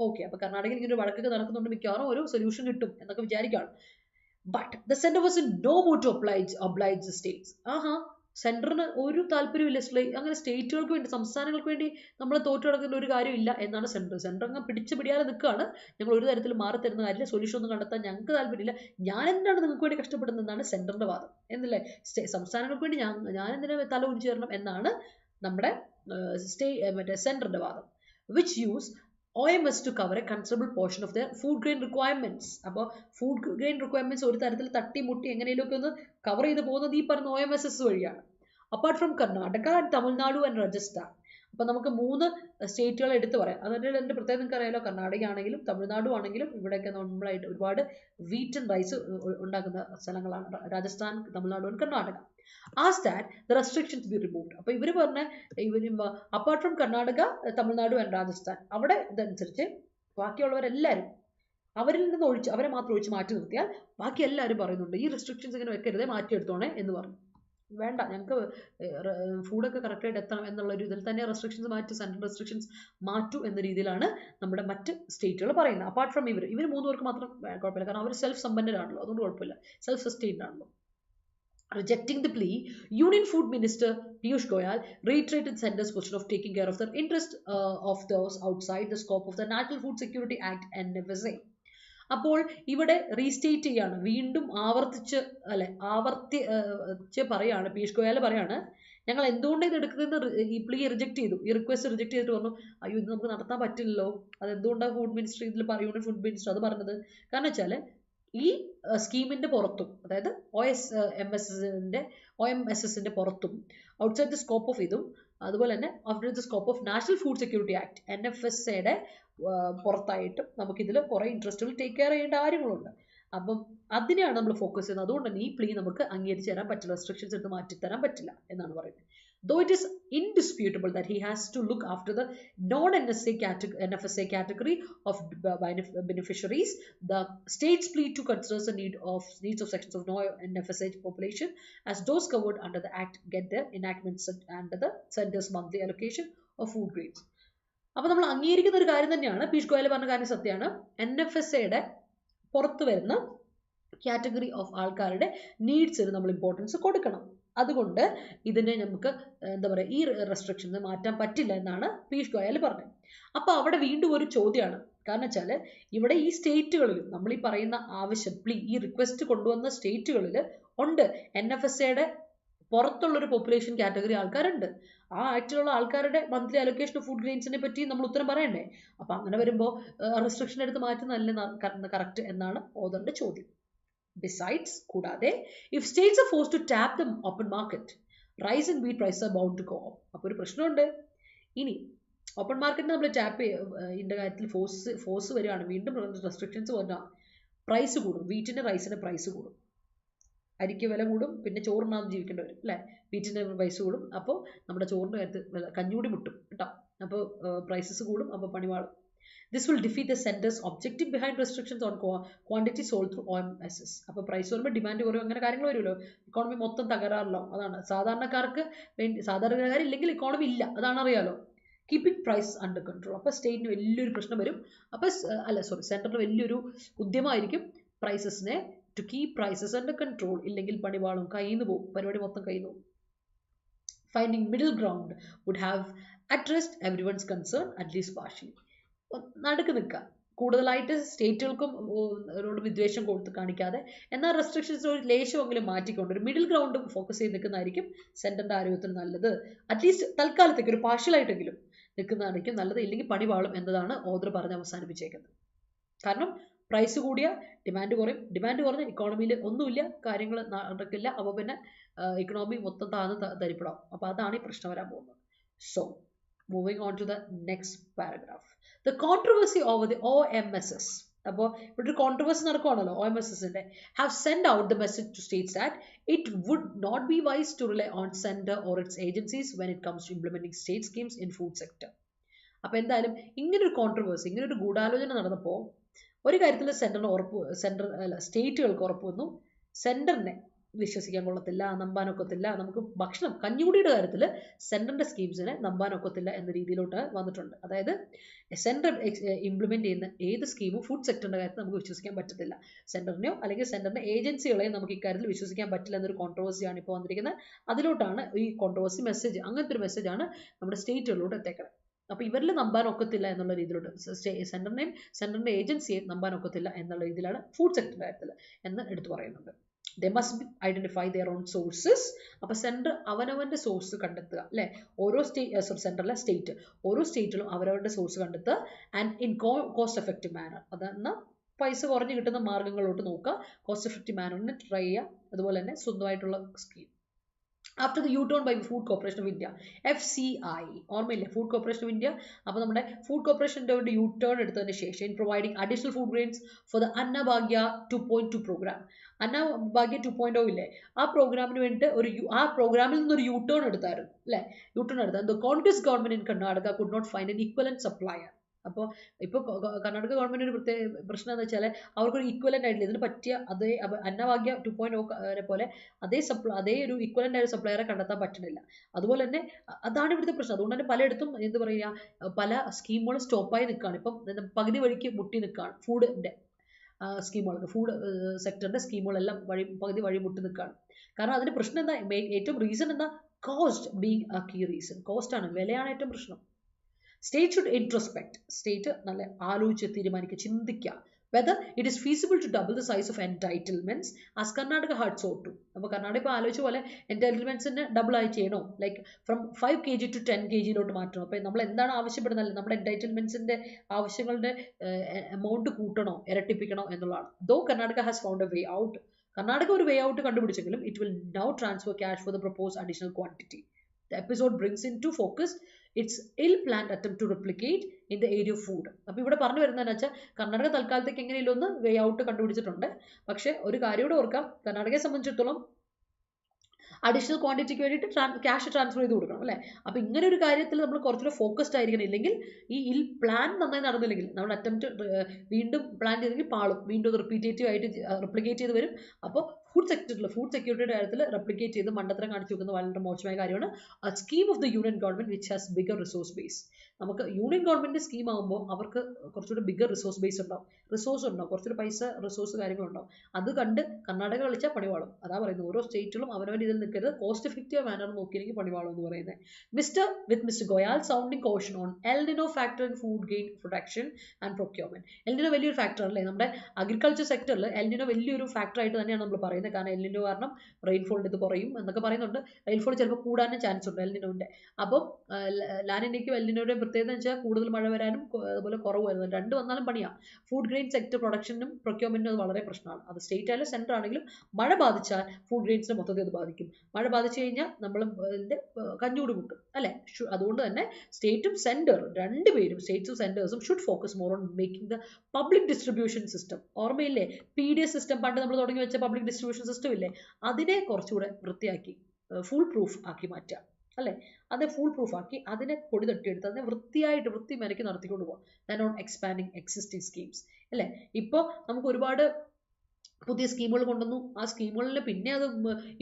ഓക്കെ അപ്പോൾ കർണാടകയിൽ ഇങ്ങനെ ഒരു വഴക്കൊക്കെ നടക്കുന്നുണ്ട്, മിക്കവാറും ഒരു സൊല്യൂഷൻ കിട്ടും എന്നൊക്കെ വിചാരിക്കുകയാണ്. But the centre was in no mood to oblige the states. സെൻറ്ററിന് ഒരു താല്പര്യമില്ല അങ്ങനെ സ്റ്റേറ്റുകൾക്ക് വേണ്ടി, സംസ്ഥാനങ്ങൾക്ക് വേണ്ടി നമ്മൾ തോറ്റു കിടക്കുന്ന ഒരു കാര്യമില്ല എന്നാണ് സെൻറ്റർ അങ്ങ് പിടിയാതെ നിൽക്കുകയാണ്. ഞങ്ങൾ ഒരു തരത്തിൽ മാറി തരുന്ന കാര്യമില്ല, സൊല്യൂഷൻ ഒന്നും കണ്ടെത്താൻ ഞങ്ങൾക്ക് താല്പര്യമില്ല, ഞാൻ എന്താണ് നിങ്ങൾക്ക് വേണ്ടി കഷ്ടപ്പെടുന്നതെന്നാണ് സെൻറ്ററിൻ്റെ വാദം എന്നല്ലേ. സംസ്ഥാനങ്ങൾക്ക് വേണ്ടി ഞാൻ എന്തിനാ തല ഉരിച്ചു തരണം എന്നാണ് നമ്മുടെ സെൻറ്ററിൻ്റെ വാദം. Which use OMS to cover a considerable portion of their food grain requirements. അപ്പോൾ ഫുഡ് ഗ്രെയിൻ റിക്വയർമെന്റ്സ് ഒരു തരത്തിൽ തട്ടിമുട്ടി എങ്ങനെയൊക്കെ ഒന്ന് കവർ ചെയ്ത് പോകുന്നത് ഈ പറഞ്ഞ OMSS വഴിയാണ്. Apart from Karnataka and Tamil Nadu and Rajasthan. അപ്പോൾ നമുക്ക് 3 സ്റ്റേറ്റുകൾ എടുത്തു പറയാം. അതിൻ്റെ എൻ്റെ പ്രത്യേകം നിങ്ങൾക്ക് അറിയാലോ, കർണാടക ആണെങ്കിലും തമിഴ്നാടു ആണെങ്കിലും ഇവിടെയൊക്കെ നമ്മളായിട്ട് ഒരുപാട് വീറ്റ് ആൻഡ് റൈസ് ഉണ്ടാക്കുന്ന സ്ഥലങ്ങളാണ് Rajasthan, Tamil Nadu and Karnataka. Ask that the restrictions be removed. അപ്പോൾ ഇവർ പറഞ്ഞ apart from Karnataka, Tamil Nadu and Rajasthan, അവിടെ ഇതനുസരിച്ച് ബാക്കിയുള്ളവരെല്ലാവരും അവരിൽ നിന്ന് അവരെ മാത്രം ഒഴിച്ച് മാറ്റി നിർത്തിയാൽ ബാക്കി എല്ലാവരും പറയുന്നുണ്ട് ഈ റെസ്ട്രിക്ഷൻസ് ഇങ്ങനെ വെക്കരുതേ, മാറ്റിയെടുത്തോണേ എന്ന് പറഞ്ഞു. വേണ്ട, ഞങ്ങൾക്ക് ഫുഡൊക്കെ കറക്റ്റായിട്ട് എത്തണം എന്നുള്ള ഒരു ഇതിൽ തന്നെ റെസ്ട്രിക്ഷൻസ് മാറ്റി, സെൻട്രൽ റെസ്ട്രിക്ഷൻസ് മാറ്റൂ എന്ന രീതിയിലാണ് നമ്മുടെ മറ്റ് സ്റ്റേറ്റുകൾ പറയുന്നത്. അപ്പാർട്ട് ഫ്രം ഇവർ 3 പേർക്ക് മാത്രം കുഴപ്പമില്ല, കാരണം അവർ സെൽഫ് സമ്പന്നരാണല്ലോ, അതുകൊണ്ട് കുഴപ്പമില്ല, സെൽഫ് സസ്റ്റെയിൻഡ് ആണല്ലോ. Rejecting the plea, Union Food Minister Piyush Goyal reiterated the center's position of taking care of the interest of those outside the scope of the National Food Security Act NFSA. അപ്പോൾ ഇവിടെ restate ചെയ്യാണ്, വീണ്ടും ആവർത്തിച്ച് പറയാണ്, പീയൂഷ് ഗോയൽ പറയാണ്, ഞങ്ങൾ എന്തുകൊണ്ട് ഇത് എടുക്കുന്നത് ഈ പ്ലീ റിജക്ട് ചെയ്തു, ഈ റിക്വസ്റ്റ് റിജക്ട് ചെയ്തിട്ട് പറഞ്ഞു അയ്യോ ഇത് നമുക്ക് നടത്താൻ പറ്റില്ലല്ലോ. അതെന്തുകൊണ്ടാണ് ഫുഡ് മിനിസ്ട്രി ഇതിൽ യൂണിയൻ ഫുഡ് മിനിസ്റ്റർ അത് പറഞ്ഞത്? കാരണം വെച്ചാൽ ഈ സ്കീമിൻ്റെ പുറത്തും, അതായത് OMSSന്റെ പുറത്തും, ഔട്ട്സൈഡ് ദ സ്കോപ്പ് ഓഫ് ഇതും, അതുപോലെ തന്നെ outside the scope of national food security act NFSAയുടെ പുറത്തായിട്ടും നമുക്കിതിൽ കുറേ ഇൻട്രസ്റ്റുകൾ ടേക്ക് കെയർ ചെയ്യേണ്ട കാര്യങ്ങളുണ്ട്. അപ്പം അതിനെയാണ് നമ്മൾ ഫോക്കസ് ചെയ്യുന്നത്. അതുകൊണ്ട് തന്നെ ഈ പ്ലീ നമുക്ക് അംഗീകരിച്ച് തരാൻ പറ്റില്ല, റെസ്ട്രിക്ഷൻസ് എടുത്ത് മാറ്റിത്തരാൻ പറ്റില്ല എന്നാണ് പറയുന്നത്. Though it is indisputable that he has to look after the non-NFSA category of beneficiaries, the state's plea to consider the needs of sections of non-NFSA population as those covered under the Act get their enactments under the center's monthly allocation of food grains. അപ്പോൾ നമ്മൾ അംഗീകരിക്കുന്ന ഒരു കാര്യം തന്നെയാണ്, പീയൂഷ് ഗോയൽ പറഞ്ഞ കാര്യം സത്യമാണ്, NFSAയുടെ പുറത്ത് വരുന്ന കാറ്റഗറി ഓഫ് ആൾക്കാരുടെ നീഡ്സിന് നമ്മൾ ഇമ്പോർട്ടൻസ് കൊടുക്കണം. അതുകൊണ്ട് ഇതിനെ നമുക്ക് എന്താ പറയുക, ഈ റെസ്ട്രിക്ഷൻസ് മാറ്റാൻ പറ്റില്ല എന്നാണ് പീയൂഷ് ഗോയൽ പറഞ്ഞത്. അപ്പോൾ അവിടെ വീണ്ടും ഒരു ചോദ്യമാണ്, കാരണം വെച്ചാൽ ഇവിടെ ഈ സ്റ്റേറ്റുകളിൽ നമ്മൾ ഈ പറയുന്ന ആവശ്യം ഈ റിക്വസ്റ്റ് കൊണ്ടുവന്ന സ്റ്റേറ്റുകളിൽ ഉണ്ട് NFSAയുടെ പുറത്തുള്ളൊരു പോപ്പുലേഷൻ കാറ്റഗറി ആൾക്കാരുണ്ട്. ആ ആക്ടിലുള്ള ആൾക്കാരുടെ മന്ത്ലി അലൊക്കേഷൻ ഓഫ് ഫുഡ് ഗ്രെയിൻസിനെ പറ്റി നമ്മൾ ഉത്തരം പറയണ്ടേ? അപ്പോൾ അങ്ങനെ വരുമ്പോൾ റെസ്ട്രിക്ഷൻ എടുത്ത് മാറ്റുന്നതല്ലേ കറക്റ്റ് എന്നാണ് ഓതറിൻ്റെ ചോദ്യം. Besides, കൂടാതെ if states are forced to tap the open market, rice and wheat prices are bound to go up. അപ്പോൾ ഒരു പ്രശ്നമുണ്ട്. ഇനി ഓപ്പൺ മാർക്കറ്റിന് നമ്മൾ ടാപ്പ് ഇതിൻ്റെ കാര്യത്തിൽ ഫോഴ്സ് വരികയാണ്, വീണ്ടും റെസ്ട്രിക്ഷൻസ് വന്നാൽ പ്രൈസ് കൂടും, വീറ്റിൻ്റെ റൈസിൻ്റെ പ്രൈസ് കൂടും, അരിക്ക് വില കൂടും, പിന്നെ ചോറിനാണ് ജീവിക്കേണ്ടി വരും അല്ലേ, വീറ്റിൻ്റെ പ്രൈസ് കൂടും, അപ്പോൾ നമ്മുടെ ചോറിൻ്റെ കാര്യത്തിൽ കഞ്ഞൂടി മുട്ടും കേട്ടോ, അപ്പോൾ പ്രൈസസ് കൂടും, അപ്പോൾ പണിവാളും. This will defeat the center's objective behind restrictions on quantity sold through OMSS. അപ്പോൾ പ്രൈസ് വരുമ്പോൾ ഡിമാൻഡ് കുറയും, അങ്ങനെ കാര്യങ്ങൾ വരുമല്ലോ, ഇക്കോണമി മൊത്തം തകരാറല്ലോ. അതാണ് സാധാരണക്കാർക്ക് വേണ്ടി, സാധാരണക്കാരില്ലെങ്കിൽ ഇക്കോണമി ഇല്ല, അതാണ് അറിയാലോ. Keeping price under control. അപ്പോൾ സ്റ്റേറ്റിന് വലിയൊരു പ്രശ്നം വരും, അപ്പോൾ സെൻറ്ററിന് വലിയൊരു ഉദ്യമമായിരിക്കും പ്രൈസസിനെ to keep prices under control. ഇല്ലെങ്കിൽ പണിവാളും, കയ്യിൽ നിന്ന് പോകും, പരിപാടി മൊത്തം കയ്യിൽ നിന്ന് പോകും. Finding middle ground would have addressed everyone's concern at least partially. നടുക്ക് നിൽക്കുക, കൂടുതലായിട്ട് സ്റ്റേറ്റുകൾക്കും വിദ്വേഷം കാണിക്കാതെ, എന്നാൽ റെസ്ട്രിക്ഷൻസ് ഒരു ലേശമെങ്കിലും മാറ്റിക്കൊണ്ട് ഒരു മിഡിൽ ഗ്രൗണ്ട് ഫോക്കസ് ചെയ്ത് നിൽക്കുന്നതായിരിക്കും സെൻറ്ററിൻ്റെ ആരോഗ്യത്തിന് നല്ലത്. അറ്റ്ലീസ്റ്റ് തൽക്കാലത്തേക്ക് ഒരു പാർഷ്യലായിട്ടെങ്കിലും നിൽക്കുന്നതായിരിക്കും നല്ലത്. ഇല്ലെങ്കിൽ പണി പാളും എന്നതാണ് ഓദർ പറഞ്ഞ് അവസാനിപ്പിച്ചേക്കുന്നത്. കാരണം പ്രൈസ് കൂടിയ ഡിമാൻഡ് കുറയും, ഡിമാൻഡ് കുറഞ്ഞ ഇക്കോണമിയിൽ ഒന്നുമില്ല, കാര്യങ്ങൾ നടക്കില്ല. അപ്പോൾ പിന്നെ ഇക്കണോമി മൊത്തം താഴ്ന്ന് തരിപ്പെടാം. അപ്പോൾ അതാണ് ഈ പ്രശ്നം വരാൻ പോകുന്നത്. So moving on to the next paragraph. The controversy over the OMSs. അപ്പോൾ ഇവിടെ ഒരു കോൺട്രവേഴ്സി നടക്കുകയാണല്ലോ OMSസിൻ്റെ. Have send out the message to states that it would not be wise to rely on centre or its agencies when it comes to implementing state schemes in food sector. അപ്പോൾ എന്തായാലും ഇങ്ങനൊരു controversy, ഇങ്ങനൊരു ഗൂഢാലോചന നടന്നപ്പോൾ ഒരു കാര്യത്തിൽ സ്റ്റേറ്റുകൾക്ക് ഉറപ്പ് വന്നു, സെൻറ്ററിനെ വിശ്വസിക്കാൻ കൊള്ളത്തില്ല, നമ്പാനൊക്കത്തില്ല, നമുക്ക് ഭക്ഷണം കഞ്ഞുകുടിയുടെ കാര്യത്തിൽ സെൻറ്ററിൻ്റെ സ്കീംസിനെ നമ്പാനൊക്കത്തില്ല എന്ന രീതിയിലോട്ട് വന്നിട്ടുണ്ട്. അതായത് സെൻറ്റർ ഇംപ്ലിമെൻറ്റ് ചെയ്യുന്ന ഏത് സ്കീമും ഫുഡ് സെക്ടറിൻ്റെ കാര്യത്തിൽ നമുക്ക് വിശ്വസിക്കാൻ പറ്റത്തില്ല. സെൻറ്ററിനെയോ അല്ലെങ്കിൽ സെൻറ്ററിൻ്റെ ഏജൻസികളെയോ നമുക്ക് ഇക്കാര്യത്തിൽ വിശ്വസിക്കാൻ പറ്റില്ല എന്നൊരു കോൺട്രവേഴ്സിയാണ് ഇപ്പോൾ വന്നിരിക്കുന്നത്. അതിലോട്ടാണ് ഈ കോൺട്രവേഴ്സി മെസ്സേജ്, അങ്ങനത്തെ ഒരു മെസ്സേജാണ് നമ്മുടെ സ്റ്റേറ്റുകളിലോട്ട് എത്തേക്കുന്നത്. അപ്പോൾ ഇവരിൽ നമ്പാൻ ഒക്കത്തില്ല എന്നുള്ള രീതിയിലോട്ട് സെൻറ്ററിൻ്റെ ഏജൻസിയെ നമ്പാൻ ഒക്കത്തില്ല എന്നുള്ള രീതിയിലാണ് ഫുഡ് സെക്ടറിൻ്റെ കാര്യത്തിൽ എന്ന് എടുത്തു പറയുന്നുണ്ട്. They must identify their own sources. അപ്പോൾ സെൻറ്റർ അവനവൻ്റെ സോഴ്സ് കണ്ടെത്തുക, അല്ലേ? ഓരോ സെൻറ്ററിലെ സ്റ്റേറ്റ്, ഓരോ സ്റ്റേറ്റിലും അവരവരുടെ സോഴ്സ് കണ്ടെത്തുക. And in cost effective manner, അതെന്നാൽ പൈസ കുറഞ്ഞ് കിട്ടുന്ന മാർഗ്ഗങ്ങളിലോട്ട് നോക്കുക, കോസ്റ്റ് എഫക്റ്റീവ് മാനറിന് ട്രൈ ചെയ്യുക. അതുപോലെ തന്നെ സ്വന്തമായിട്ടുള്ള scheme. After the U-turn by food corporation of India, FCI, ഓർമ്മയില്ലേ ഫുഡ് കോർപ്പറേഷൻ ഓഫ് ഇന്ത്യ? അപ്പോൾ നമ്മുടെ ഫുഡ് കോർപ്പറേഷൻ്റെ ഒരു U-turn എടുത്തതിന് ശേഷം in providing additional food grains for the Annabhagya 2.2 programme. Annabhagya 2.0 ഇല്ലേ, ആ പ്രോഗ്രാമിന് വേണ്ടിയിട്ട് ആ പ്രോഗ്രാമിൽ നിന്നൊരു U-turn എടുത്തായിരുന്നു, അല്ലേ? U-turn എടുത്താൽ the Congress government in Karnataka could not find an equivalent supplier. അപ്പോൾ ഇപ്പോൾ കർണാടക ഗവൺമെൻറ് ഒരു പ്രത്യേക പ്രശ്നം എന്ന് വെച്ചാൽ അവർക്കൊരു ഈക്വലൻ്റ് ആയിട്ടില്ല, ഇതിന് പറ്റിയ അതേ അന്നഭാഗ്യ 2.0 പോലെ അതേ ഒരു ഈക്വലൻ്റ് ആയ സപ്ലയറെ കണ്ടെത്താൻ പറ്റുന്നില്ല. അതുപോലെ തന്നെ അതാണ് ഇവിടുത്തെ പ്രശ്നം. അതുകൊണ്ട് തന്നെ പലയിടത്തും എന്ത് പറയുക, പല സ്കീമുകളും സ്റ്റോപ്പായി നിൽക്കുകയാണ്. ഇപ്പം പകുതി വഴിക്ക് മുട്ടി നിൽക്കുകയാണ് ഫുഡിൻ്റെ സ്കീമുകൾക്ക്, ഫുഡ് സെക്ടറിൻ്റെ സ്കീമുകളെല്ലാം പകുതി വഴി മുട്ടി നിൽക്കുകയാണ്. കാരണം അതിന് പ്രശ്നം എന്താ, ഏറ്റവും റീസൺ എന്താ? Cost being a key reason. കോസ്റ്റാണ്, വിലയാണ് ഏറ്റവും പ്രശ്നം. സ്റ്റേറ്റ് ഷുഡ് ഇൻട്രോസ്പെക്ട്, സ്റ്റേറ്റ് നല്ല ആലോചിച്ച് തീരുമാനിക്കുക, ചിന്തിക്കുക whether it is feasible to double the size of entitlements as Karnataka had so too. അപ്പോൾ കർണാടക ഇപ്പോൾ ആലോചിച്ച പോലെ എൻറ്റൈറ്റിൽമെൻറ്റ്സിന് ഡബിൾ ആയി ചെയ്യണോ, ലൈക്ക് ഫ്രം 5 kg to 10 kgയിലോട്ട് മാറ്റണോ? അപ്പോൾ നമ്മൾ എന്താണ് ആവശ്യപ്പെടുന്നത്, നമ്മുടെ എൻറ്റൈറ്റിൽമെൻറ്റ്സിൻ്റെ ആവശ്യങ്ങളുടെ എമൗണ്ട് കൂട്ടണോ, ഇരട്ടിപ്പിക്കണോ എന്നുള്ളതാണ്. Though Karnataka has found a way out, Karnataka ഒരു വേ ഔട്ട് കണ്ടുപിടിച്ചെങ്കിലും it will now transfer cash for the proposed additional quantity. The episode brings into focus its ill-planned attempt to replicate in the area of food. അപ്പോൾ ഇവിടെ പറഞ്ഞു വരുന്നതെന്ന് വെച്ചാൽ കർണാടക തൽക്കാലത്തേക്ക് എങ്ങനെയല്ലോ ഒന്ന് വേ out കണ്ടുപിടിച്ചിട്ടുണ്ട്. പക്ഷേ ഒരു കാര്യം കൂടെ ഓർക്കാം, കർണാടകയെ സംബന്ധിച്ചിടത്തോളം അഡീഷണൽ ക്വാണ്ടിറ്റിക്ക് വേണ്ടിയിട്ട് ക്യാഷ് ട്രാൻസ്ഫർ ചെയ്ത് കൊടുക്കണം, അല്ലേ? അപ്പോൾ ഇങ്ങനെ ഒരു കാര്യത്തിൽ നമ്മൾ കുറച്ചുകൂടെ ഫോക്കസ്ഡ് ആയിരിക്കണം. ഇല്ലെങ്കിൽ ഈ പ്ലാൻ നന്നായി നടന്നില്ലെങ്കിൽ, നമ്മൾ അറ്റംപ്റ്റ് വീണ്ടും പ്ലാൻ ചെയ്തെങ്കിൽ പാളും, വീണ്ടും റിപ്പീറ്റേറ്റീവ് ആയിട്ട് റെപ്ലിക്കേറ്റ് ചെയ്ത് വരും. അപ്പോൾ ഫുഡ് സെക്യൂരിറ്റിയുടെ കാര്യത്തിൽ റെപ്ലിക്കേറ്റ് ചെയ്ത് മണ്ടത്തരം കാണിച്ചു വെക്കുന്നത് വളരെ മോശമായ കാര്യമാണ്. Scheme of the union government which has bigger resource base. നമുക്ക് യൂണിയൻ ഗവൺമെന്റ് സ്കീം ആകുമ്പോൾ അവർക്ക് കുറച്ചുകൂടി ബിഗർ റിസോഴ്സ് ബേസ് ഉണ്ടാവും, കുറച്ചുകൂടി പൈസ റിസോഴ്സ് കാര്യങ്ങളുണ്ടാവും. അത് കണ്ട് കർണാടക കളിച്ചാൽ പണിവാളും. അതാ പറയുന്നത്, ഓരോ സ്റ്റേറ്റുകളും അവനവൻ ഇതിൽ നിൽക്കരുത്, കോസ്റ്റ് എഫക്റ്റീവ് മാനർ നോക്കിയെങ്കിൽ പണിവാളും എന്ന് പറയുന്നത്. Mister Goyal sounding caution on El Nino factor in food grain production and procurement. El Nino വലിയൊരു ഫാക്ടർ അല്ലേ, നമ്മുടെ അഗ്രികൾച്ചർ സെക്ടറിൽ എൽ നിനോ വലിയൊരു ഫാക്ടർ ആയിട്ട് തന്നെയാണ് നമ്മൾ പറയുന്നത്. കാരണം എൽ നിനോ കാരണം റെയിൻഫോളിൻ്റെ ഇത് കുറയും എന്നൊക്കെ പറയുന്നുണ്ട്. റെയിൻഫോൾ ചിലപ്പോൾ കൂടാനും ചാൻസ് ഉണ്ട് എൽ നിനോൻ്റെ. അപ്പം ലാനിനയ്ക്കും എൽ നിനോയുടെയും പ്രത്യേകത എന്ന് വെച്ചാൽ കൂടുതൽ മഴ വരാനും അതുപോലെ കുറവ് വരുന്നത്, രണ്ട് വന്നാലും പണിയാണ്. ഫുഡ് ഗ്രെയിൻ സെക്ടർ പ്രൊഡക്ഷനും പ്രൊക്യൂർമെന്റിനും അത് വളരെ പ്രശ്നമാണ്. അത് സ്റ്റേറ്റ് ആയാലും സെൻറ്റർ ആണെങ്കിലും മഴ ബാധിച്ചാൽ ഫുഡ് ഗ്രെയിൻസിനെ മൊത്തത്തിൽ അത് ബാധിക്കും. മഴ ബാധിച്ചു കഴിഞ്ഞാൽ നമ്മൾ ഇതിൻ്റെ കഞ്ഞൂടി മുട്ടും, അല്ലേ? അതുകൊണ്ട് തന്നെ സ്റ്റേറ്റും സെൻറ്ററും രണ്ടുപേരും, സ്റ്റേറ്റ്സും സെൻറ്റേഴ്സും should focus more on making the public distribution system. ഓർമ്മയില്ലേ PDS സിസ്റ്റം, പണ്ട് നമ്മൾ തുടങ്ങി വെച്ച പബ്ലിക് ഡിസ്ട്രിബ്യൂഷൻ സിസ്റ്റം ഇല്ലേ, അതിനെ കുറച്ചുകൂടെ വൃത്തിയാക്കി ഫുൾ പ്രൂഫ് ആക്കി മാറ്റുക, അല്ലേ? അത് ഫുൾ പ്രൂഫ് ആക്കി അതിനെ പൊടി തട്ടിയെടുത്ത് അതിനെ വൃത്തി മെനക്കി നടത്തിക്കൊണ്ട് പോകാം. Than on expanding existing schemes, അല്ലേ? ഇപ്പോൾ നമുക്ക് ഒരുപാട് പുതിയ സ്കീമുകൾ കൊണ്ടുവന്നു, ആ സ്കീമുകളിൽ പിന്നെ അത്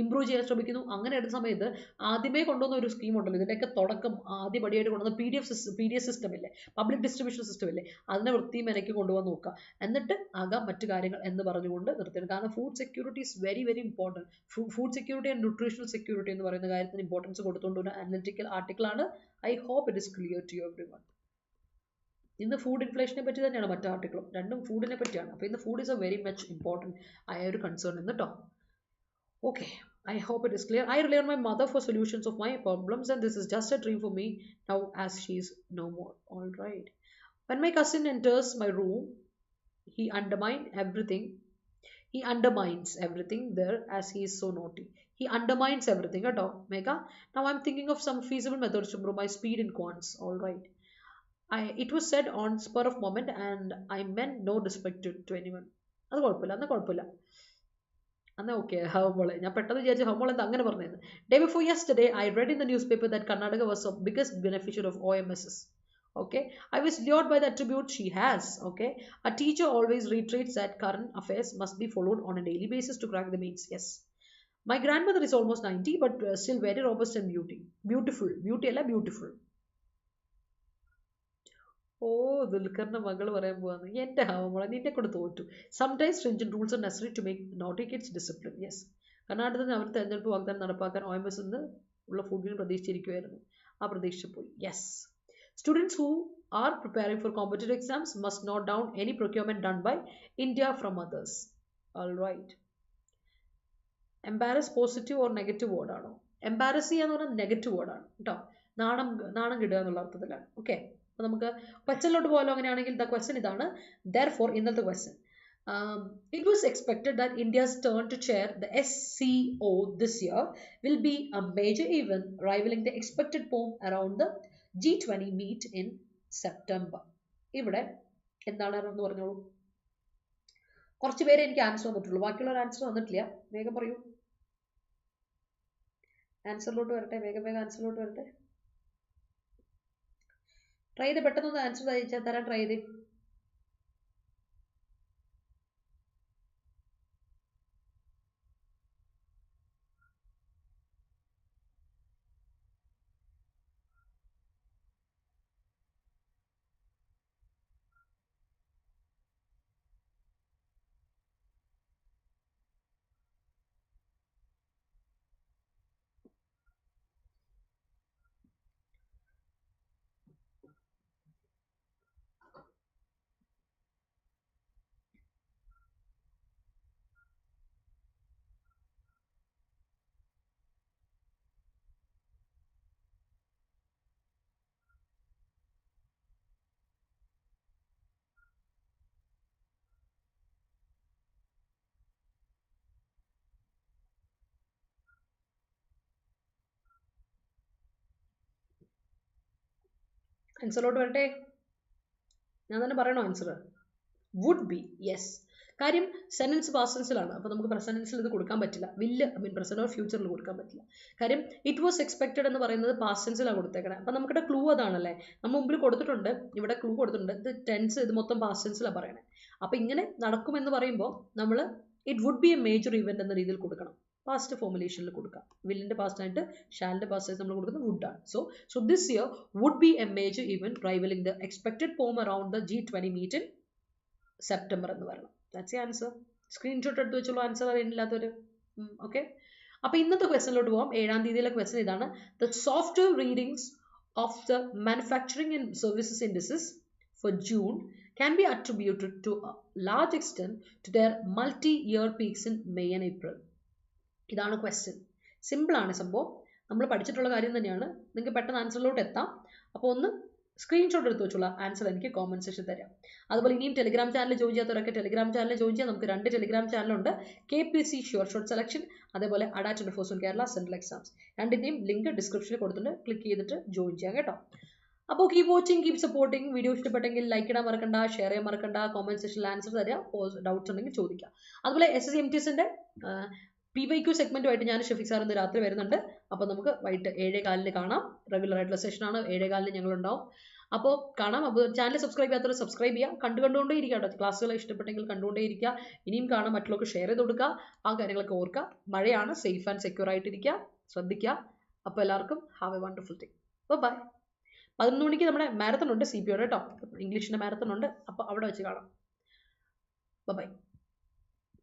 ഇമ്പ്രൂവ് ചെയ്യാൻ ശ്രമിക്കുന്നു. അങ്ങനെ എടുത്ത സമയത്ത് ആദ്യമേ കൊണ്ടുവന്ന ഒരു സ്കീം ഉണ്ടല്ലോ, ഇതിൻ്റെയൊക്കെ തുടക്കം ആദ്യപടിയായിട്ട് കൊണ്ടുവന്ന PDS സിസ്റ്റം ഇല്ലേ, പബ്ലിക് ഡിസ്ട്രിബ്യൂഷൻ സിസ്റ്റം ഇല്ലേ, അതിനെ വൃത്തിയും മെനക്കി കൊണ്ടുപോകാൻ നോക്കുക. എന്നിട്ട് ആകാം മറ്റു കാര്യങ്ങൾ എന്ന് പറഞ്ഞുകൊണ്ട് നിർത്തിയത്. കാരണം food security is very very important. Food security and nutritional security എന്ന് പറയുന്ന കാര്യത്തിന് ഇമ്പോർട്ടൻസ് കൊടുത്തുകൊണ്ട് ഒരു അനലിറ്റിക്കൽ ആർട്ടിക്കിളാണ്. I hope it is clear to everyone. ഇന്ന് ഫുഡ് ഇൻഫ്ലേഷനെ പറ്റി തന്നെയാണ് മറ്റു ആർട്ടിക്കിളും, രണ്ടും ഫുഡിനെ പറ്റിയാണ്. അപ്പോൾ ഇന്ന് food is a very much important ആയ ഒരു കൺസേൺ എന്ന് കേട്ടോ. Okay, I hope it is clear. I rely on my mother for solutions of my problems, and this is just a dream for me now as she is no more. All right. When my cousin enters my room, he undermines everything. He undermines everything there as he is so naughty. He undermines everything. Mega. Now I'm thinking of some feasible methods to improve my speed in quants. All right. It was said on spur of moment, and I meant no disrespect to anyone. അത് കുഴപ്പമില്ല അന്ന് കുഴപ്പമില്ല അന്ന് okay ഹവമോളെ ഞാൻ പെട്ടെന്ന് വിചാരിച്ചു ഹവമോൾ എന്താ അങ്ങനെ പറഞ്ഞത് day before yesterday I read in the news paper that Karnataka was A biggest beneficiary of OMSs. Okay, I was lured by the attribute she has. Okay, a teacher always reiterates that current affairs must be followed on a daily basis to crack the mains. Yes, my grandmother is almost 90 but still very robust and beauty alla beautiful. Oh, ദുൽഖറിന്റെ മകൾ പറയാൻ പോവാന്ന് എന്റെ ഹവമോളെ നിന്നെ കൊണ്ട് തോറ്റു. Sometimes stringent rules are necessary to make naughty kids discipline. Yes, കർണാടകത്തിൽ അവർ തെരഞ്ഞെടുപ്പ് വാഗ്ദാനം നടപ്പാക്കാൻ OMS ഉള്ള ഫുഡിന് പ്രതീക്ഷിച്ചിരിക്കുകയായിരുന്നു. ആ പ്രതീക്ഷ പോയി. Yes. Students who are preparing for competitive exams must note down any procurement done by India from others. All right. Embarrass positive or negative word ആണോ? Embarrass ചെയ്യാന്ന് പറഞ്ഞാൽ നെഗറ്റീവ് വേർഡ് ആണ് കേട്ടോ. നാണം കിടുക എന്നുള്ള അർത്ഥത്തിലാണ്. ഓക്കെ, അപ്പോൾ നമുക്ക് ക്വസ്റ്റനിലോട്ട് പോകാലോ. അങ്ങനെയാണെങ്കിൽ ദ ക്വസ്റ്റൻ ഇതാണ്. Therefore, ഇന്നത്തെ question, it was expected that India's turn to chair the SCO this year will be a major event rivaling the expected boom around the G20 meet in September. ഇവിടെ എന്താണ് എന്ന് പറഞ്ഞോളൂ. കുറച്ച് പേരെ എനിക്ക് answer വന്നിട്ടുള്ളൂ, ബാക്കിയുള്ളവർ ആൻസർ വന്നിട്ടില്ല. വേഗം പറയൂ, ആൻസറിലോട്ട് വരട്ടെ, വേഗം ആൻസറിലോട്ട് വരട്ടെ. ട്രൈ ചെയ്ത് പെട്ടെന്നൊന്ന് ആൻസർ തരാൻ ട്രൈ ചെയ്ത്. ആൻസറിലോട്ട് വരട്ടെ, ഞാൻ തന്നെ പറയണോ ആൻസർ? Would be. യെസ്, കാര്യം സെന്റൻസ് പാസ്റ്റ് ടെൻസിലാണ്, അപ്പോൾ നമുക്ക് പ്രസന്റ് ടെൻസിൽ ഇത് കൊടുക്കാൻ പറ്റില്ല. പ്രസന്റ് ഓർ ഫ്യൂച്ചറിൽ കൊടുക്കാൻ പറ്റില്ല. കാര്യം ഇറ്റ് വാസ് എക്സ്പെക്റ്റഡ് എന്ന് പറയുന്നത് പാസ്റ്റ് ടെൻസിലാണ് കൊടുത്തേക്കണേ. അപ്പം നമുക്കിവിടെ ക്ലൂ അതാണല്ലേ, നമ്മൾ മുമ്പിൽ കൊടുത്തിട്ടുണ്ട്, ഇവിടെ ക്ലൂ കൊടുത്തിട്ടുണ്ട്. ഇത് ടെൻസ്, ഇത് മൊത്തം പാസ്റ്റ് ടെൻസിലാണ് പറയണേ. അപ്പം ഇങ്ങനെ നടക്കുമെന്ന് പറയുമ്പോൾ നമ്മൾ it would be a major event എന്ന രീതിയിൽ കൊടുക്കണം. പാസ്റ്റ് ഫോർമുലേഷനിൽ കൊടുക്കാം. വില്ലിന്റെ പാസ്റ്റ് ആയിട്ട് ഷാലിന്റെ പാസ്റ്റ് ആയിട്ട് നമ്മൾ കൊടുക്കുന്നത് വുഡ് ആണ്. So this year would be a major event rivalling the expected pomp around the G20 meet in September എന്ന് പറയണം. That's the answer. സ്ക്രീൻഷോട്ട് എടുത്ത് വെച്ചോളൂ ആൻസർ അറിയില്ലാത്തവർ. ഓക്കെ, അപ്പോൾ ഇന്നത്തെ ക്വസ്റ്റനിലോട്ട് പോകാം. 7ാം തീയതിയിലെ ക്വസ്റ്റൻ ഇതാണ്. The software readings of the manufacturing and services indexes for June can be attributed to a large extent to their multi-year peaks in May and April. ഇതാണ് question. സിമ്പിളാണ് സംഭവം, നമ്മൾ പഠിച്ചിട്ടുള്ള കാര്യം തന്നെയാണ്. നിങ്ങൾക്ക് പെട്ടെന്ന് ആൻസറിലോട്ട് എത്താം. അപ്പോൾ ഒന്ന് സ്ക്രീൻഷോട്ട് എടുത്ത് വെച്ചുള്ള ആൻസർ എനിക്ക് കോമന്റ് സെക്ഷൻ തരാം. അതുപോലെ ഇനിയും ടെലിഗ്രാം ചാനൽ ജോയിൻ ചെയ്യാത്തവരൊക്കെ ടെലിഗ്രാം ചാനൽ ജോയിൻ ചെയ്യാം. നമുക്ക് 2 ടെലിഗ്രാം ചാനലുണ്ട്. KPSC ഷുവർ ഷോർട്ട് സെലക്ഷൻ, അതേപോലെ Adda247 കേരള സെൻട്രൽ എക്സാംസ്. രണ്ടിൻ്റെയും ലിങ്ക് ഡിസ്ക്രിപ്ഷനിൽ കൊടുത്തിട്ടുണ്ട്. ക്ലിക്ക് ചെയ്തിട്ട് ജോയിൻ ചെയ്യാം കേട്ടോ. അപ്പോൾ keep watching, keep supporting. Video ഇഷ്ടപ്പെട്ടെങ്കിൽ ലൈക്ക് ഇടാൻ മറക്കണ്ട, ഷെയർ ചെയ്യാൻ മറക്കണ്ട, കോമന്റ് സെക്ഷനിൽ ആൻസർ തരാം. ഡൗട്ട്സ് ഉണ്ടെങ്കിൽ ചോദിക്കാം. അതുപോലെ SSC MTSന്റെ PYQ സെഗ്മെന്റുമായിട്ട് ഞാൻ ഷഫീഖ് സാർ ഇന്ന് രാത്രി വരുന്നുണ്ട്. അപ്പോൾ നമുക്ക് വൈകിട്ട് 7:15 കാണാം. റെഗുലർ ആയിട്ടുള്ള സെഷനാണ്. 7:15 ഞങ്ങളുണ്ടാവും. അപ്പോൾ കാണാം. അപ്പോൾ ചാനൽ സബ്സ്ക്രൈബ് ചെയ്യാത്തവർ സബ്സ്ക്രൈബ് ചെയ്യുക. കണ്ടുകൊണ്ടേ ഇരിക്കുക കേട്ടോ. ക്ലാസ്സുകൾ ഇഷ്ടപ്പെട്ടെങ്കിൽ കണ്ടുകൊണ്ടേ ഇരിക്കുക. ഇനിയും കാണാം, മറ്റുള്ളവർക്ക് ഷെയർ ചെയ്ത് കൊടുക്കുക. ആ കാര്യങ്ങളൊക്കെ ഓർക്കുക. മഴയാണ്, സേഫ് ആൻഡ് സെക്യൂർ ആയിട്ടിരിക്കുക, ശ്രദ്ധിക്കുക. അപ്പോൾ എല്ലാവർക്കും have a wonderful day. Bye. 11 മണിക്ക് നമ്മുടെ മാരത്തൺ ഉണ്ട്, CPO കേട്ടോ. ഇംഗ്ലീഷിൻ്റെ മാരത്തൺ ഉണ്ട്. അപ്പോൾ അവിടെ വെച്ച് കാണാം. ബൈ.